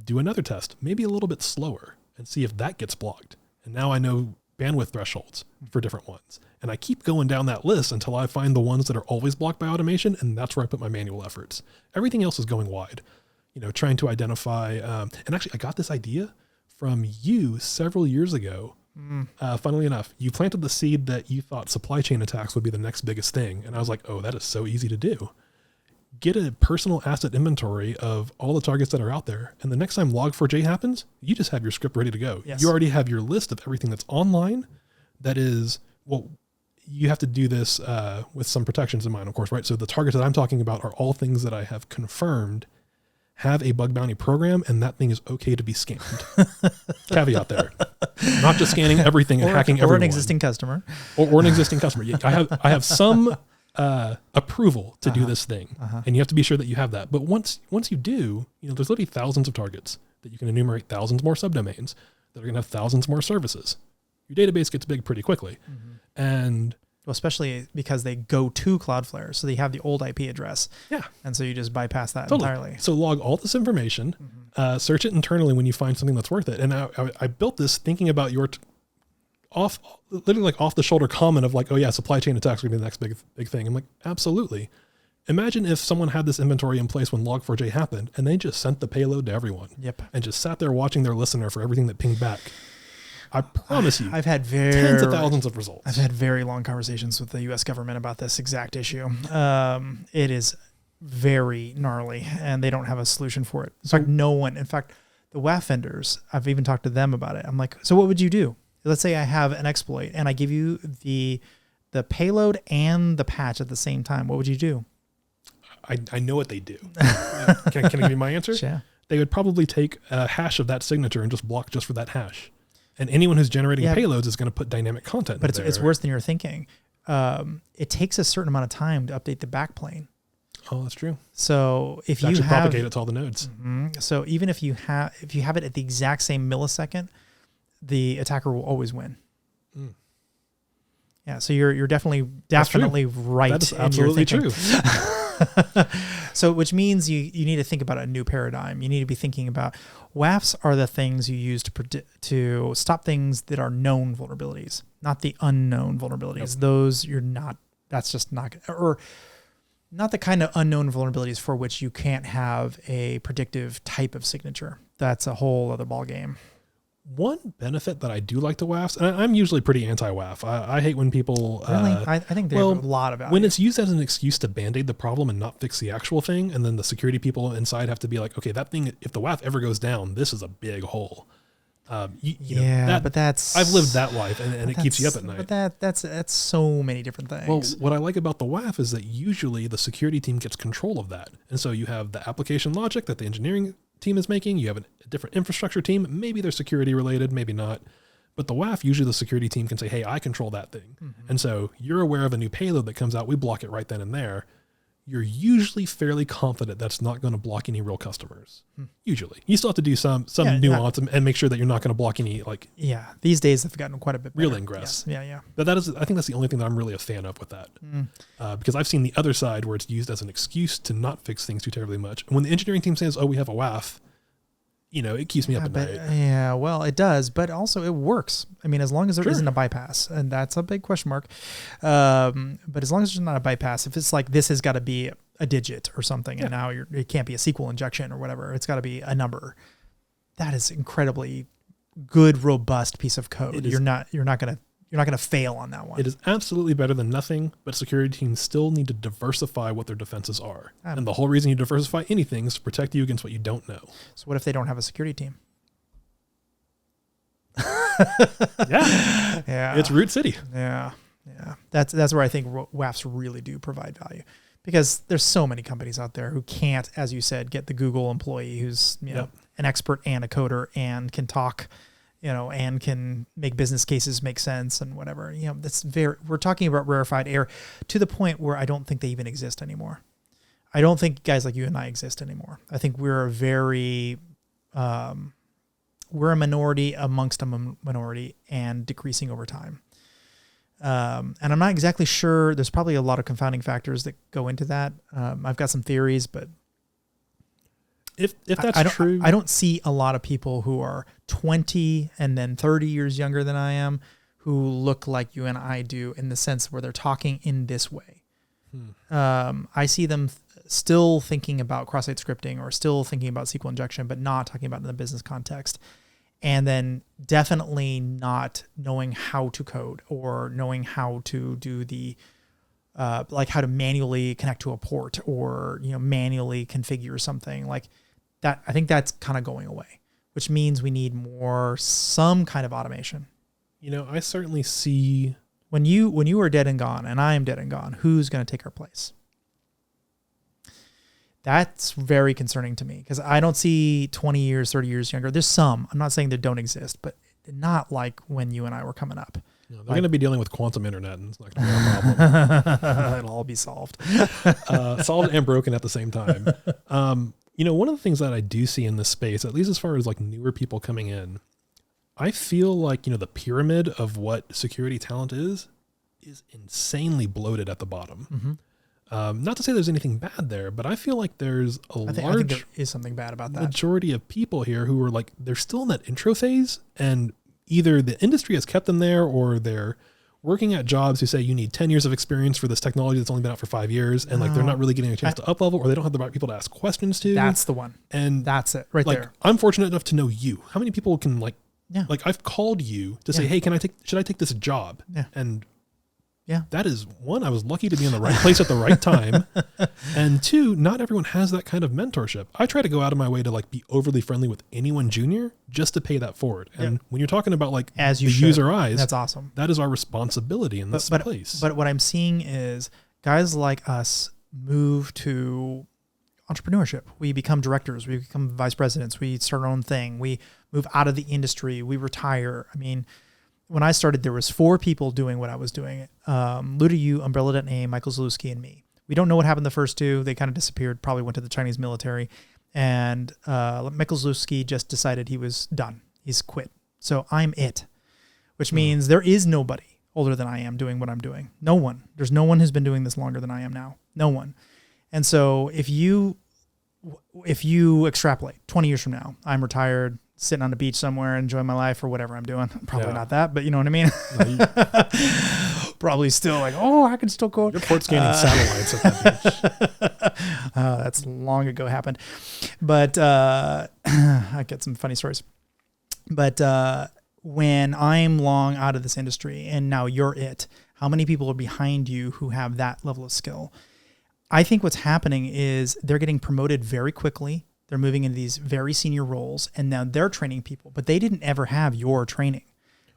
Do another test, maybe a little bit slower, and see if that gets blocked. And now I know bandwidth thresholds for different ones. And I keep going down that list until I find the ones that are always blocked by automation, and that's where I put my manual efforts. Everything else is going wide. Trying to identify, and actually I got this idea from you several years ago. Funnily enough, you planted the seed that you thought supply chain attacks would be the next biggest thing. And I was like, oh, that is so easy to do. Get a personal asset inventory of all the targets that are out there. And the next time Log4j happens, you just have your script ready to go. Yes. You already have your list of everything that's online. That is, you have to do this with some protections in mind, of course, right? So the targets that I'm talking about are all things that I have confirmed have a bug bounty program, and that thing is okay to be scanned. Caveat there. Not just scanning everything and hacking everyone. Or an existing customer. Or an existing customer. I have some approval to do this thing, and you have to be sure that you have that. But once you do, there's literally thousands of targets that you can enumerate, thousands more subdomains that are going to have thousands more services. Your database gets big pretty quickly. Mm-hmm. And well, especially because they go to Cloudflare, so they have the old IP address. Yeah. And so you just bypass that totally. Entirely. So log all this information, search it internally when you find something that's worth it. And I built this thinking about your literally like off the shoulder comment of like, oh yeah, supply chain attacks are going to be the next big thing. I'm like, absolutely. Imagine if someone had this inventory in place when Log4j happened and they just sent the payload to everyone. Yep. And just sat there watching their listener for everything that pinged back. I promise you, I've had tens of thousands of results. I've had very long conversations with the U.S. government about this exact issue. It is very gnarly, and they don't have a solution for it. In fact, the WAF vendors, I've even talked to them about it. I'm like, so what would you do? Let's say I have an exploit, and I give you the payload and the patch at the same time. What would you do? I know what they do. Can I give you my answer? Yeah. They would probably take a hash of that signature and just block just for that hash. And anyone who's generating payloads is going to put dynamic content. But it's worse than you're thinking. It takes a certain amount of time to update the backplane. Oh, that's true. So if you have propagate it to all the nodes. Mm-hmm. So even if you have it at the exact same millisecond, the attacker will always win. Mm. Yeah. So you're definitely right. That's absolutely true. So, which means you need to think about a new paradigm. You need to be thinking about WAFs are the things you use to stop things that are known vulnerabilities, not the unknown vulnerabilities. Yep. That's just not, or not the kind of unknown vulnerabilities for which you can't have a predictive type of signature. That's a whole other ballgame. One benefit that I do like to WAFs, and I'm usually pretty anti-WAF. I hate when people... Really? I think they have a lot of value. When it's used as an excuse to band-aid the problem and not fix the actual thing, and then the security people inside have to be like, okay, that thing, if the WAF ever goes down, this is a big hole. You know, but that's I've lived that life, and it keeps you up at night. But that's so many different things. Well, what I like about the WAF is that usually the security team gets control of that. And so you have the application logic that the engineering team is making. You have a different infrastructure team. Maybe they're security related, maybe not. But the WAF, usually the security team can say, hey, I control that thing. Mm-hmm. And so you're aware of a new payload that comes out. We block it right then and there. You're usually fairly confident that's not going to block any real customers. Usually. You still have to do some nuance and make sure that you're not going to block any, like... Yeah, these days they've gotten quite a bit better. Real ingress. Yeah. But I think that's the only thing that I'm really a fan of with that. Because I've seen the other side where it's used as an excuse to not fix things too terribly much. And when the engineering team says, oh, we have a WAF, you know, it keeps me up at night. Yeah, well, it does, but also it works. I mean, as long as there isn't a bypass, and that's a big question mark. But as long as there's not a bypass, if it's like this has got to be a digit or something, and now it can't be a SQL injection or whatever, it's got to be a number. That is incredibly good, robust piece of code. You're not gonna fail on that one. It is absolutely better than nothing, but security teams still need to diversify what their defenses are. And the whole reason you diversify anything is to protect you against what you don't know. So what if they don't have a security team? Yeah. It's root city. Yeah. That's where I think WAFs really do provide value, because there's so many companies out there who can't, as you said, get the Google employee who's know an expert and a coder and can talk, and can make business cases make sense and whatever. We're talking about rarefied air to the point where I don't think they even exist anymore. I don't think guys like you and I exist anymore. I think we're a minority amongst a minority and decreasing over time. And I'm not exactly sure. There's probably a lot of confounding factors that go into that. I've got some theories, but if that's true, I don't see a lot of people who are 20 and then 30 years younger than I am who look like you and I do, in the sense where they're talking in this way. I see them still thinking about cross-site scripting or still thinking about SQL injection, but not talking about it in the business context. And then definitely not knowing how to code or knowing how to do the, like how to manually connect to a port or, manually configure something like that. I think that's kind of going away, which means we need some kind of automation. I certainly see when you are dead and gone and I am dead and gone, who's going to take our place? That's very concerning to me, because I don't see 20 years, 30 years younger. There's some. I'm not saying they don't exist, but not like when you and I were coming up. They're going to be dealing with quantum internet, and it's not going to be a problem. It'll all be solved. Solved and broken at the same time. One of the things that I do see in this space, at least as far as like newer people coming in, I feel like, the pyramid of what security talent is insanely bloated at the bottom. Mm-hmm. Not to say there's anything bad there, but I feel like there's I think there is something bad about that. Majority of people here who are like, they're still in that intro phase, and either the industry has kept them there, or they're working at jobs who say you need 10 years of experience for this technology that's only been out for 5 years. And like, they're not really getting a chance to up level, or they don't have the right people to ask questions to. That's the one. And that's it right there. I'm fortunate enough to know you. How many people can I've called you to say, hey, should I take this job? Yeah. And yeah, that is one, I was lucky to be in the right place at the right time. And two, not everyone has that kind of mentorship. I try to go out of my way to like be overly friendly with anyone junior just to pay that forward. And when you're talking about like as you the user eyes, that's awesome. That is our responsibility in this place. But what I'm seeing is guys like us move to entrepreneurship. We become directors, we become vice presidents, we start our own thing. We move out of the industry, we retire. I mean, when I started, there was 4 people doing what I was doing. Luda Yu, Umbrella.name, Michael Zalewski, and me. We don't know what happened the first 2. They kind of disappeared, probably went to the Chinese military. And Michael Zalewski just decided he was done. He's quit. So I'm it, which means there is nobody older than I am doing what I'm doing. No one. There's no one who's been doing this longer than I am now. No one. And so if you extrapolate 20 years from now, I'm retired, sitting on the beach somewhere, enjoying my life or whatever I'm doing. Probably not that, but you know what I mean? Probably still like, I can still go. You're port scanning satellites at that beach. That's long ago happened. But I get some funny stories. But when I'm long out of this industry and now you're it, how many people are behind you who have that level of skill? I think what's happening is they're getting promoted very quickly. They're moving into these very senior roles, and now they're training people, but they didn't ever have your training.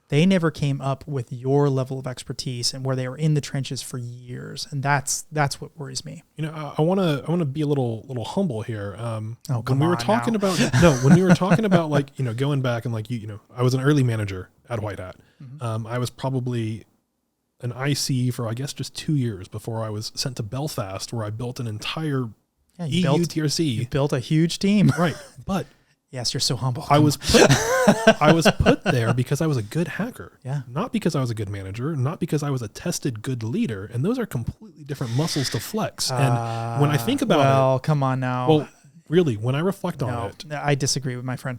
They never came up with your level of expertise and where they were in the trenches for years. And that's what worries me. You know, I want to be a little humble here. When we were talking about like, you know, going back and like, you know, I was an early manager at White Hat. I was probably an IC for, I guess, just 2 years before I was sent to Belfast, where I built an entire TRC. You built a huge team. Right. But yes, you're so humble. I was put there because I was a good hacker. Yeah. Not because I was a good manager, not because I was a tested good leader. And those are completely different muscles to flex. And when I think about well, come on now. Well, really, when I reflect on it. I disagree with my friend.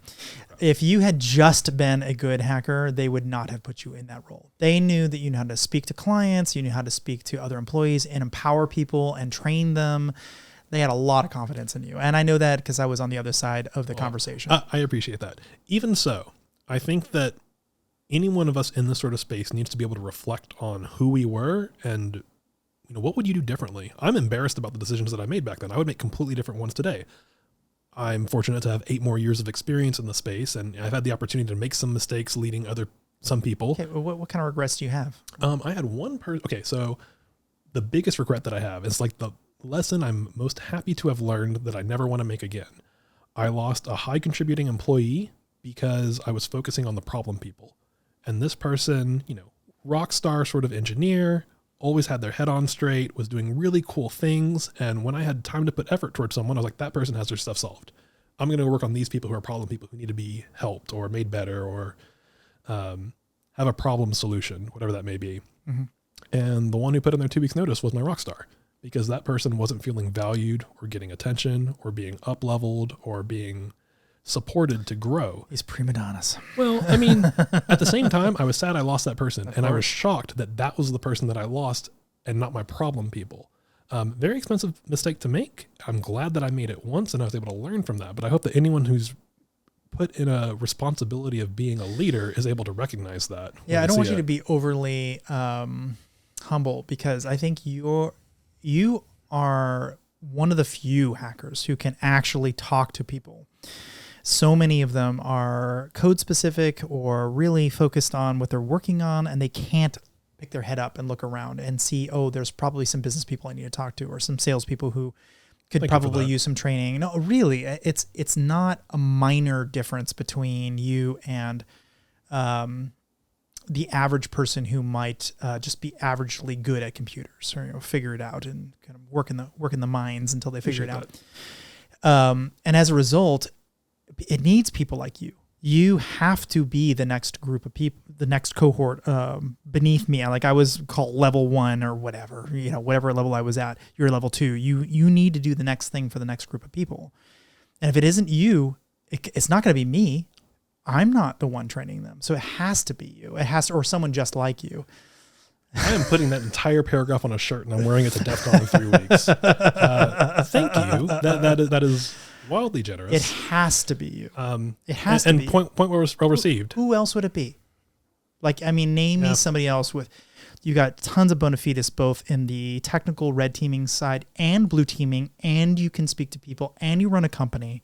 If you had just been a good hacker, they would not have put you in that role. They knew that you knew how to speak to clients, you knew how to speak to other employees and empower people and train them. They had a lot of confidence in you. And I know that because I was on the other side of the conversation. I appreciate that. Even so, I think that any one of us in this sort of space needs to be able to reflect on who we were and, you know, what would you do differently? I'm embarrassed about the decisions that I made back then. I would make completely different ones today. I'm fortunate to have 8 more years of experience in the space, and I've had the opportunity to make some mistakes leading some people. Okay, well, what kind of regrets do you have? I had one person. Okay, so the biggest regret that I have is like the lesson I'm most happy to have learned that I never want to make again. I lost a high contributing employee because I was focusing on the problem people. And this person, you know, rock star sort of engineer, always had their head on straight, was doing really cool things. And when I had time to put effort towards someone, I was like, that person has their stuff solved. I'm going to work on these people who are problem people who need to be helped or made better or have a problem solution, whatever that may be. Mm-hmm. And the one who put in their 2 weeks notice was my rock star, because that person wasn't feeling valued or getting attention or being up-leveled or being supported to grow. These prima donnas. Well, I mean, at the same time, I was sad I lost that person. And I was shocked that that was the person that I lost and not my problem people. Very expensive mistake to make. I'm glad that I made it once and I was able to learn from that. But I hope that anyone who's put in a responsibility of being a leader is able to recognize that. Yeah, I don't want you to be overly humble, because I think you are one of the few hackers who can actually talk to people. So many of them are code specific or really focused on what they're working on, and they can't pick their head up and look around and see, oh, there's probably some business people I need to talk to, or some salespeople who could probably use some training. No, really, it's not a minor difference between you and the average person who might just be averagely good at computers, or, you know, figure it out and kind of work in the mines until they figure it out. And as a result, it needs people like you. You have to be the next group of people, the next cohort beneath me. Like I was called level 1 or whatever, you know, whatever level I was at. You're level 2. You need to do the next thing for the next group of people. And if it isn't you, it's not going to be me. I'm not the one training them. So it has to be you. It has to, or someone just like you. I am putting that entire paragraph on a shirt and I'm wearing it to DEF CON in 3 weeks. Thank you. That is wildly generous. It has to be you. It has to be. And point well received. Who else would it be? Like, I mean, name me somebody else with, you got tons of bona fides, both in the technical red teaming side and blue teaming, and you can speak to people and you run a company.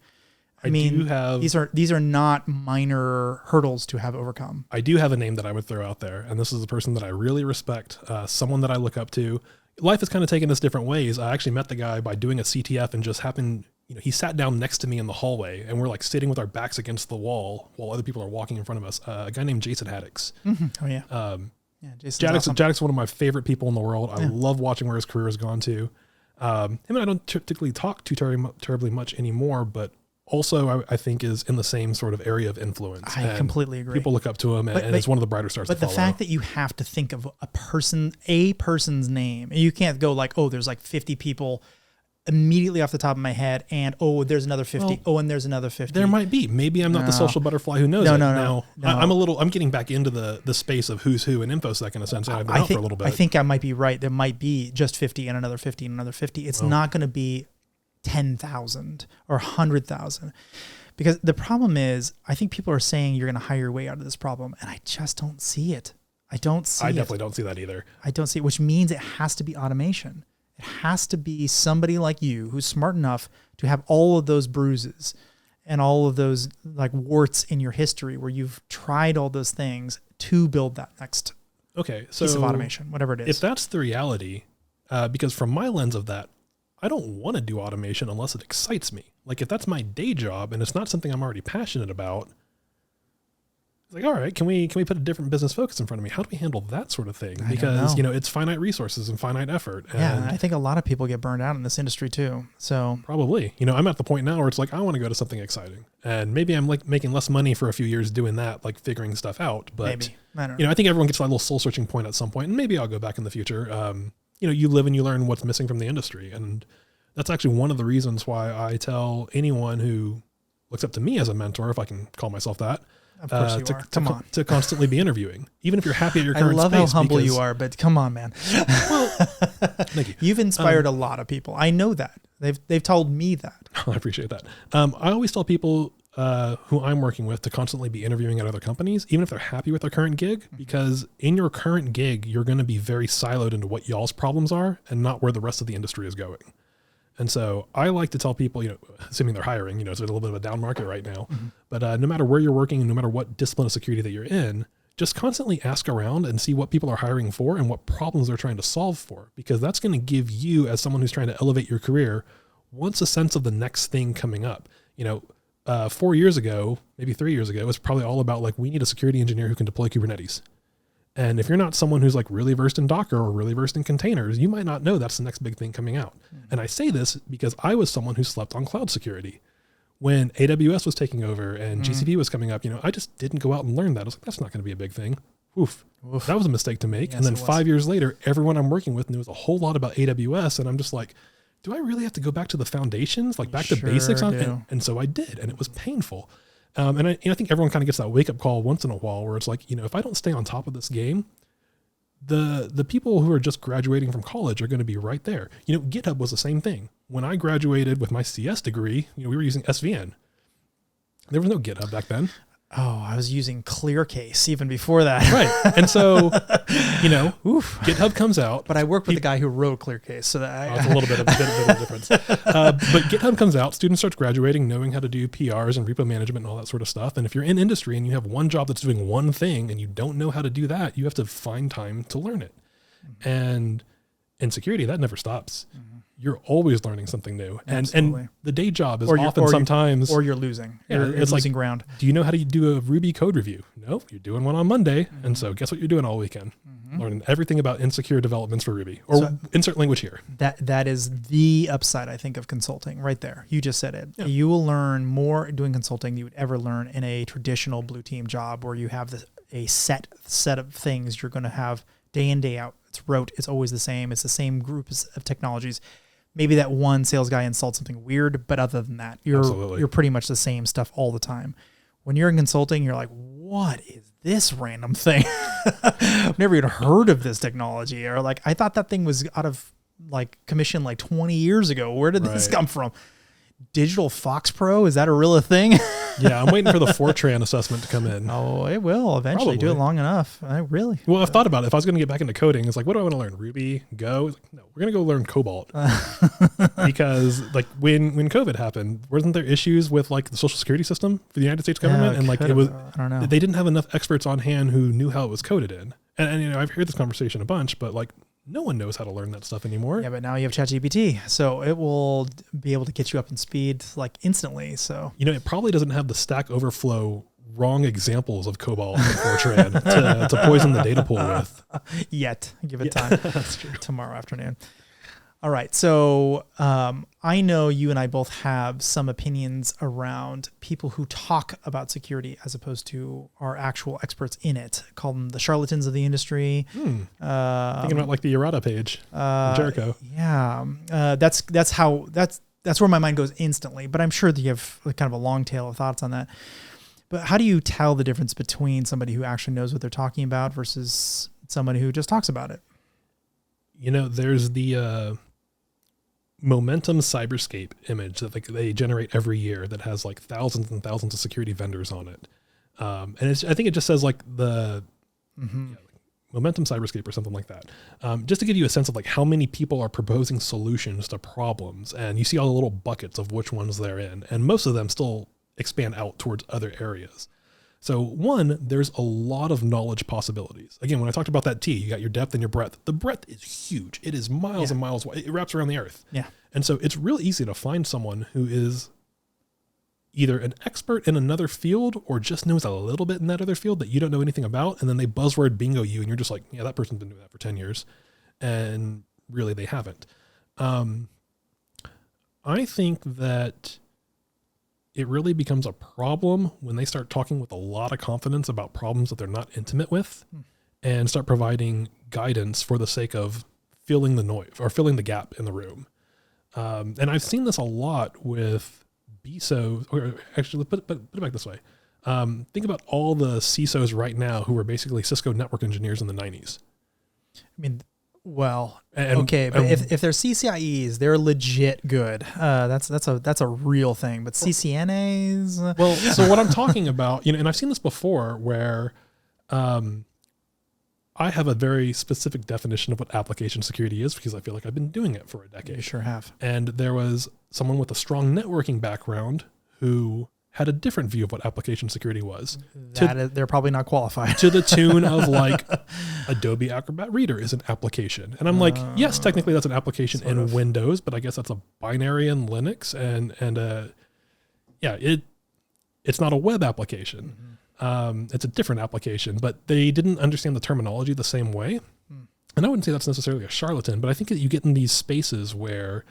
I mean, these are not minor hurdles to have overcome. I do have a name that I would throw out there, and this is a person that I really respect, someone that I look up to. Life has kind of taken us different ways. I actually met the guy by doing a CTF and just happened, you know, he sat down next to me in the hallway and we're like sitting with our backs against the wall while other people are walking in front of us. A guy named Jason Haddix. Mm-hmm. Oh yeah. Jaddix is one of my favorite people in the world. I love watching where his career has gone to. Him and I don't typically talk too terribly much anymore, but also I think is in the same sort of area of influence. I completely agree. People look up to him and it's one of the brighter stars to follow. But the fact that you have to think of a person's name, and you can't go like, oh, there's like 50 people immediately off the top of my head, and oh, there's another 50. Well, and there's another 50. There might be. Maybe I'm not the social butterfly who knows it. No. I'm getting back into the space of who's who in InfoSec in a sense. I've been out for a little bit. I think I might be right. There might be just 50 and another 50 and another 50. It's not going to be 10,000 or 100,000. Because the problem is, I think people are saying you're going to hire your way out of this problem, and I just don't see it. I definitely don't see that either. I don't see it, which means it has to be automation. It has to be somebody like you who's smart enough to have all of those bruises and all of those like warts in your history where you've tried all those things to build that next piece of automation, whatever it is. If that's the reality, because from my lens of that, I don't want to do automation unless it excites me. Like if that's my day job and it's not something I'm already passionate about, it's like, all right, can we put a different business focus in front of me? How do we handle that sort of thing? Because, it's finite resources and finite effort. And I think a lot of people get burned out in this industry too. So probably, I'm at the point now where it's like, I want to go to something exciting, and maybe I'm like making less money for a few years doing that, like figuring stuff out. But maybe. I don't know. I think everyone gets that little soul searching point at some point, and maybe I'll go back in the future. You live and you learn what's missing from the industry. And that's actually one of the reasons why I tell anyone who looks up to me as a mentor, if I can call myself that, of course you are. Come on. To constantly be interviewing, even if you're happy at your current space. I love how humble you are, but come on, man. Well, thank you. You've inspired a lot of people. I know that. They've told me that. I appreciate that. I always tell people who I'm working with to constantly be interviewing at other companies, even if they're happy with their current gig, because in your current gig, you're going to be very siloed into what y'all's problems are and not where the rest of the industry is going. And so I like to tell people, assuming they're hiring, it's a little bit of a down market right now, but no matter where you're working and no matter what discipline of security that you're in, just constantly ask around and see what people are hiring for and what problems they're trying to solve for, because that's going to give you, as someone who's trying to elevate your career, once a sense of the next thing coming up. 4 years ago, maybe 3 years ago, it was probably all about like, we need a security engineer who can deploy Kubernetes. And if you're not someone who's like really versed in Docker or really versed in containers, you might not know that's the next big thing coming out. And I say this because I was someone who slept on cloud security. When AWS was taking over and GCP was coming up, I just didn't go out and learn that. I was like, that's not going to be a big thing. Oof. That was a mistake to make. Yes, and then 5 years later, everyone I'm working with knows a whole lot about AWS. And I'm just like, do I really have to go back to the foundations, like back to basics on it? And so I did, and it was painful. And I think everyone kind of gets that wake up call once in a while where it's like, if I don't stay on top of this game, the people who are just graduating from college are going to be right there. GitHub was the same thing. When I graduated with my CS degree, we were using SVN. There was no GitHub back then. Oh, I was using ClearCase even before that. Right. And so, GitHub comes out. But I worked with the guy who wrote ClearCase. So that it's a little bit of a difference. But GitHub comes out, students start graduating, knowing how to do PRs and repo management and all that sort of stuff. And if you're in industry and you have one job that's doing one thing and you don't know how to do that, you have to find time to learn it. And in security, that never stops. You're always learning something new. And the day job is sometimes... Or you're losing. You're losing ground. Do you know how to do a Ruby code review? No, you're doing one on Monday. And so guess what you're doing all weekend? Learning everything about insecure developments for Ruby. Or insert language here. That is the upside, I think, of consulting right there. You just said it. Yeah. You will learn more doing consulting than you would ever learn in a traditional blue team job where you have a set of things you're going to have day in, day out. It's rote. It's always the same. It's the same group of technologies. Maybe that one sales guy insults something weird, but other than that, you're pretty much the same stuff all the time. When you're in consulting, you're like, what is this random thing? I've never even heard of this technology. Or like, I thought that thing was out of like commission like 20 years ago. Where did this come from? Digital Fox Pro? Is that a real thing? Yeah, I'm waiting for the Fortran assessment to come in. Oh, it will eventually. Do it long enough. Really? Well, I've thought about it. If I was going to get back into coding, it's like, what do I want to learn? Ruby, Go? Like, no, we're going to go learn Cobalt. Because like when COVID happened, wasn't there issues with like the social security system for the United States government? Yeah, and like it was, I don't know. They didn't have enough experts on hand who knew how it was coded in. And I've heard this conversation a bunch, but like no one knows how to learn that stuff anymore. Yeah, but now you have ChatGPT, so it will be able to get you up in speed like instantly. So it probably doesn't have the Stack Overflow wrong examples of Cobalt and Fortran to poison the data pool with. Yet, give it time. That's true. Tomorrow afternoon. All right, so I know you and I both have some opinions around people who talk about security as opposed to are actual experts in it. Call them the charlatans of the industry. Thinking about like the errata page in Jericho. Yeah, that's where my mind goes instantly. But I'm sure that you have kind of a long tail of thoughts on that. But how do you tell the difference between somebody who actually knows what they're talking about versus somebody who just talks about it? There's the Momentum Cyberscape image that they generate every year that has like thousands and thousands of security vendors on it. And I think it just says like the Momentum Cyberscape or something like that. Just to give you a sense of like how many people are proposing solutions to problems, and you see all the little buckets of which ones they're in, and most of them still expand out towards other areas. So one, there's a lot of knowledge possibilities. Again, when I talked about that T, you got your depth and your breadth. The breadth is huge. It is miles and miles wide. It wraps around the earth. Yeah. And so it's real easy to find someone who is either an expert in another field or just knows a little bit in that other field that you don't know anything about. And then they buzzword bingo you and you're just like, yeah, that person's been doing that for 10 years. And really they haven't. I think that it really becomes a problem when they start talking with a lot of confidence about problems that they're not intimate with and start providing guidance for the sake of filling the noise or filling the gap in the room. And I've seen this a lot with BSOs, or actually put it back this way. Think about all the CISOs right now who are basically Cisco network engineers in the 90s. I mean, well, okay, but if they're CCIEs, they're legit good. That's a real thing. But CCNAs, well, so what I'm talking about, and I've seen this before, where I have a very specific definition of what application security is because I feel like I've been doing it for a decade. You sure have. And there was someone with a strong networking background who had a different view of what application security was. They're probably not qualified. To the tune of like Adobe Acrobat Reader is an application. And I'm like, yes, technically that's an application in Windows, but I guess that's a binary in Linux. It's not a web application. It's a different application, but they didn't understand the terminology the same way. And I wouldn't say that's necessarily a charlatan, but I think that you get in these spaces where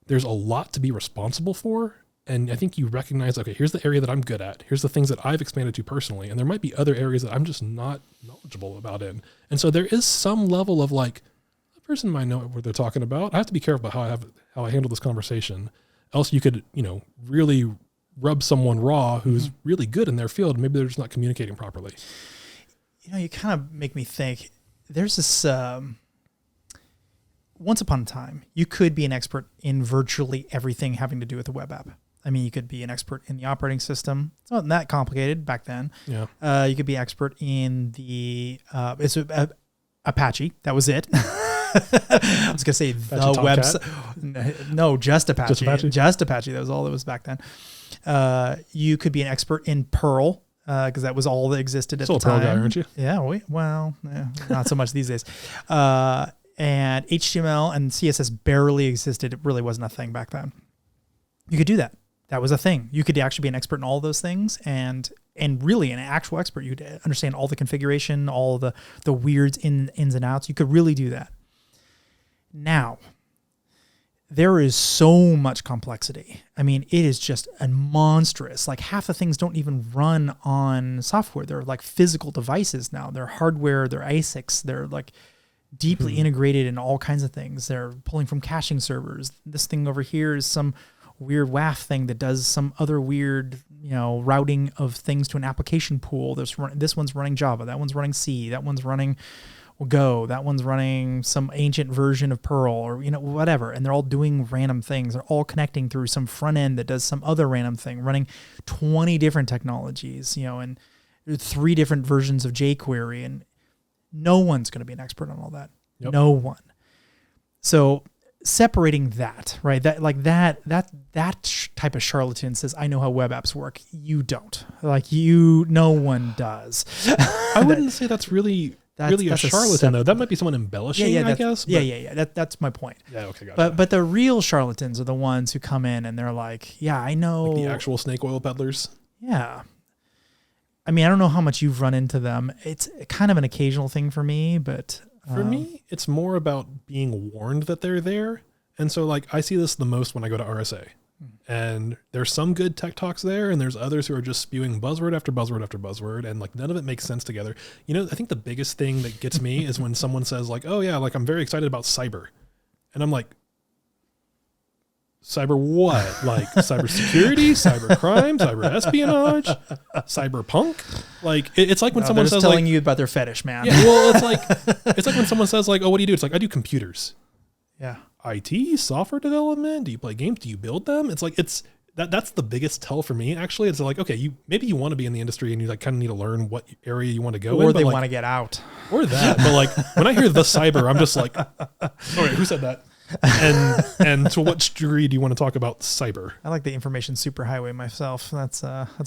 there's a lot to be responsible for. And I think you recognize, okay, here's the area that I'm good at. Here's the things that I've expanded to personally. And there might be other areas that I'm just not knowledgeable about in. And so there is some level of like, the person might know what they're talking about. I have to be careful about how I handle this conversation. Else you could, really rub someone raw who's really good in their field. Maybe they're just not communicating properly. You kind of make me think there's this, once upon a time, you could be an expert in virtually everything having to do with a web app. I mean, you could be an expert in the operating system. It's not that complicated back then. Yeah. You could be expert in the Apache. That was it. I was gonna say the website. No, just Apache. Just Apache. That was all that was back then. You could be an expert in Perl because that was all that existed at the time. Still a Perl guy, aren't you? Yeah. Not so much these days. And HTML and CSS barely existed. It really wasn't a thing back then. You could do that. That was a thing. You could actually be an expert in all of those things and really an actual expert. You could understand all the configuration, all the weirds ins and outs. You could really do that. Now, there is so much complexity. I mean, it is just a monstrous. Like half the things don't even run on software. They're like physical devices now. They're hardware, they're ASICs, they're like deeply integrated in all kinds of things. They're pulling from caching servers. This thing over here is some weird WAF thing that does some other weird, routing of things to an application pool. This one's running Java. That one's running C. That one's running Go. That one's running some ancient version of Perl or, whatever. And they're all doing random things. They're all connecting through some front end that does some other random thing, running 20 different technologies, and 3 different versions of jQuery. And no one's going to be an expert on all that. Yep. No one. So separating that, right? That type of charlatan says, I know how web apps work. You don't. No one does. I wouldn't say that's really a charlatan, though. That might be someone embellishing, I guess. That's my point. Yeah, okay, gotcha. But the real charlatans are the ones who come in and they're like, yeah, I know. Like the actual snake oil peddlers? Yeah. I mean, I don't know how much you've run into them. It's kind of an occasional thing for me, but... For me, it's more about being warned that they're there. And so, I see this the most when I go to RSA. And there's some good tech talks there, and there's others who are just spewing buzzword after buzzword after buzzword, and none of it makes sense together. I think the biggest thing that gets me is when someone says oh yeah, I'm very excited about cyber. And I'm like, cyber what? Cybersecurity, cyber crime, cyber espionage, cyberpunk? It's like when someone says telling you about their fetish, man. Yeah, well, it's like when someone says oh, what do you do? It's I do computers. Yeah. IT, software development. Do you play games? Do you build them? It's that's the biggest tell for me. Actually, it's like, okay, maybe you want to be in the industry and you like kind of need to learn what area you want to go in, or they like, want to get out, or that. But like when I hear the cyber, I'm just like, all right, who said that? And to what degree do you want to talk about cyber? I like the information superhighway myself. That's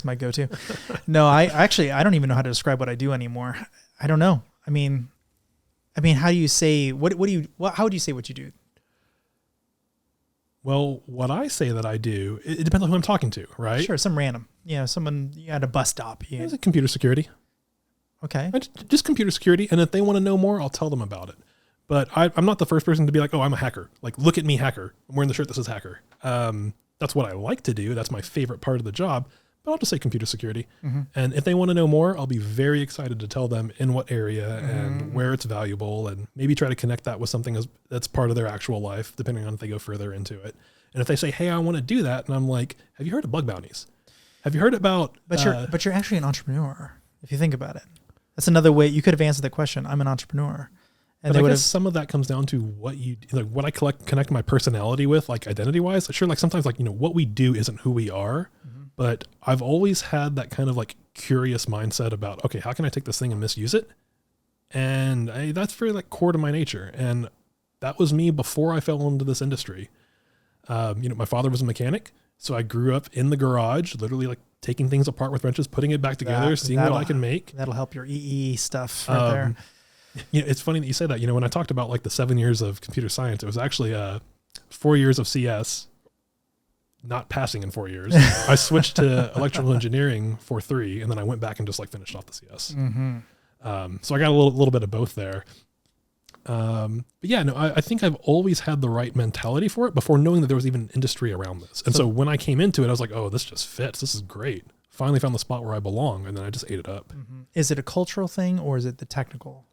my go-to. No, I don't even know how to describe what I do anymore. I don't know. I mean, how do you say how would you say what you do? Well, what I say that I do, it depends on who I'm talking to, right? Sure, some random, someone at a bus stop. Yeah. It's computer security. Okay. Just computer security, and if they want to know more, I'll tell them about it. But I'm not the first person to be like, oh, I'm a hacker. Like, look at me, hacker. I'm wearing the shirt that says hacker. That's what I like to do. That's my favorite part of the job. But I'll just say computer security. Mm-hmm. And if they want to know more, I'll be very excited to tell them in what area and where it's valuable, and maybe try to connect that with something that's part of their actual life, depending on if they go further into it. And if they say, hey, I want to do that, and I'm like, have you heard of bug bounties? Have you heard about... But you're actually an entrepreneur, if you think about it. That's another way you could have answered the question. I'm an entrepreneur. And I guess some of that comes down to what what I connect my personality with, like identity wise. Sure, like sometimes what we do isn't who we are, but I've always had that kind of like curious mindset about, okay, how can I take this thing and misuse it? And that's very like core to my nature. And that was me before I fell into this industry. My father was a mechanic, so I grew up in the garage, literally like taking things apart with wrenches, putting it back together, seeing what I can make. That'll help your EE stuff right there. It's funny that you say that. When I talked about like the 7 years of computer science, it was actually 4 years of CS, not passing in 4 years. I switched to electrical engineering for 3, and then I went back and just like finished off the CS. Mm-hmm. So I got a little bit of both there. But yeah, no, I think I've always had the right mentality for it before knowing that there was even an industry around this. And so when I came into it, I was like, oh, this just fits. This is great. Finally found the spot where I belong, and then I just ate it up. Mm-hmm. Is it a cultural thing or is it the technical?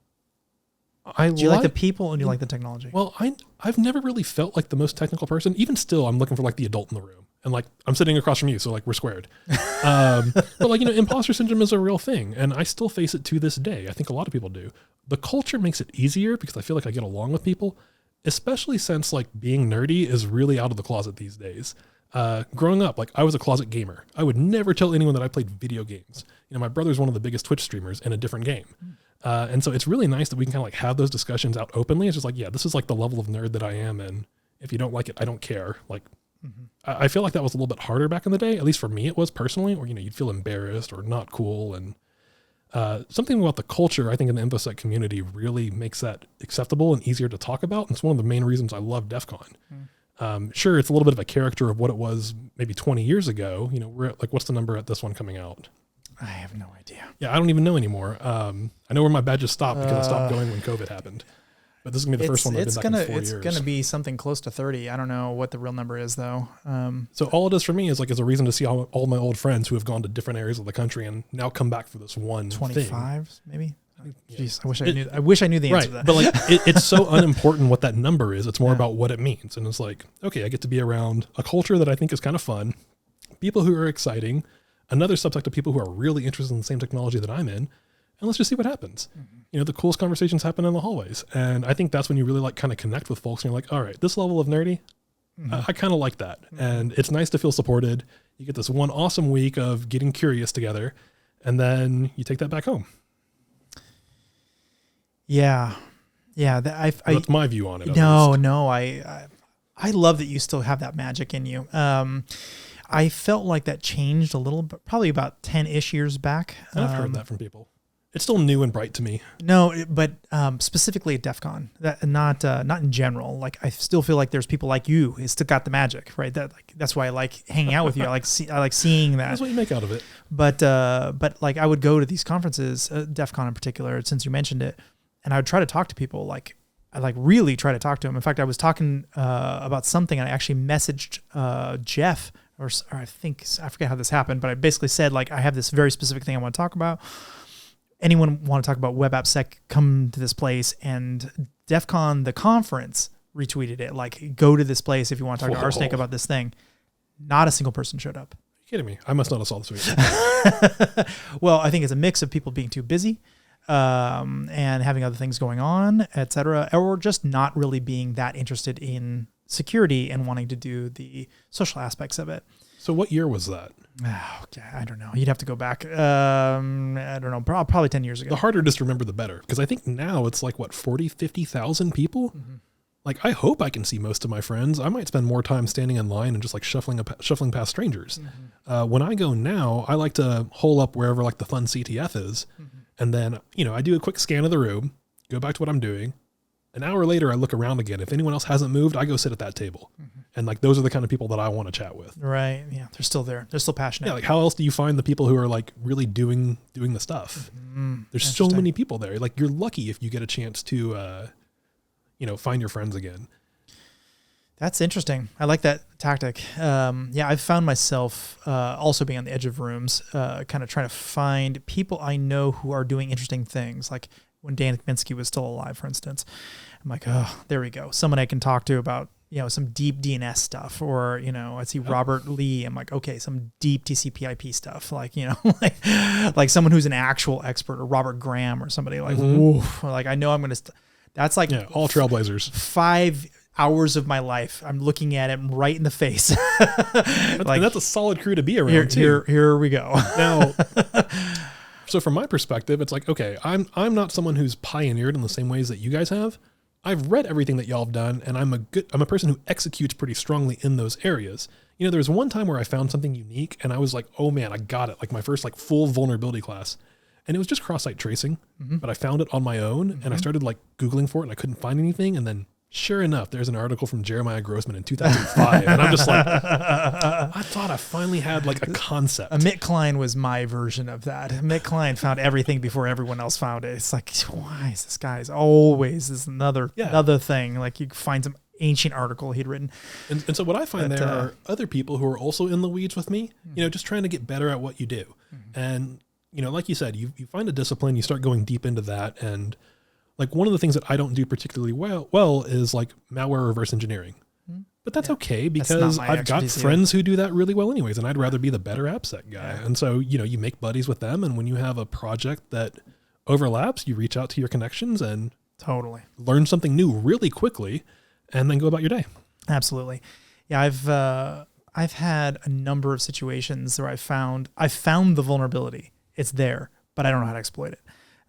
Do you like the people and do you like the technology? Well, I've never really felt like the most technical person. Even still, I'm looking for like the adult in the room. And like, I'm sitting across from you, so like we're squared. But like, imposter syndrome is a real thing. And I still face it to this day. I think a lot of people do. The culture makes it easier because I feel like I get along with people, especially since like being nerdy is really out of the closet these days. Growing up, like I was a closet gamer. I would never tell anyone that I played video games. My brother's one of the biggest Twitch streamers in a different game. And so it's really nice that we can kind of like have those discussions out openly. It's just like, yeah, this is like the level of nerd that I am. And if you don't like it, I don't care. Like, I feel like that was a little bit harder back in the day. At least for me, it was personally, or, you'd feel embarrassed or not cool. And something about the culture, I think in the InfoSec community really makes that acceptable and easier to talk about. And it's one of the main reasons I love DEF CON. Sure, it's a little bit of a caricature of what it was maybe 20 years ago. We're at, like, what's the number at this one coming out? I have no idea. Yeah, I don't even know anymore. I know where my badges stopped because I stopped going when COVID happened. But this is going to be the first one I've been back in 4 years. It's going to be something close to 30. I don't know what the real number is, though. So all it is for me is like as a reason to see all my old friends who have gone to different areas of the country and now come back for this one 25, thing. Maybe? Yeah. Jeez, I wish I knew the answer to that. But like it's so unimportant what that number is. It's more about what it means. And it's like, okay, I get to be around a culture that I think is kind of fun, people who are exciting, another subset of people who are really interested in the same technology that I'm in, and let's just see what happens. The coolest conversations happen in the hallways. And I think that's when you really like kind of connect with folks and you're like, all right, this level of nerdy, I kind of like that. And it's nice to feel supported. You get this one awesome week of getting curious together, and then you take that back home. Yeah. That's my view on it. No. I love that you still have that magic in you. I felt like that changed a little bit, probably about 10-ish years back. I've heard that from people. It's still new and bright to me. No, but specifically at DEF CON, not in general. Like I still feel like there's people like you who still got the magic, right? That's why I like hanging out with you. I like seeing that. That's what you make out of it. But like I would go to these conferences, DEF CON in particular, since you mentioned it, and I would try to talk to people. Like I like really try to talk to them. In fact, I was talking about something, and I actually messaged Jeff, or I forget how this happened, but I basically said like I have this very specific thing I want to talk about. Anyone want to talk about web app sec, come to this place. And DEF CON, the conference, retweeted it. Like, go to this place if you want to talk to Arsnake about this thing. Not a single person showed up. Are you kidding me? I must not have saw this week. Well, I think it's a mix of people being too busy and having other things going on, et cetera, or just not really being that interested in security and wanting to do the social aspects of it. So what year was that? Oh, I don't know. You'd have to go back. I don't know. Probably 10 years ago. The harder just to remember, the better. Because I think now it's like, what, 40, 50,000 people? Mm-hmm. Like, I hope I can see most of my friends. I might spend more time standing in line and just like shuffling past strangers. Mm-hmm. When I go now, I like to hole up wherever like the fun CTF is. Mm-hmm. And then, I do a quick scan of the room, go back to what I'm doing. An hour later, I look around again. If anyone else hasn't moved, I go sit at that table. Mm-hmm. And like, those are the kind of people that I want to chat with. Right. Yeah. They're still there. They're still passionate. Yeah. Like, how else do you find the people who are like really doing the stuff? Mm-hmm. There's so many people there. Like, you're lucky if you get a chance to, find your friends again. That's interesting. I like that tactic. I've found myself also being on the edge of rooms, kind of trying to find people I know who are doing interesting things. Like when Dan Kaminsky was still alive, for instance, I'm like, oh, there we go. Someone I can talk to about, some deep DNS stuff, or, I see Robert Lee. I'm like, okay, some deep TCP/IP stuff, like, like someone who's an actual expert, or Robert Graham or somebody like, woof, like I know I'm going to, that's like all trailblazers. 5 hours of my life. I'm looking at him right in the face. And that's a solid crew to be around too. Here we go. Now, so from my perspective, it's like, okay, I'm not someone who's pioneered in the same ways that you guys have. I've read everything that y'all have done, and I'm a person who executes pretty strongly in those areas. There was one time where I found something unique, and I was like, oh man, I got it. Like my first like full vulnerability class. And it was just cross-site tracing, but I found it on my own, and I started like Googling for it, and I couldn't find anything. And then sure enough, there's an article from Jeremiah Grossman in 2005. And I'm just like, I thought I finally had like a concept. Mick Klein was my version of that. Mick Klein found everything before everyone else found it. It's like, why is this guy's always this another thing? Like you find some ancient article he'd written. And so what I find there are other people who are also in the weeds with me, just trying to get better at what you do. And, like you said, you find a discipline, you start going deep into that. And like one of the things that I don't do particularly well is like malware reverse engineering. But that's okay, because I've got friends who do that really well anyways, and I'd rather be the better AppSec guy. And so, you make buddies with them, and when you have a project that overlaps, you reach out to your connections and totally learn something new really quickly, and then go about your day. Absolutely. Yeah, I've had a number of situations where I found the vulnerability. It's there, but I don't know how to exploit it.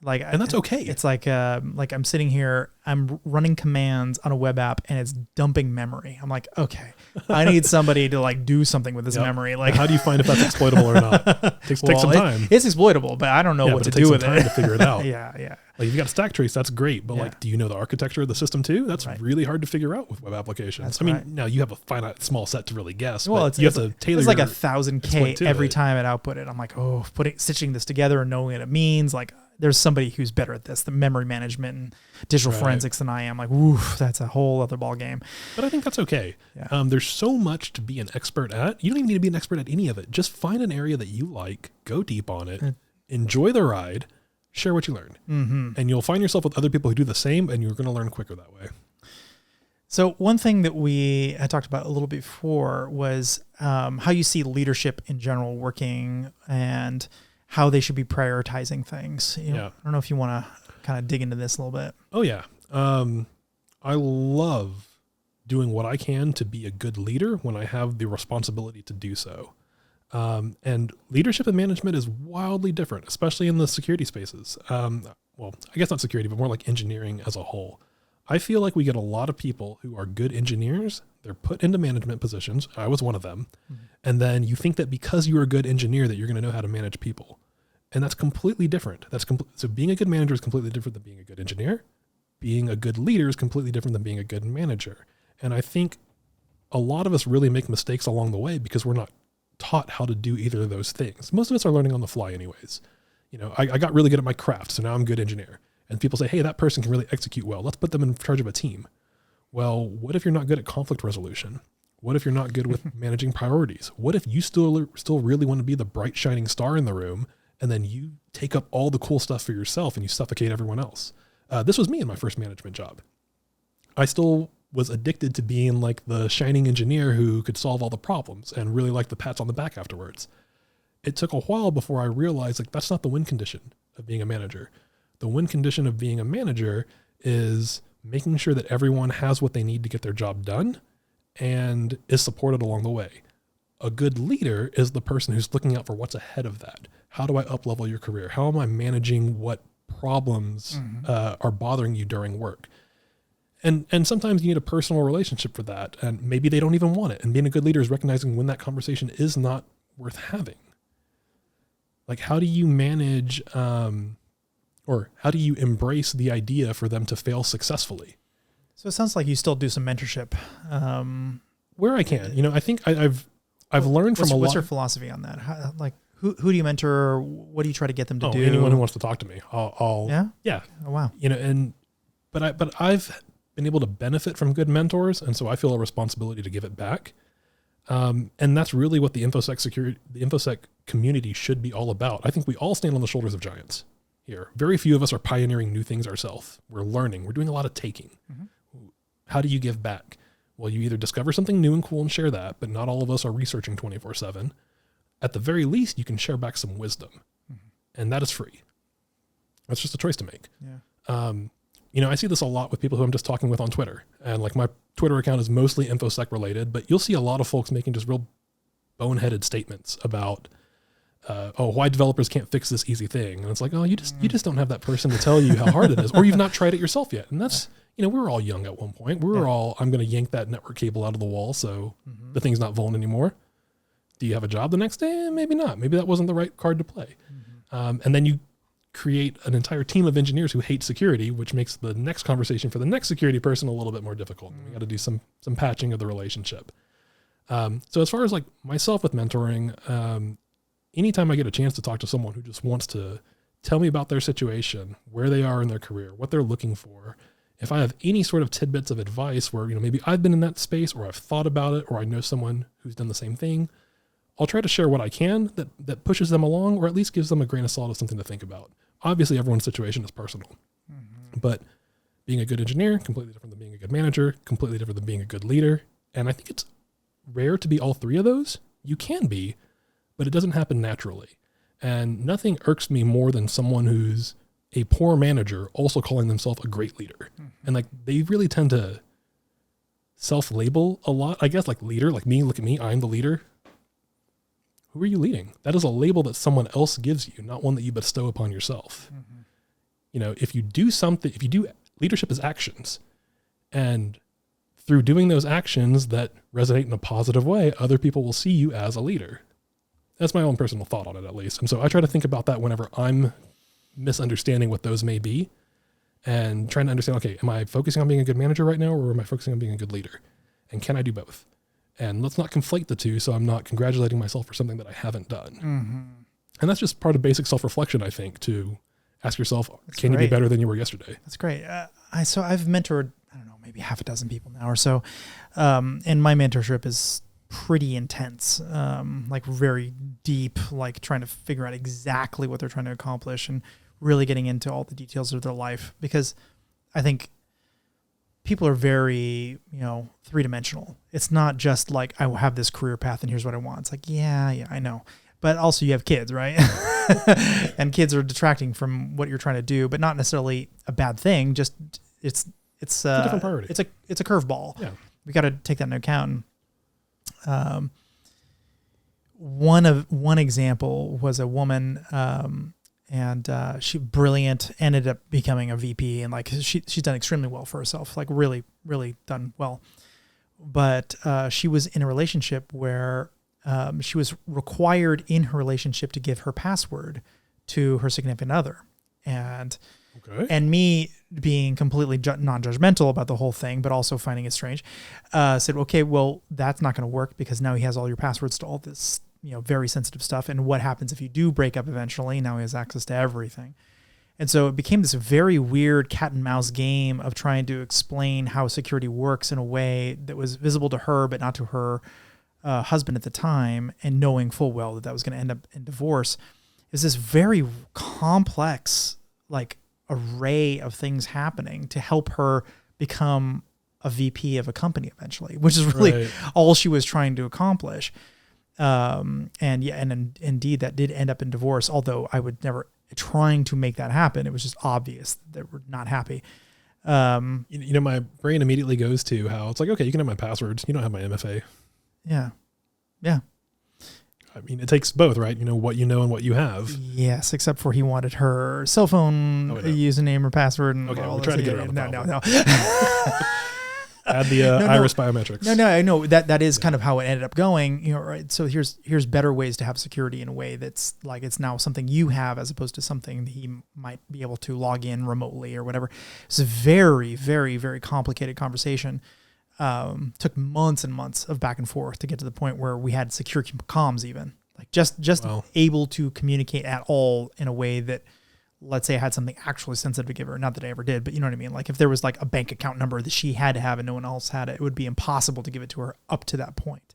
And that's okay. It's like I'm sitting here, I'm running commands on a web app, and it's dumping memory. I'm like, okay, I need somebody to like do something with this memory. Like, how do you find if that's exploitable or not? Takes some time. It's exploitable, but I don't know what to do with it. It takes some time to figure it out. Yeah. Like if you got a stack trace, that's great. But like, do you know the architecture of the system too? That's really hard to figure out with web applications. Now you have a finite small set to really guess. Well, you have to tailor. It's like 1,000K every time it output it. I'm like, stitching this together and knowing what it means. Like, there's somebody who's better at this, the memory management and digital forensics than I am. Like, woof, that's a whole other ball game. But I think that's okay. Yeah. There's so much to be an expert at. You don't even need to be an expert at any of it. Just find an area that you like, go deep on it, enjoy the ride, share what you learned. And you'll find yourself with other people who do the same, and you're going to learn quicker that way. So one thing that we had talked about a little bit before was how you see leadership in general working, and how they should be prioritizing things. I don't know if you want to kind of dig into this a little bit. Oh yeah. I love doing what I can to be a good leader when I have the responsibility to do so. And leadership and management is wildly different, especially in the security spaces. Well, I guess not security, but more like engineering as a whole. I feel like we get a lot of people who are good engineers. They're put into management positions. I was one of them. And then you think that because you're a good engineer that you're going to know how to manage people. And that's completely different. So being a good manager is completely different than being a good engineer. Being a good leader is completely different than being a good manager. And I think a lot of us really make mistakes along the way because we're not taught how to do either of those things. Most of us are learning on the fly anyways. I got really good at my craft, so now I'm a good engineer. And people say, hey, that person can really execute well. Let's put them in charge of a team. Well, what if you're not good at conflict resolution? What if you're not good with managing priorities? What if you still really want to be the bright shining star in the room, and then you take up all the cool stuff for yourself and you suffocate everyone else? This was me in my first management job. I still was addicted to being like the shining engineer who could solve all the problems and really like the pats on the back afterwards. It took a while before I realized like that's not the win condition of being a manager. The win condition of being a manager is making sure that everyone has what they need to get their job done and is supported along the way. A good leader is the person who's looking out for what's ahead of that. How do I up-level your career? How am I managing what problems are bothering you during work? And sometimes you need a personal relationship for that. And maybe they don't even want it. And being a good leader is recognizing when that conversation is not worth having. Like, how do you manage, or how do you embrace the idea for them to fail successfully? So it sounds like you still do some mentorship. Where I can, I think I've learned from a lot. What's your philosophy on that? How, like, who do you mentor? What do you try to get them to do? Anyone who wants to talk to me, yeah. Oh, wow. But I've been able to benefit from good mentors. And so I feel a responsibility to give it back. And that's really what the InfoSec community should be all about. I think we all stand on the shoulders of giants here. Very few of us are pioneering new things ourselves. We're learning. We're doing a lot of taking. How do you give back? Well, you either discover something new and cool and share that, but not all of us are researching 24/7. At the very least, you can share back some wisdom, and that is free. That's just a choice to make. Yeah. I see this a lot with people who I'm just talking with on Twitter, and like my Twitter account is mostly InfoSec related, but you'll see a lot of folks making just real boneheaded statements about, why developers can't fix this easy thing. And it's like, you just don't have that person to tell you how hard it is, or you've not tried it yourself yet. And that's, we were all young at one point. We were all, I'm going to yank that network cable out of the wall so the thing's not vuln anymore. Do you have a job the next day? Maybe not. Maybe that wasn't the right card to play. And then you create an entire team of engineers who hate security, which makes the next conversation for the next security person a little bit more difficult. We got to do some patching of the relationship. So as far as like myself with mentoring, anytime I get a chance to talk to someone who just wants to tell me about their situation, where they are in their career, what they're looking for, if I have any sort of tidbits of advice where, maybe I've been in that space or I've thought about it, or I know someone who's done the same thing, I'll try to share what I can that pushes them along, or at least gives them a grain of salt of something to think about. Obviously, everyone's situation is personal, but being a good engineer, completely different than being a good manager, completely different than being a good leader. And I think it's rare to be all three of those. You can be, but it doesn't happen naturally. And nothing irks me more than someone who's a poor manager also calling themselves a great leader. And like, they really tend to self-label a lot, I guess, like leader, like me, look at me, I'm the leader. Who are you leading? That is a label that someone else gives you, not one that you bestow upon yourself. If you do something, leadership is actions. And through doing those actions that resonate in a positive way, other people will see you as a leader. That's my own personal thought on it, at least. And so I try to think about that whenever I'm misunderstanding what those may be, and trying to understand, okay, am I focusing on being a good manager right now, or am I focusing on being a good leader? And can I do both? And let's not conflate the two, so I'm not congratulating myself for something that I haven't done. And that's just part of basic self-reflection, I think, to ask yourself, can you be better than you were yesterday? That's great. So I've mentored, I don't know, maybe half a dozen people now or so. And my mentorship is pretty intense, like very deep, like trying to figure out exactly what they're trying to accomplish and really getting into all the details of their life. Because I think people are very, three-dimensional. It's not just like, I will have this career path and here's what I want. It's like, yeah, I know. But also you have kids, right? And kids are detracting from what you're trying to do, but not necessarily a bad thing. Just it's a different priority. It's a curveball. Yeah. We got to take that into account. One example was a woman, and she brilliant, ended up becoming a VP, and like she's done extremely well for herself, like really, really done well. But she was in a relationship where she was required in her relationship to give her password to her significant other. And me being completely non-judgmental about the whole thing, but also finding it strange, said, okay, well, that's not going to work because now he has all your passwords to all this, very sensitive stuff. And what happens if you do break up eventually? Now he has access to everything. And so it became this very weird cat and mouse game of trying to explain how security works in a way that was visible to her, but not to her husband at the time, and knowing full well that was going to end up in divorce. Is this very complex, like, array of things happening to help her become a VP of a company eventually, which is really all she was trying to accomplish. Indeed, that did end up in divorce, although I would never trying to make that happen. It was just obvious that we're not happy. My brain immediately goes to how it's like, okay, you can have my passwords. You don't have my MFA. Yeah. I mean, it takes both, right? You know what you know and what you have. Yes, except for he wanted her cell phone username or password. And Okay, all we'll try to get around the no. Add the iris biometrics. No, I know that is kind of how it ended up going. You know, right? So here's better ways to have security in a way that's like it's now something you have as opposed to something that he might be able to log in remotely or whatever. It's a very, very, very complicated conversation. Took months and months of back and forth to get to the point where we had secure comms, even like just able to communicate at all in a way that, let's say I had something actually sensitive to give her. Not that I ever did, but you know what I mean? Like if there was like a bank account number that she had to have and no one else had it, it would be impossible to give it to her up to that point.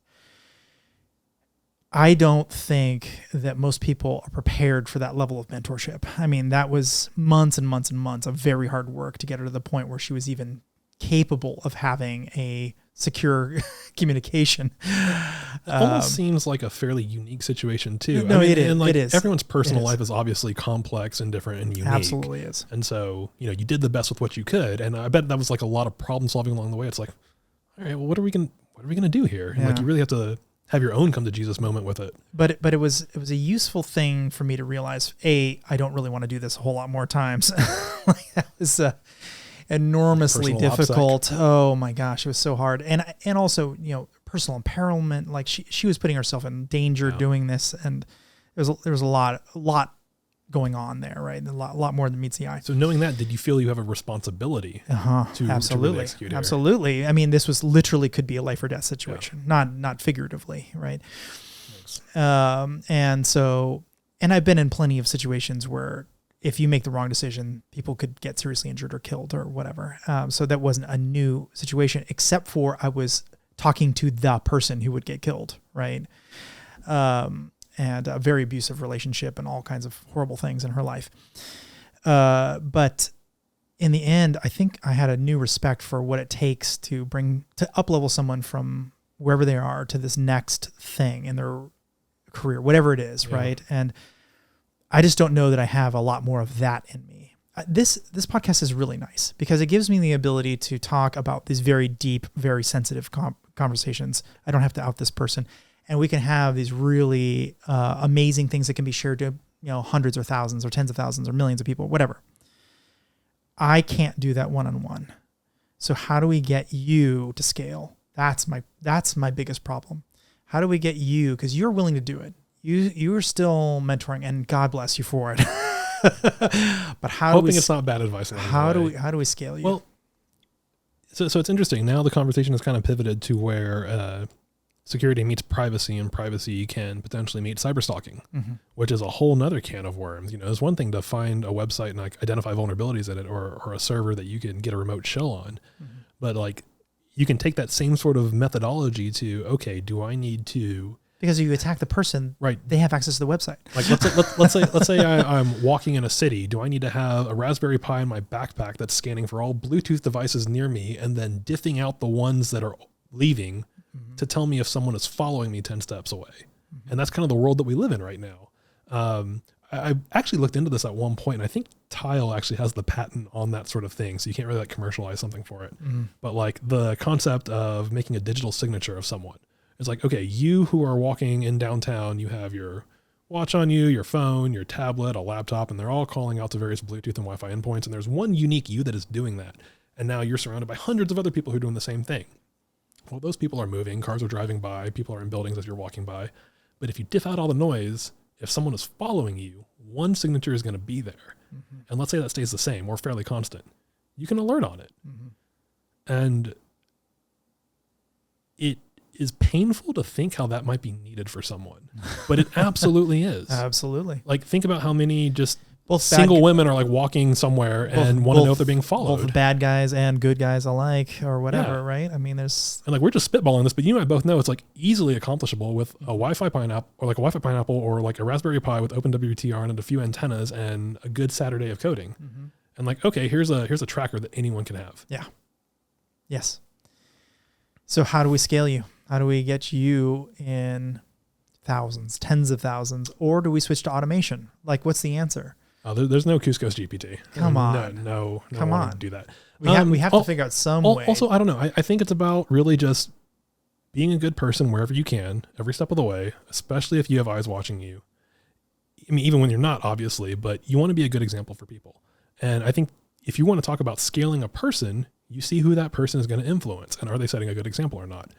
I don't think that most people are prepared for that level of mentorship. I mean, that was months and months and months of very hard work to get her to the point where she was even capable of having a secure communication. It almost seems like a fairly unique situation too. No, it is. And like it is. Everyone's personal life is obviously complex and different and unique. Absolutely is. And so, you know, you did the best with what you could. And I bet that was like a lot of problem solving along the way. It's like, all right, well, what are we going to do here? And like, you really have to have your own come to Jesus moment with it. But it was a useful thing for me to realize, I don't really want to do this a whole lot more times. Like that was enormously difficult. Oh my gosh, it was so hard. And also, you know, personal imperilment, like she was putting herself in danger doing this, and there was a lot going on there, right? A lot more than meets the eye. So knowing that, did you feel you have a responsibility to absolutely really execute here? Absolutely. I mean, this was literally could be a life or death situation, not figuratively, right? And I've been in plenty of situations where if you make the wrong decision, people could get seriously injured or killed or whatever. So that wasn't a new situation, except for I was talking to the person who would get killed, right? And a very abusive relationship and all kinds of horrible things in her life. But in the end, I think I had a new respect for what it takes to up-level someone from wherever they are to this next thing in their career, whatever it is, right? And I just don't know that I have a lot more of that in me. This podcast is really nice because it gives me the ability to talk about these very deep, very sensitive conversations. I don't have to out this person, and we can have these really amazing things that can be shared to, you know, hundreds or thousands or tens of thousands or millions of people, whatever. I can't do that one-on-one. So how do we get you to scale? That's my biggest problem. How do we get you? Because you're willing to do it. You are still mentoring, and God bless you for it. But hoping it's not bad advice. How do we scale you? Well, so it's interesting. Now the conversation has kind of pivoted to where security meets privacy, and privacy can potentially meet cyberstalking, which is a whole nother can of worms. You know, it's one thing to find a website and like identify vulnerabilities in it, or a server that you can get a remote shell on, but like you can take that same sort of methodology to, okay, do I need to? Because if you attack the person, right, they have access to the website. Like let's say I'm walking in a city. Do I need to have a Raspberry Pi in my backpack that's scanning for all Bluetooth devices near me and then diffing out the ones that are leaving to tell me if someone is following me 10 steps away? And that's kind of the world that we live in right now. I actually looked into this at one point, and I think Tile actually has the patent on that sort of thing. So you can't really like commercialize something for it. But like the concept of making a digital signature of someone. It's like, okay, you who are walking in downtown, you have your watch on you, your phone, your tablet, a laptop, and they're all calling out to various Bluetooth and Wi-Fi endpoints. And there's one unique you that is doing that. And now you're surrounded by hundreds of other people who are doing the same thing. Well, those people are moving, cars are driving by, people are in buildings as you're walking by. But if you diff out all the noise, if someone is following you, one signature is going to be there. And let's say that stays the same or fairly constant. You can alert on it. And it is painful to think how that might be needed for someone, but it absolutely is. Absolutely. Like think about how many just both single women are like walking somewhere and want to know if they're being followed. Both bad guys and good guys alike or whatever, right? I mean, there's... And like we're just spitballing this, but you and I both know it's like easily accomplishable with a Wi-Fi pineapple or like a Raspberry Pi with OpenWTR and a few antennas and a good Saturday of coding. And like, okay, here's a tracker that anyone can have. Yeah. Yes. So how do we scale you? How do we get you in thousands, tens of thousands, or do we switch to automation? Like, what's the answer? There's no Kuskos GPT. Come on. No, come on. Do that. We have to figure out some way. Also, I don't know. I think it's about really just being a good person wherever you can, every step of the way, especially if you have eyes watching you. I mean, even when you're not, obviously, but you want to be a good example for people. And I think if you want to talk about scaling a person, you see who that person is going to influence and are they setting a good example or not.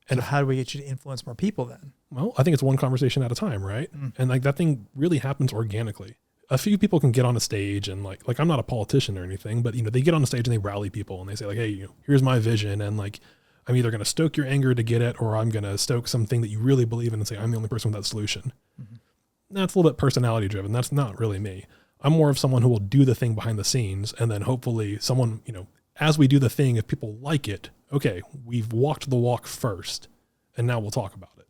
And how do we get you to influence more people then? Well, I think it's one conversation at a time, right? And like that thing really happens organically. A few people can get on a stage and like I'm not a politician or anything, but they get on the stage and they rally people and they say like, hey, here's my vision. And like, I'm either going to stoke your anger to get it, or I'm going to stoke something that you really believe in and say, I'm the only person with that solution. That's a little bit personality driven. That's not really me. I'm more of someone who will do the thing behind the scenes. And then hopefully someone, as we do the thing, if people like it, okay, we've walked the walk first and now we'll talk about it.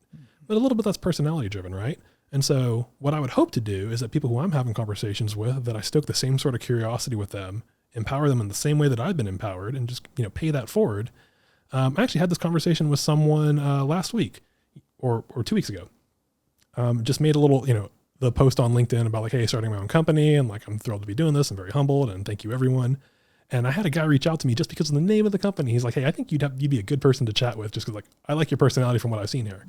But a little bit that's personality driven, right? And so what I would hope to do is that people who I'm having conversations with, that I stoke the same sort of curiosity with them, empower them in the same way that I've been empowered, and just, pay that forward. I actually had this conversation with someone last week or 2 weeks ago. Just made a little, the post on LinkedIn about like, hey, starting my own company. And like, I'm thrilled to be doing this. I'm very humbled and thank you everyone. And I had a guy reach out to me just because of the name of the company. He's like, hey, I think you'd be a good person to chat with just because like, I like your personality from what I've seen here.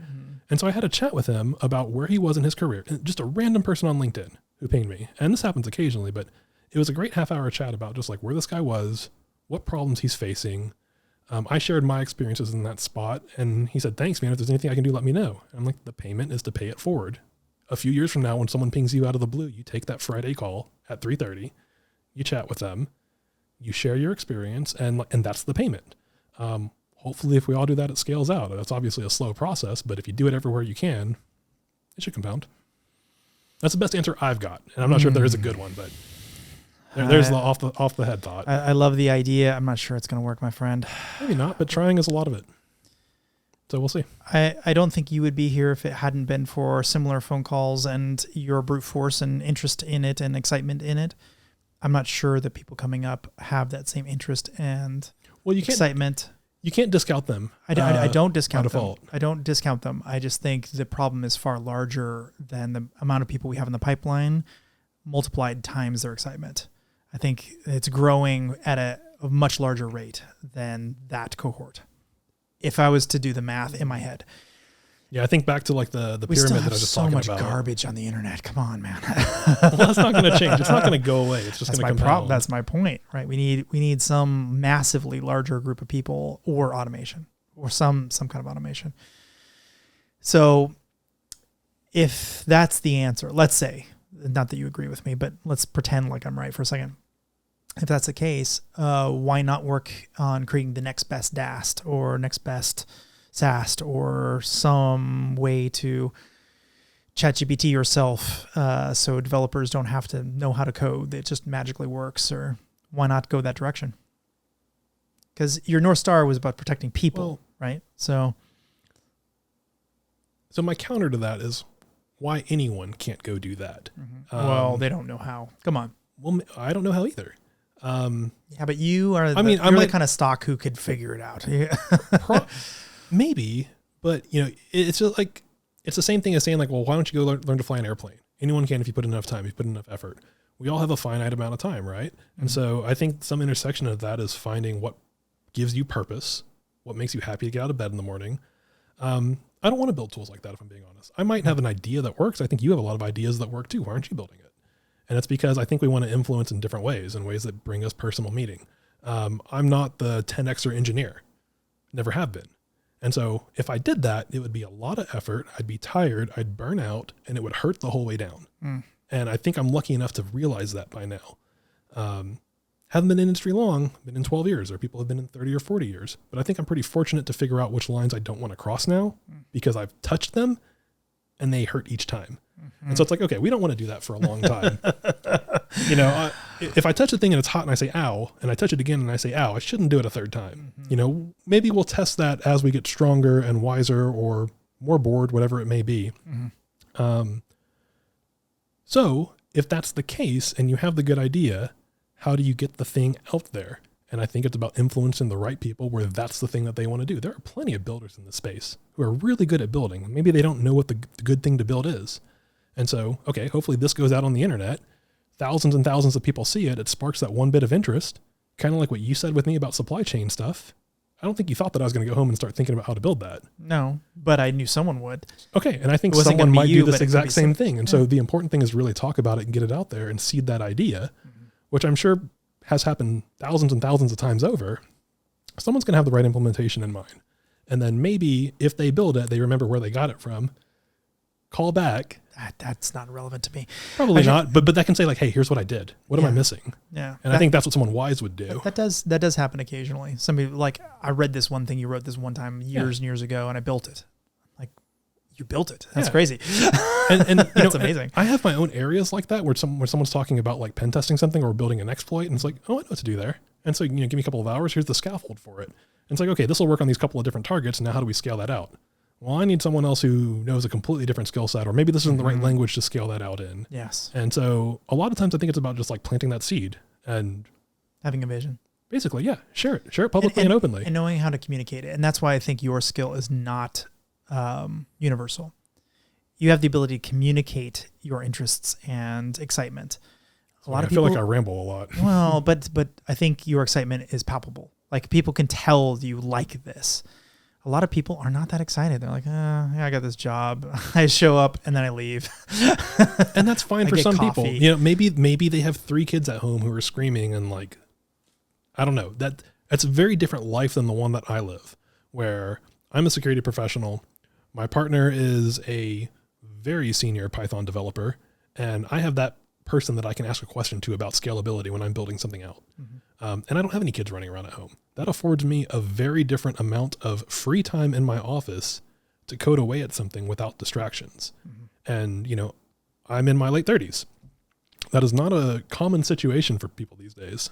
And so I had a chat with him about where he was in his career, and just a random person on LinkedIn who pinged me. And this happens occasionally, but it was a great half-hour chat about just like where this guy was, what problems he's facing. I shared my experiences in that spot, and he said, thanks, man. If there's anything I can do, let me know. I'm like, the payment is to pay it forward. A few years from now, when someone pings you out of the blue, you take that Friday call at 3:30, you chat with them, you share your experience, and that's the payment. Hopefully, if we all do that, it scales out. That's obviously a slow process, but if you do it everywhere you can, it should compound. That's the best answer I've got. And I'm not sure if there is a good one, but there's the off the head thought. I love the idea. I'm not sure it's going to work, my friend. Maybe not, but trying is a lot of it. So we'll see. I don't think you would be here if it hadn't been for similar phone calls and your brute force and interest in it and excitement in it. I'm not sure that people coming up have that same interest and excitement. You can't discount them. I don't discount them. I don't discount them. I just think the problem is far larger than the amount of people we have in the pipeline multiplied times their excitement. I think it's growing at a much larger rate than that cohort. If I was to do the math in my head. Yeah, I think back to like the pyramid that I was just talking about. So much garbage on the internet. Come on, man. Well, that's not going to change. It's not going to go away. It's just going to compound. That's my point, right? We need some massively larger group of people or automation or some kind of automation. So if that's the answer, let's say, not that you agree with me, but let's pretend like I'm right for a second. If that's the case, why not work on creating the next best DAST or next best SAST or some way to ChatGPT yourself so developers don't have to know how to code. It just magically works. Or why not go that direction? Because your North Star was about protecting people, right? So my counter to that is why anyone can't go do that. Well, they don't know how. Come on. Well, I don't know how either. Yeah, but you are you're the kind of stock who could figure it out. Maybe, but it's just like, it's the same thing as saying like, well, why don't you go learn to fly an airplane? Anyone can if you put enough time, if you put enough effort. We all have a finite amount of time, right? And so I think some intersection of that is finding what gives you purpose, what makes you happy to get out of bed in the morning. I don't want to build tools like that, if I'm being honest. I might have an idea that works. I think you have a lot of ideas that work too. Why aren't you building it? And it's because I think we want to influence in different ways, in ways that bring us personal meaning. I'm not the 10Xer engineer. Never have been. And so if I did that, it would be a lot of effort. I'd be tired. I'd burn out, and it would hurt the whole way down. And I think I'm lucky enough to realize that by now. Haven't been in industry long, been in 12 years, or people have been in 30 or 40 years. But I think I'm pretty fortunate to figure out which lines I don't want to cross now because I've touched them and they hurt each time. And so it's like, okay, we don't want to do that for a long time. If I touch a thing and it's hot and I say, ow, and I touch it again and I say, ow, I shouldn't do it a third time. Maybe we'll test that as we get stronger and wiser or more bored, whatever it may be. So if that's the case and you have the good idea, how do you get the thing out there? And I think it's about influencing the right people where that's the thing that they want to do. There are plenty of builders in this space who are really good at building. Maybe they don't know what the good thing to build is. And so, okay, hopefully this goes out on the internet. Thousands and thousands of people see it. It sparks that one bit of interest. Kind of like what you said with me about supply chain stuff. I don't think you thought that I was going to go home and start thinking about how to build that. No, but I knew someone would. Okay. And I think It wasn't someone gonna be might you, do this but it could exact be same some- thing. And so the important thing is really talk about it and get it out there and seed that idea, which I'm sure has happened thousands and thousands of times over. Someone's going to have the right implementation in mind. And then maybe if they build it, they remember where they got it from, call back. That's not relevant to me. Probably not, but that can say like, hey, here's what I did. What am I missing? Yeah. And I think that's what someone wise would do. That does happen occasionally. Somebody like, I read this one thing you wrote this one time years and years ago, and I built it. Like, you built it. That's crazy. And that's amazing. I have my own areas like that where someone's talking about like pen testing something or building an exploit, and it's like, oh, I know what to do there. And so, give me a couple of hours. Here's the scaffold for it. And it's like, okay, this will work on these couple of different targets. Now how do we scale that out? Well, I need someone else who knows a completely different skill set, or maybe this isn't the right language to scale that out in. Yes. And so a lot of times I think it's about just like planting that seed and Having a vision. basically, share it publicly and openly. And knowing how to communicate it. And that's why I think your skill is not universal. You have the ability to communicate your interests and excitement. A lot of people I feel like I ramble a lot. Well, but I think your excitement is palpable. Like people can tell you like this. A lot of people are not that excited. They're like, yeah, I got this job. I show up and then I leave. And that's fine for get some coffee. people. Maybe they have 3 kids at home who are screaming and like, I don't know. That's a very different life than the one that I live, where I'm a security professional. My partner is a very senior Python developer, and I have that person that I can ask a question to about scalability when I'm building something out. And I don't have any kids running around at home. That affords me a very different amount of free time in my office to code away at something without distractions. And, I'm in my late 30s. That is not a common situation for people these days.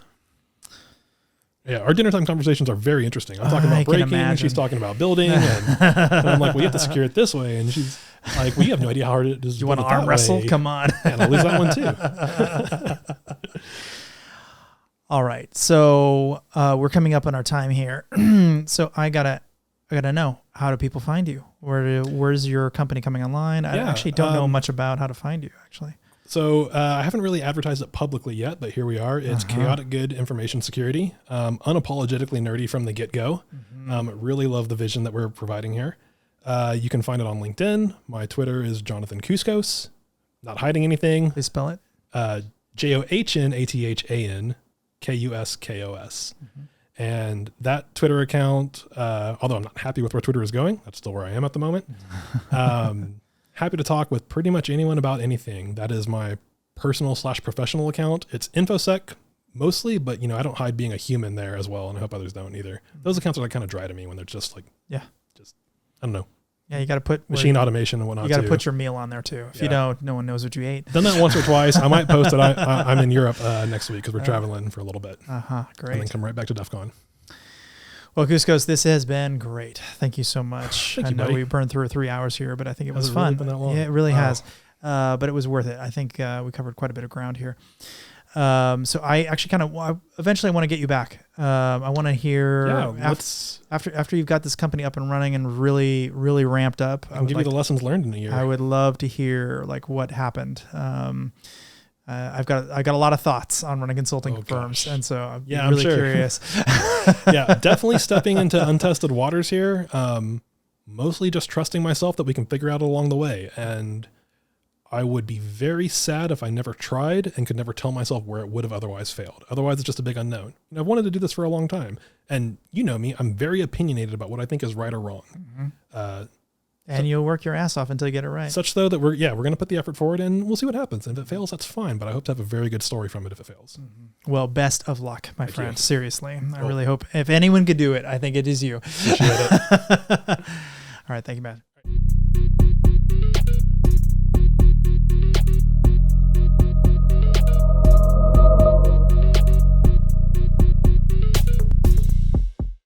Yeah, our dinner time conversations are very interesting. I'm talking about breaking, she's talking about building, and I'm like, we have to secure it this way. And she's like, well, you have no idea how hard it is. You want to arm wrestle? Come on. And I'll lose that one too. All right. So we're coming up on our time here. So I gotta know, how do people find you? Where's your company coming online? I actually don't know much about how to find you, actually. So I haven't really advertised it publicly yet, but here we are. It's Chaotic Good Information Security. Unapologetically nerdy from the get-go. Really love the vision that we're providing here. You can find it on LinkedIn. My Twitter is Johnathan Kuskos. Not hiding anything. Please spell it. JOHNATHAN KUSKOS. And that Twitter account, although I'm not happy with where Twitter is going, that's still where I am at the moment. Happy to talk with pretty much anyone about anything. That is my personal / professional account. It's InfoSec mostly, but I don't hide being a human there as well. And I hope others don't either. Those accounts are like kind of dry to me when they're just like, I don't know. Yeah, you got to put machine automation and whatnot. You got to put your meal on there too. If you don't, no one knows what you ate. Done that once or twice. I might post it. I'm in Europe next week because we're traveling for a little bit. Great. And then come right back to DEF CON. Well, Kuskos, this has been great. Thank you so much. Thank you, I know buddy. we burned through 3 hours here, but I think it was Has it fun. really been that long? Yeah, it really has. But it was worth it. I think we covered quite a bit of ground here. So I actually eventually want to get you back. I want to hear after you've got this company up and running and really, really ramped up. I'll give you the lessons learned in a year. I would love to hear like what happened. I've got a lot of thoughts on running consulting firms, and so I'm really curious. Definitely stepping into untested waters here. Mostly just trusting myself that we can figure out along the way. And I would be very sad if I never tried and could never tell myself where it would have otherwise failed. Otherwise, it's just a big unknown. I've wanted to do this for a long time. And you know me, I'm very opinionated about what I think is right or wrong. And you'll work your ass off until you get it right. Such though that we're going to put the effort forward and we'll see what happens. And if it fails, that's fine. But I hope to have a very good story from it if it fails. Well, best of luck, my friend. You. Seriously. I really hope if anyone could do it, I think it is you. Appreciate it. All right. Thank you, Matt.